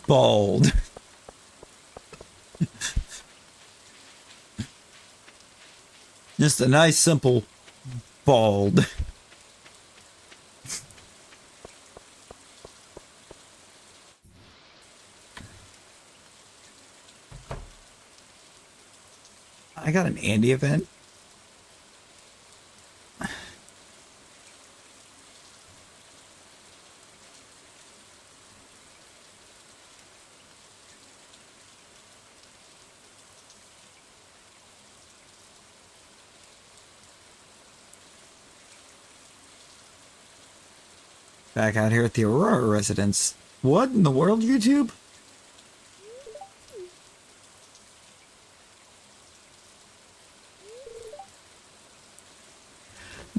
Bold. Just a nice, simple bald. I got an Andy event. Back out here at the Aurora residence. What in the world, YouTube?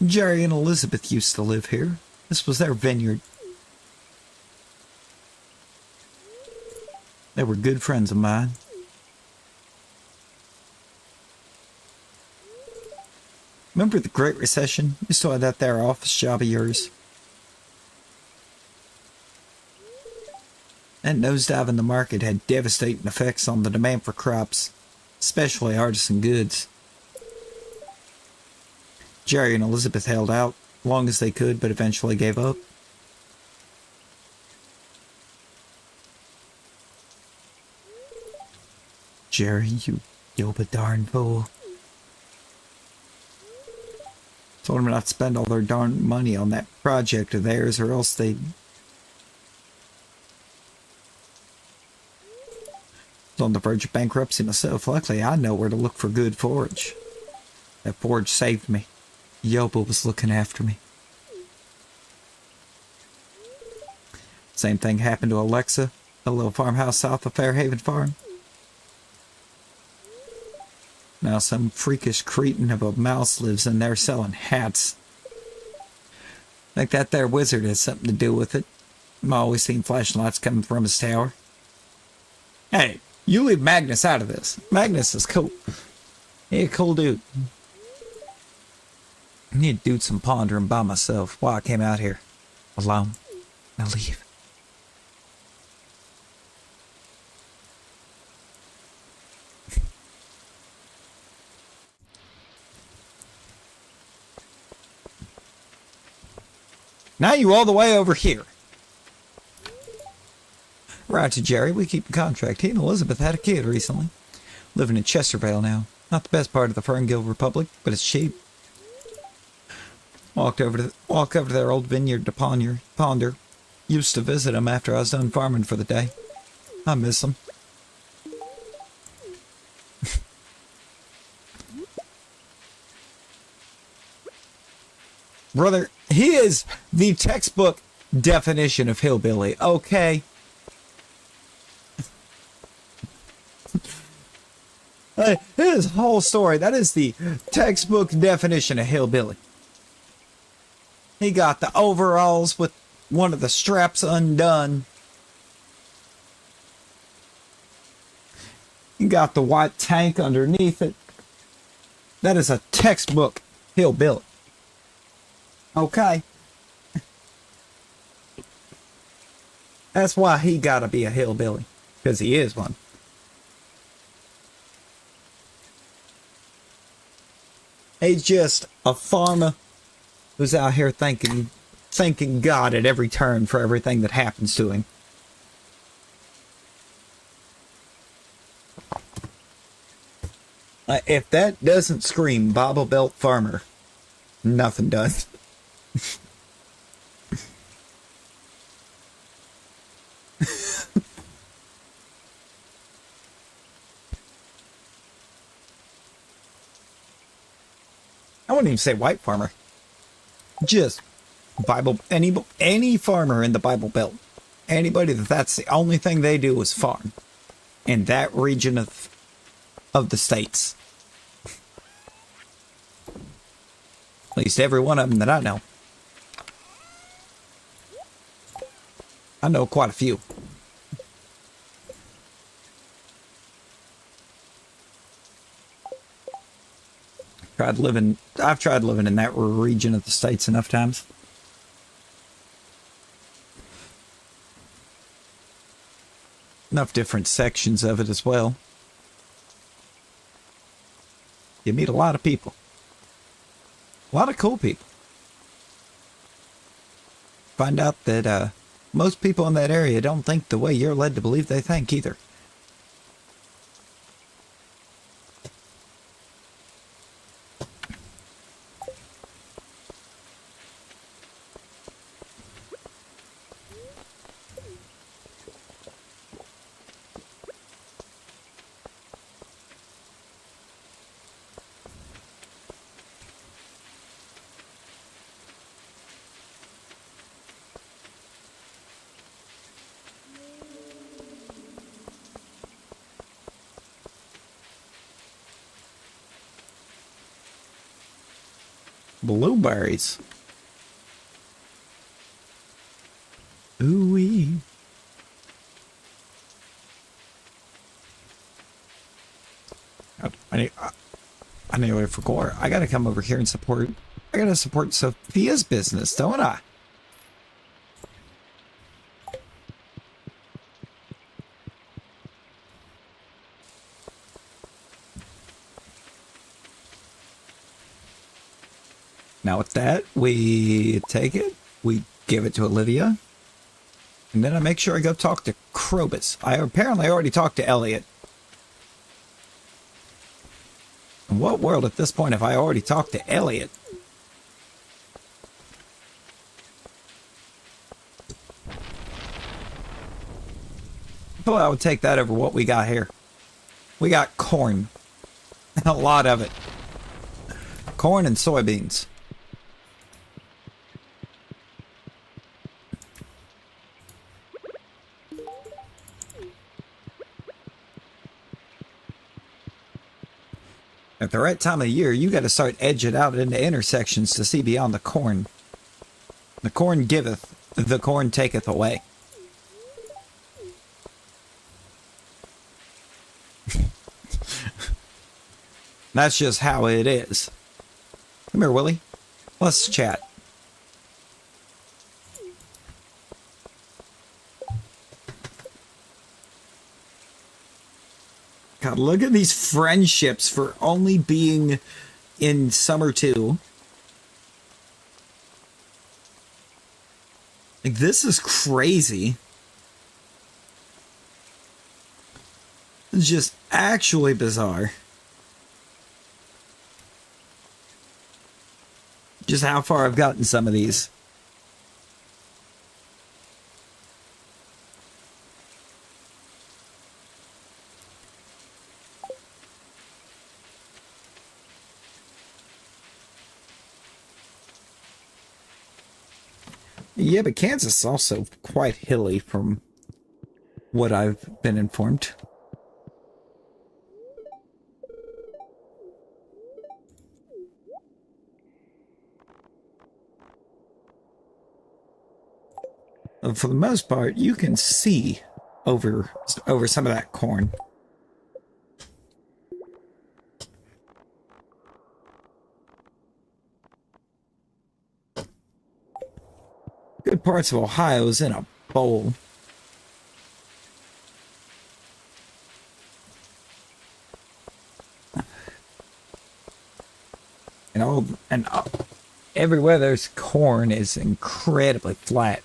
Jerry and Elizabeth used to live here. This was their vineyard. They were good friends of mine. Remember the Great Recession? You still had that there office job of yours. That nosedive in the market had devastating effects on the demand for crops, especially artisan goods. Jerry and Elizabeth held out long as they could, but eventually gave up. Jerry, you yoba darn fool. Told them not to spend all their darn money on that project of theirs, or else they'd... On the verge of bankruptcy myself. Luckily, I know where to look for good forage. That forage saved me. Yoba was looking after me. Same thing happened to Alexa, a little farmhouse south of Fairhaven Farm. Now some freakish cretin of a mouse lives in there selling hats. Think that there wizard has something to do with it. I'm always seeing flashing lights coming from his tower. Hey, you leave Magnus out of this. Magnus is cool. He's a cool dude. I need to do some pondering by myself while I came out here. Alone. Now leave. Now you all the way over here. Right to Jerry, we keep in contract. He and Elizabeth had a kid recently. Living in Chestervale now. Not the best part of the Ferngill Republic, but it's cheap. Walk over to their old vineyard to ponder. Used to visit them after I was done farming for the day. I miss them. Brother, he is the textbook definition of hillbilly, okay? His whole story, that is the textbook definition of hillbilly. He got the overalls with one of the straps undone. He got the white tank underneath it. That is a textbook hillbilly. Okay? That's why he gotta be a hillbilly. Because he is one. He's just a farmer who's out here thanking God at every turn for everything that happens to him. If that doesn't scream Bible Belt farmer, nothing does. I wouldn't even say white farmer. Just Bible, any farmer in the Bible Belt. Anybody that's the only thing they do is farm. In that region of the states. At least every one of them that I know. I know quite a few. I've tried living in that region of the states enough times. Enough different sections of it as well. You meet a lot of people. A lot of cool people. Find out that most people in that area don't think the way you're led to believe they think either. Blueberries. Ooh-wee. I nearly forgot. I gotta come over here and support. I gotta support Sophia's business, don't I? Now with that, we take it, we give it to Olivia, and then I make sure I go talk to Krobus. I apparently already talked to Elliot. In what world at this point have I already talked to Elliot? I thought I would take that over what we got here. We got corn. A lot of it. Corn and soybeans. At the right time of year, you got to start edging out into intersections to see beyond the corn. The corn giveth, the corn taketh away. That's just how it is. Come here, Willie. Let's chat. God, look at these friendships for only being in summer 2. Like, this is crazy. It's just actually bizarre. Just how far I've gotten some of these. Yeah, but Kansas is also quite hilly from what I've been informed. For the most part, you can see over some of that corn. Good parts of Ohio is in a bowl. And everywhere there's corn is incredibly flat.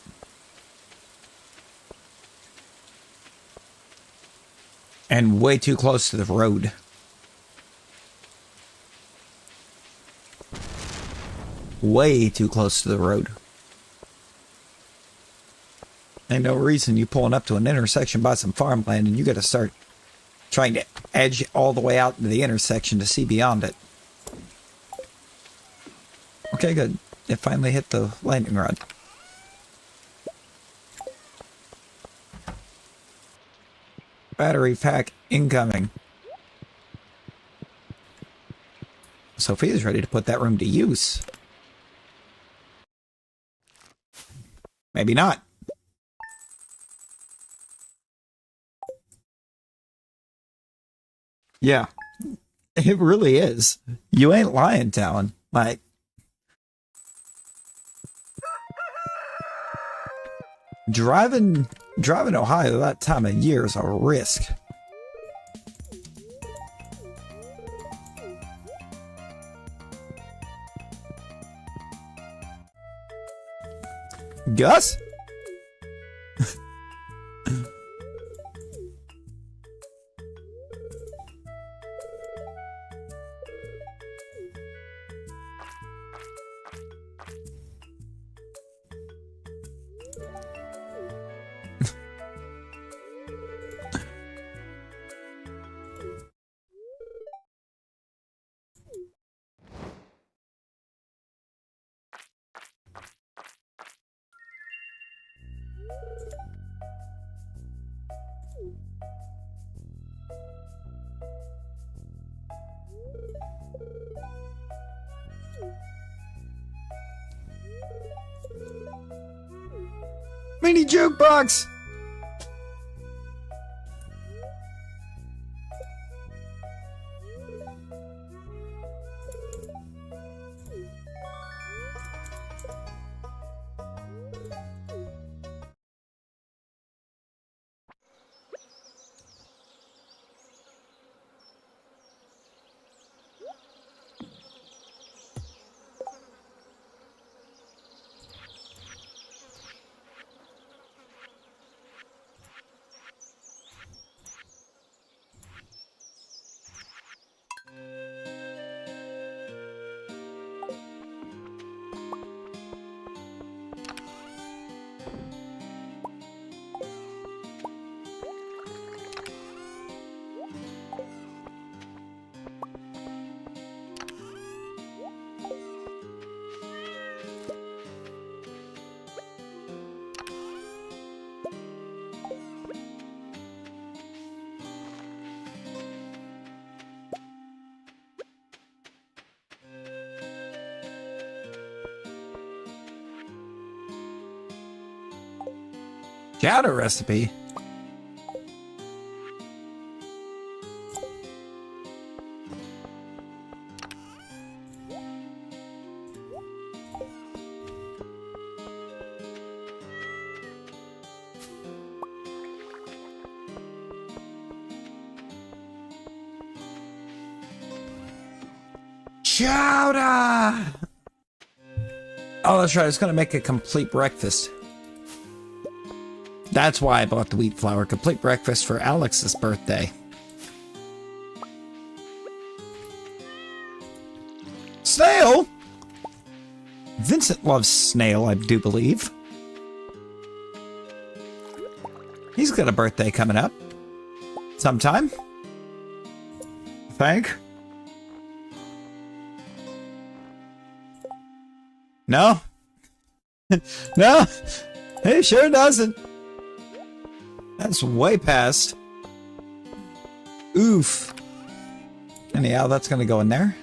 And way too close to the road. Way too close to the road. Ain't no reason you pulling up to an intersection by some farmland and you gotta start trying to edge all the way out into the intersection to see beyond it. Okay, good. It finally hit the landing rod. Battery pack incoming. Sophia's ready to put that room to use. Maybe not. Yeah, it really is. You ain't lying, Talon. Like, driving Ohio that time of year is a risk. Gus? Mini jukebox! Chowder recipe. Chowder! Oh, that's right. I was going to make a complete breakfast. That's why I bought the wheat flour. Complete breakfast for Alex's birthday. Snail? Vincent loves snail, I do believe. He's got a birthday coming up. Sometime. Think? No? No? He sure doesn't. That's way past. Oof. Anyhow, that's gonna go in there.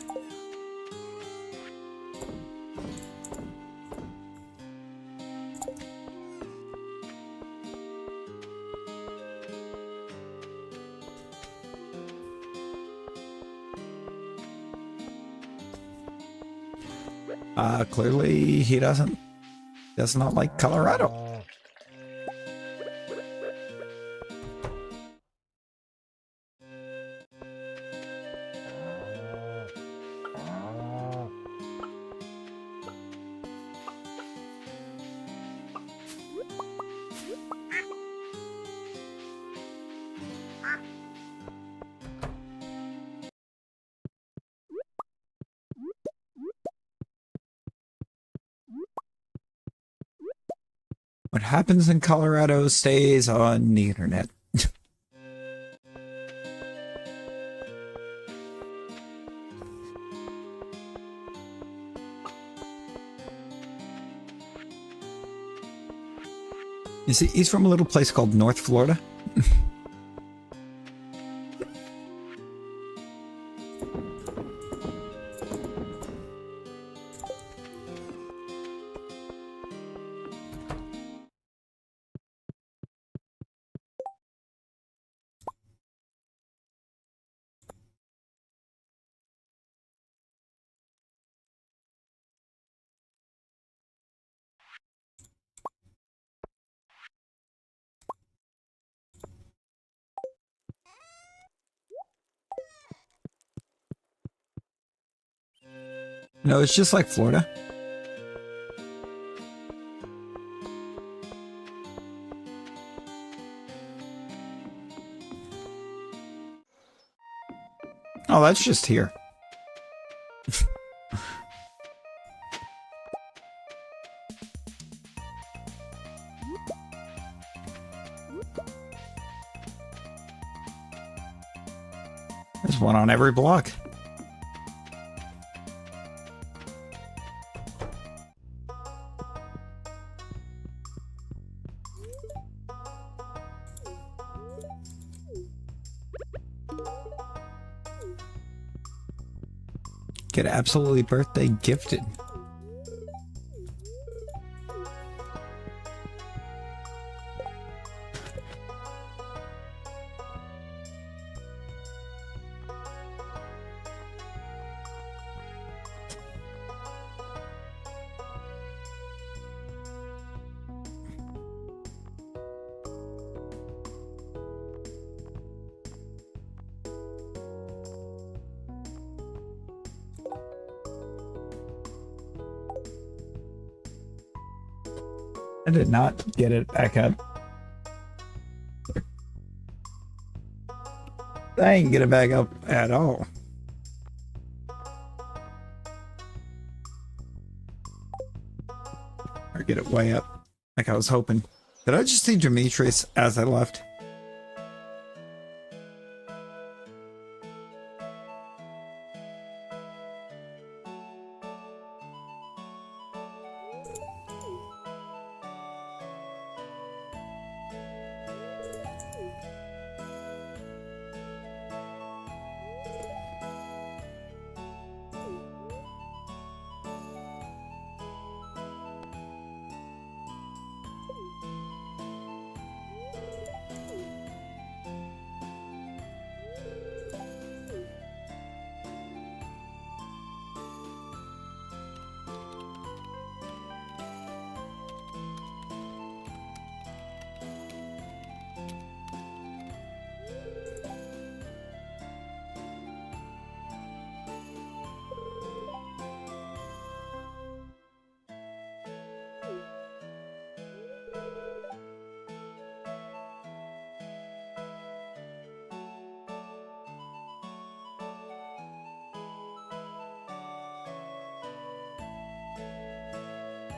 Clearly he does not like Colorado. What happens in Colorado stays on the internet. You see, he's from a little place called North Florida. No, it's just like Florida. Oh, that's just here. There's one on every block. Get absolutely birthday gifted. I did not get it back up. I didn't get it back up at all. Or get it way up, like I was hoping. Did I just see Demetrius as I left?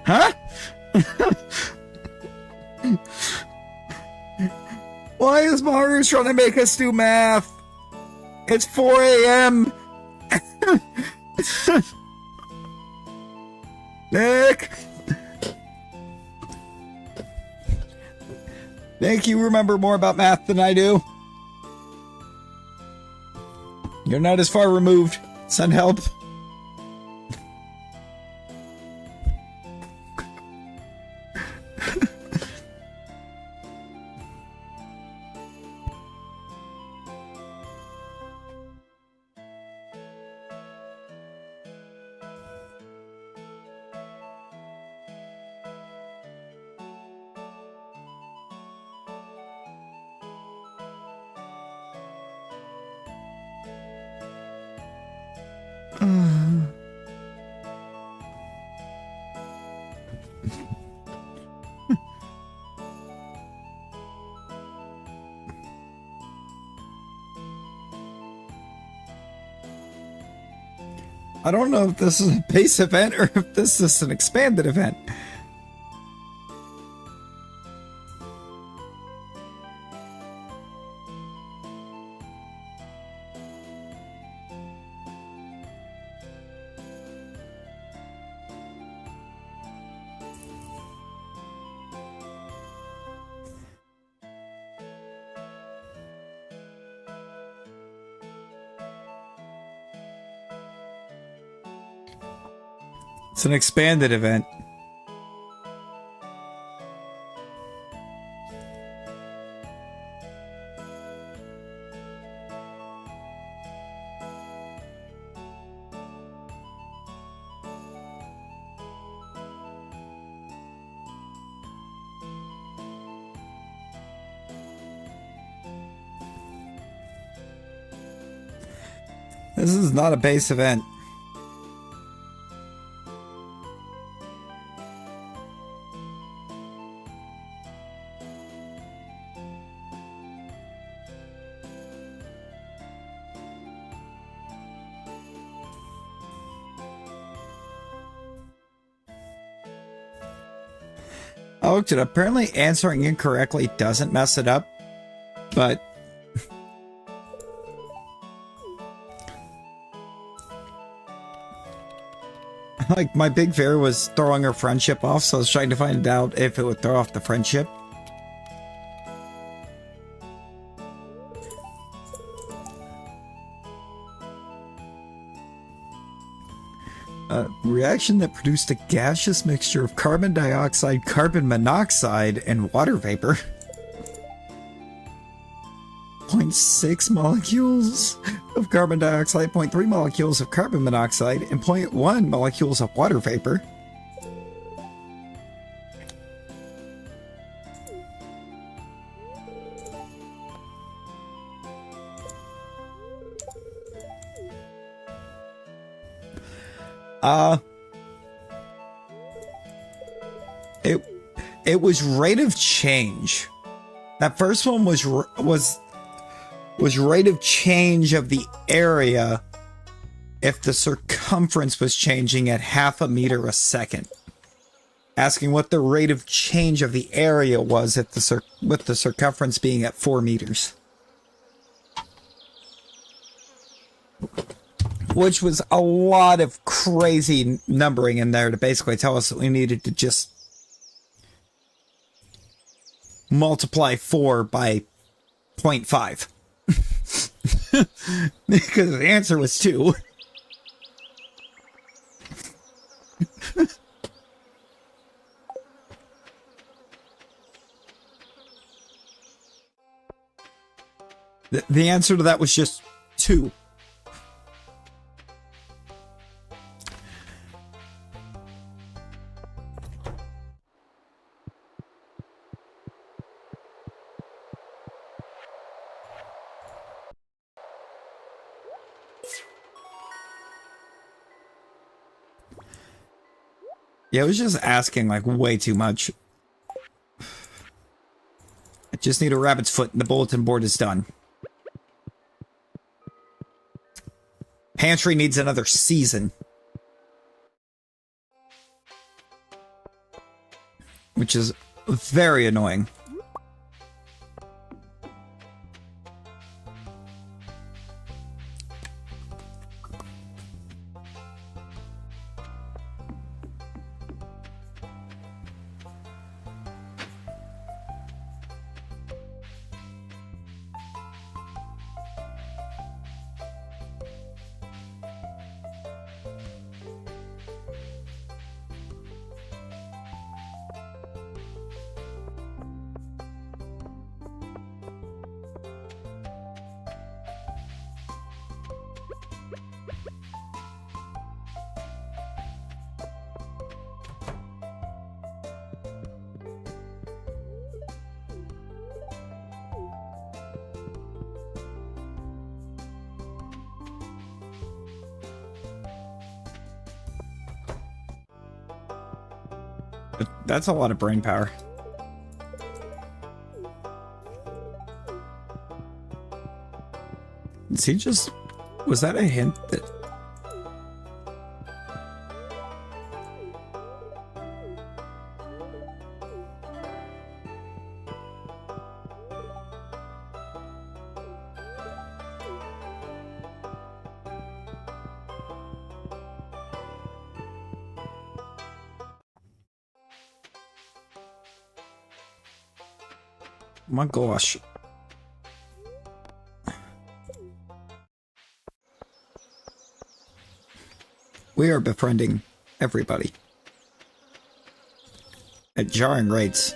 Huh? Why is Mario trying to make us do math? It's 4 a.m. Nick! Nick, you remember more about math than I do. You're not as far removed. Send help. I don't know if this is a base event or if this is an expanded event. It's an expanded event. This is not a base event. I looked it up. Apparently answering incorrectly doesn't mess it up, but like my big fear was throwing her friendship off, so I was trying to find out if it would throw off the friendship. A reaction that produced a gaseous mixture of carbon dioxide, carbon monoxide, and water vapor. 0.6 molecules of carbon dioxide, 0.3 molecules of carbon monoxide, and 0.1 molecules of water vapor. It was rate of change. That first one was rate of change of the area if the circumference was changing at 0.5 meters a second. Asking what the rate of change of the area was if with the circumference being at 4 meters. Which was a lot of crazy numbering in there to basically tell us that we needed to just multiply 4 by 0.5. Because the answer was 2. The answer to that was just 2. Yeah, it was just asking like way too much. I just need a rabbit's foot and the bulletin board is done. Pantry needs another season. Which is very annoying. That's a lot of brain power. Is he just... Was that a hint that... My gosh. We are befriending everybody at jarring rates.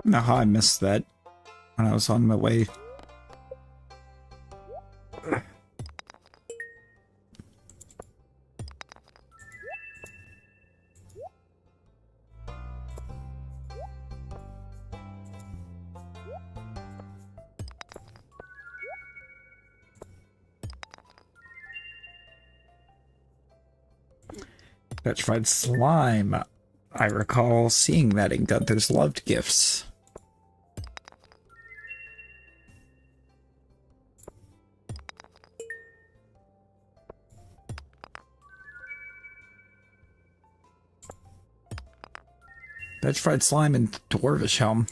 I don't know how I missed that when I was on my way. Petrified slime. I recall seeing that in Gunther's Loved Gifts. Petrified slime and Dwarvish helm.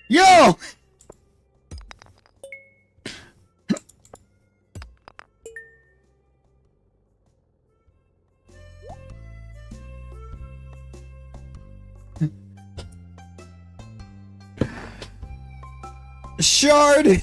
Yo! Shard!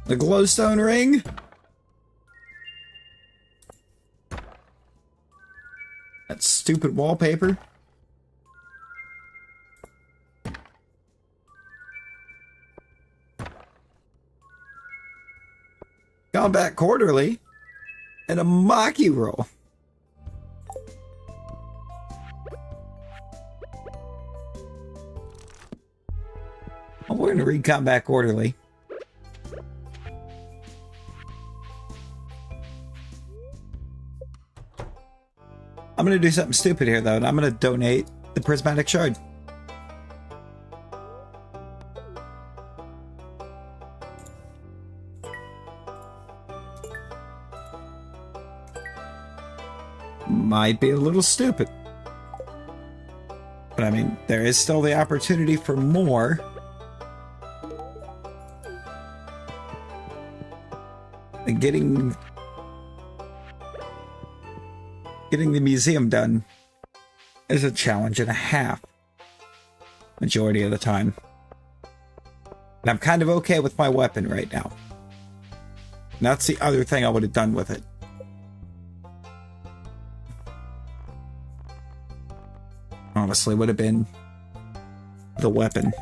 The glowstone ring? That stupid wallpaper? Combat quarterly? And a Maki roll. Oh, we're gonna read Combat Quarterly. I'm gonna do something stupid here though, and I'm gonna donate the prismatic shard. Might be a little stupid. But I mean, there is still the opportunity for more. And getting the museum done is a challenge and a half. Majority of the time. And I'm kind of okay with my weapon right now. And that's the other thing I would have done with it. Honestly, would have been the weapon.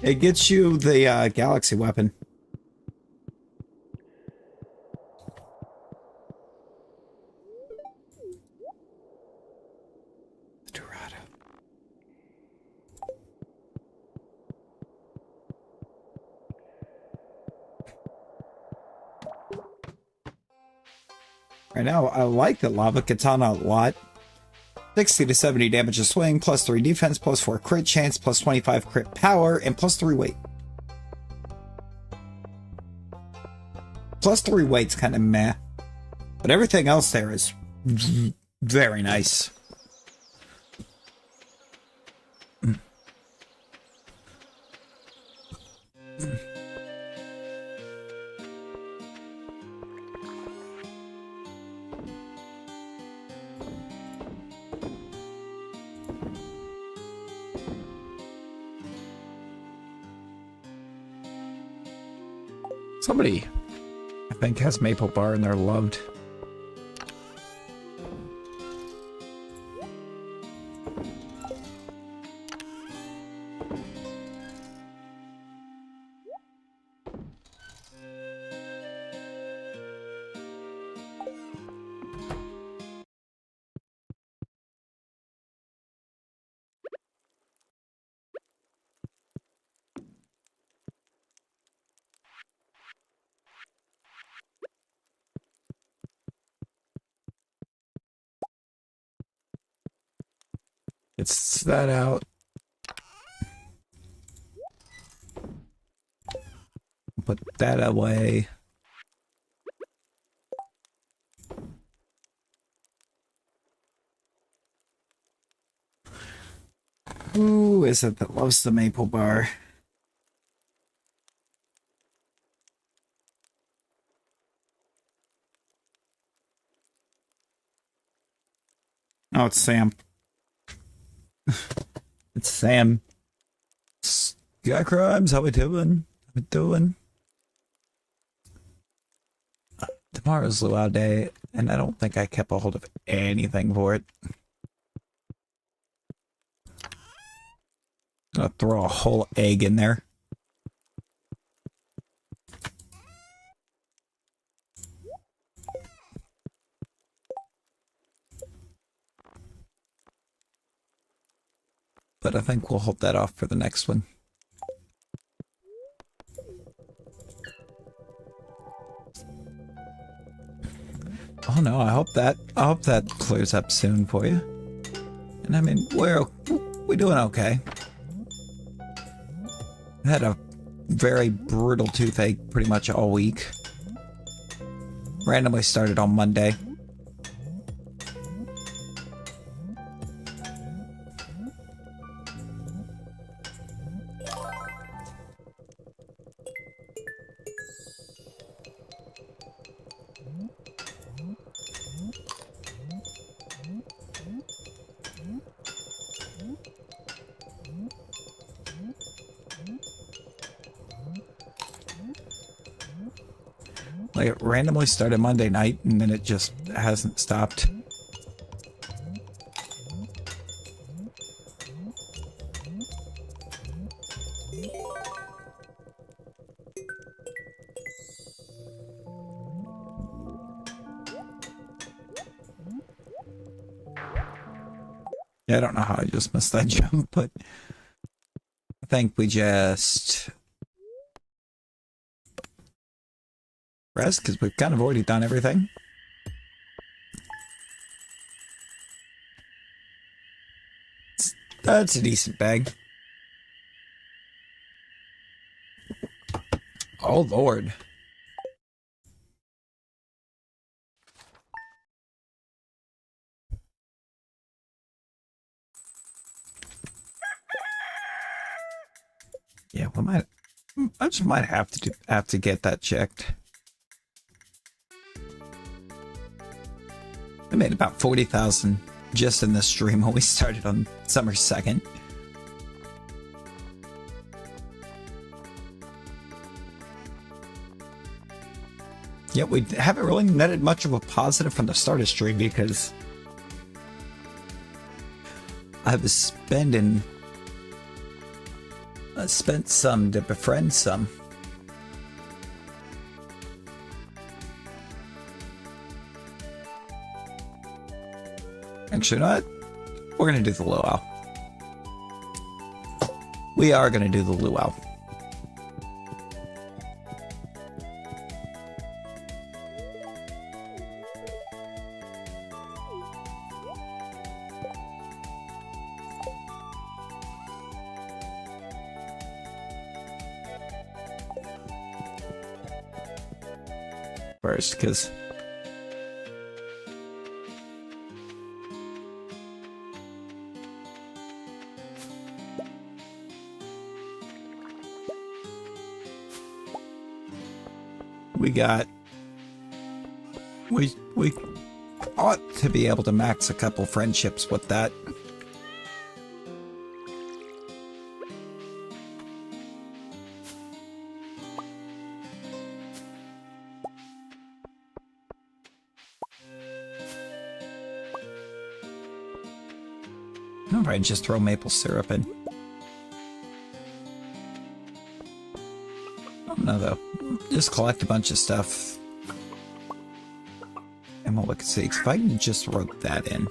It gets you the galaxy weapon. Dorado. Right now, I like the lava katana a lot. 60 to 70 damage a swing, plus 3 defense, plus 4 crit chance, plus 25 crit power, and plus 3 weight. Plus 3 weight's kind of meh. But everything else there is very nice. Somebody, I think, has maple bar and they're loved. It's that out. Put that away. Who is it that loves the maple bar? Oh, it's Sam. It's Sam. Sky Crimes, how we doing? How we doing? Tomorrow's luau day, and I don't think I kept a hold of anything for it. I'll throw a whole egg in there. But I think we'll hold that off for the next one. Oh no, I hope that clears up soon for you. And I mean, we're doing okay. I had a very brutal toothache pretty much all week. Randomly started on Monday. Like, it randomly started Monday night, and then it just hasn't stopped. Yeah, I don't know how I just missed that jump, but I think we just rest because we've kind of already done everything. That's a decent bag. Oh, Lord. Yeah, I just might have to get that checked. I made about 40,000 just in this stream when we started on summer 2nd. Yet we haven't really netted much of a positive from the start of stream because I was spent some to befriend some. Actually, you know what? We're gonna do the luau. We are gonna do the luau. First, because we ought to be able to max a couple friendships with that. Alright, just throw maple syrup in. Oh no, though. Just collect a bunch of stuff. And we'll look and see. If I can just throw that in.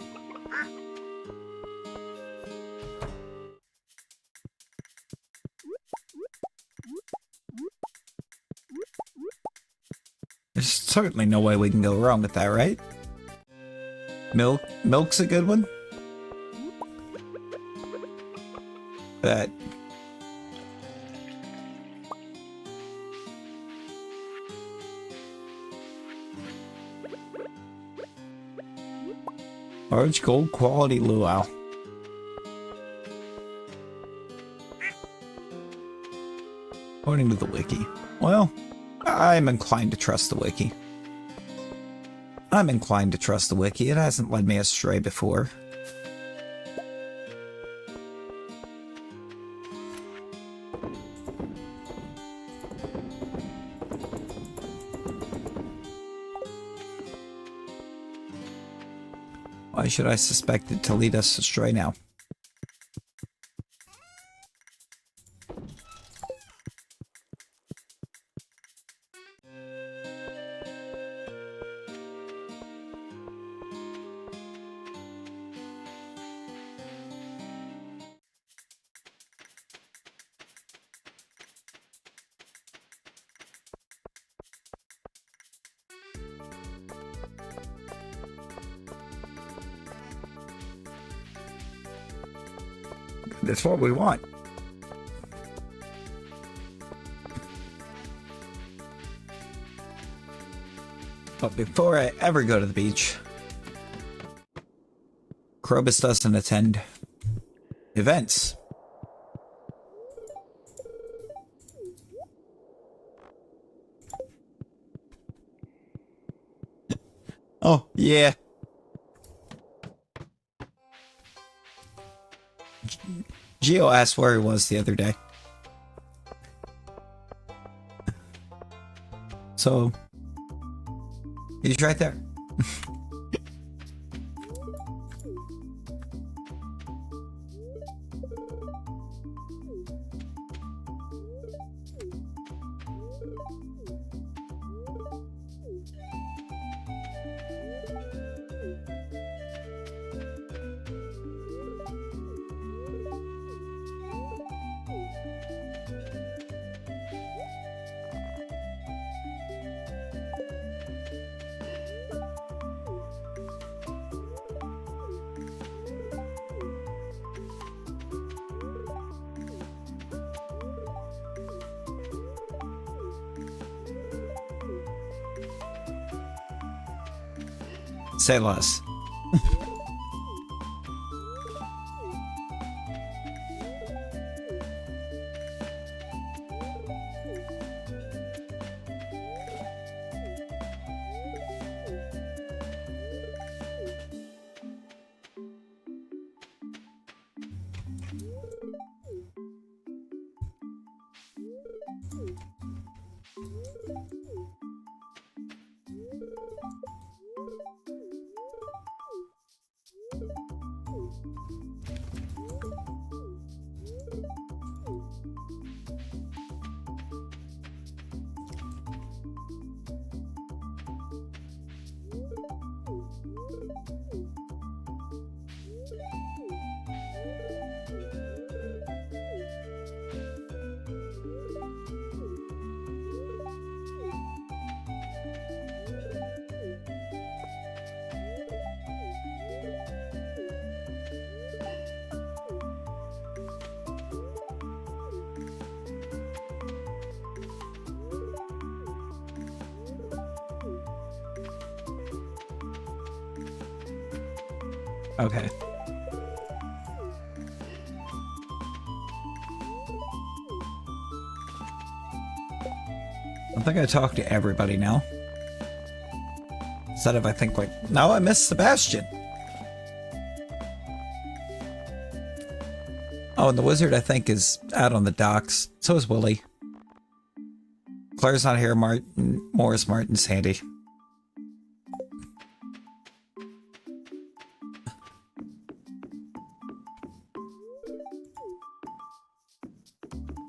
There's certainly no way we can go wrong with that, right? Milk's a good one. But large gold quality luau. According to the wiki. Well, I'm inclined to trust the wiki. I'm inclined to trust the wiki. It hasn't led me astray before. Why should I suspect it to lead us astray now? That's what we want. But before I ever go to the beach, Krobus doesn't attend events. Oh, yeah. Geo asked where he was the other day. So, he's right there. Say less. Okay. I think I talked to everybody now. Instead of, I think, like, no, I missed Sebastian. Oh, and the wizard, I think, is out on the docks. So is Willie. Claire's not here. Morris, Martin, Sandy.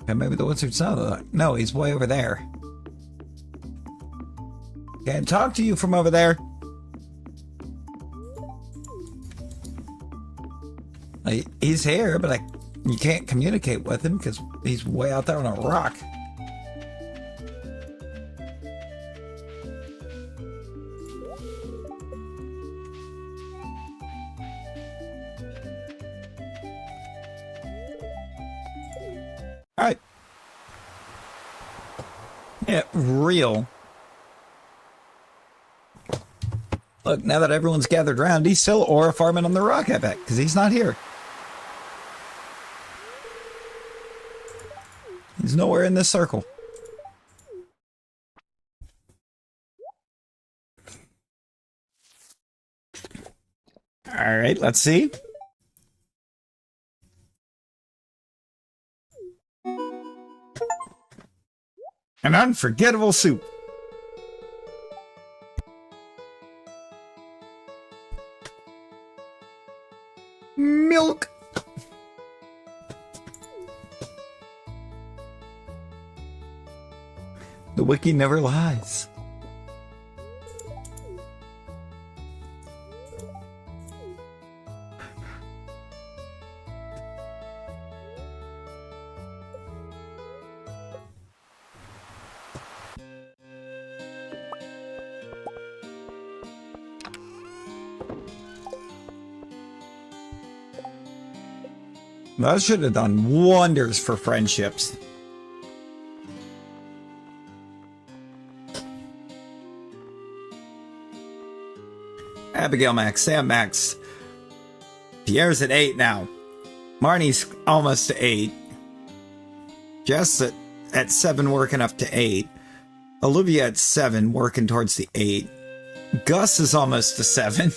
And maybe the wizard's not. No, he's way over there. Can't talk to you from over there. He's here, but you can't communicate with him because he's way out there on a rock. All right. Yeah, real. Look, now that everyone's gathered around, he's still aura farming on the rock, I bet, because he's not here. He's nowhere in this circle. All right, let's see. An unforgettable soup. Milk. The wiki never lies. That should have done wonders for friendships. Abigail max, Sam max. Pierre's at 8 now. Marnie's almost to 8. Jess at 7 working up to 8. Olivia at 7 working towards the 8. Gus is almost to 7.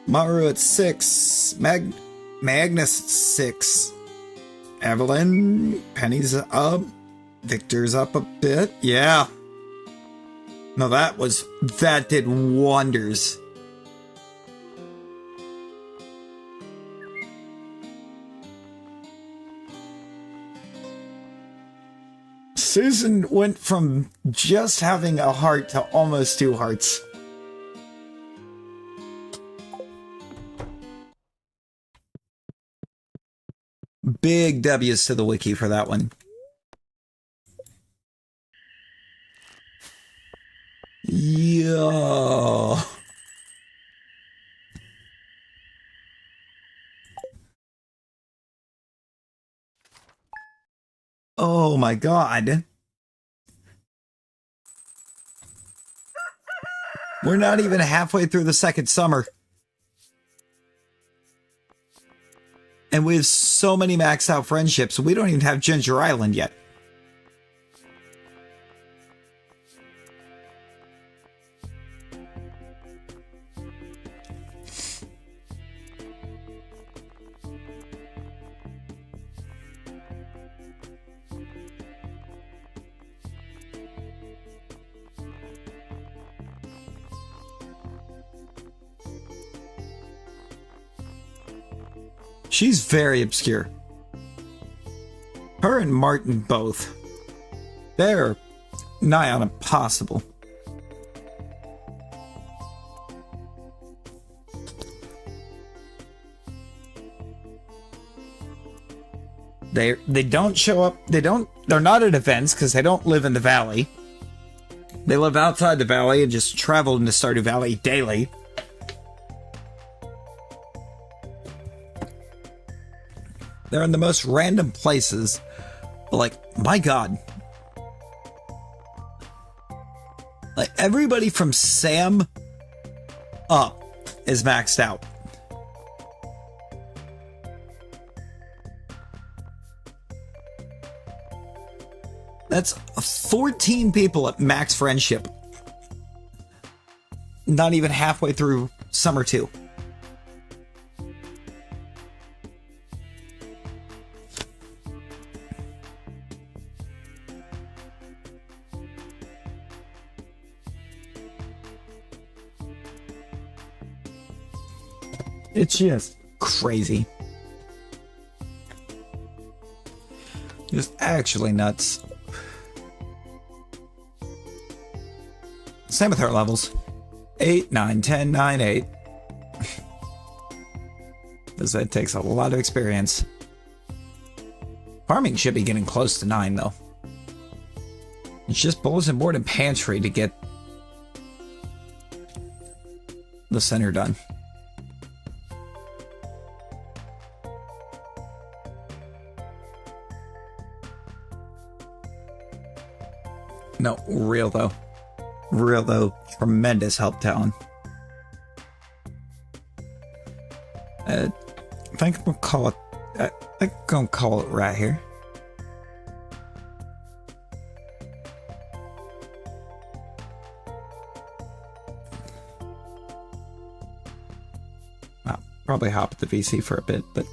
Maru at 6. Magnus at 6. Evelyn. Penny's up. Victor's up a bit. Yeah. No, that did wonders. Susan went from just having a heart to almost 2 hearts. Big W's to the wiki for that one. Yo. Oh my god. We're not even halfway through the second summer. And we have so many maxed out friendships, we don't even have Ginger Island yet. She's very obscure. Her and Martin both. They're nigh on impossible. They don't show up. They're not at events because they don't live in the valley. They live outside the valley and just travel into Stardew Valley daily. They're in the most random places. Like, my god. Like, everybody from Sam up is maxed out. That's 14 people at max friendship. Not even halfway through summer 2. It's just crazy. Just actually nuts. Same with her levels. 8, 9, 10, 9, 8. Because that takes a lot of experience. Farming should be getting close to 9, though. It's just bulletin board and pantry to get the center done. No, real though. Real though. Tremendous help, Talon. I think we'll call it. I think I'm gonna call it right here. I'll probably hop the VC for a bit, but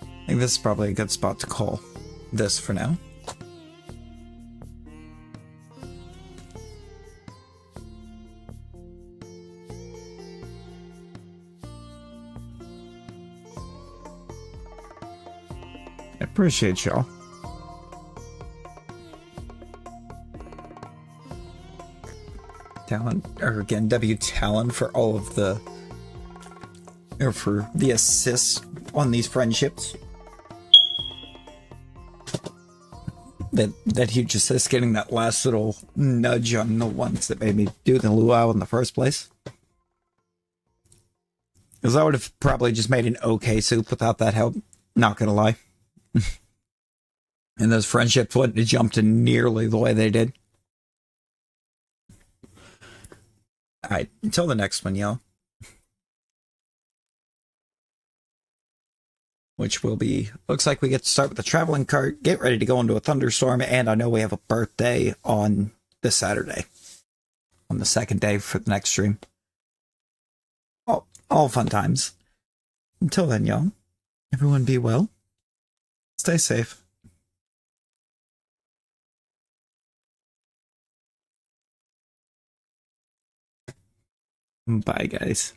I think this is probably a good spot to call this for now. I appreciate y'all. Talon, or again, W Talon for all of the, or for the assists on these friendships. That huge assist, getting that last little nudge on the ones that made me do the luau in the first place. Because I would have probably just made an okay soup without that help, not gonna lie. And those friendships wouldn't have jumped in nearly the way they did. Alright, until the next one, y'all. Which will be, looks like we get to start with the traveling cart, get ready to go into a thunderstorm, and I know we have a birthday on this Saturday. On the second day for the next stream. All fun times. Until then, y'all, everyone be well. Stay safe. Bye, guys.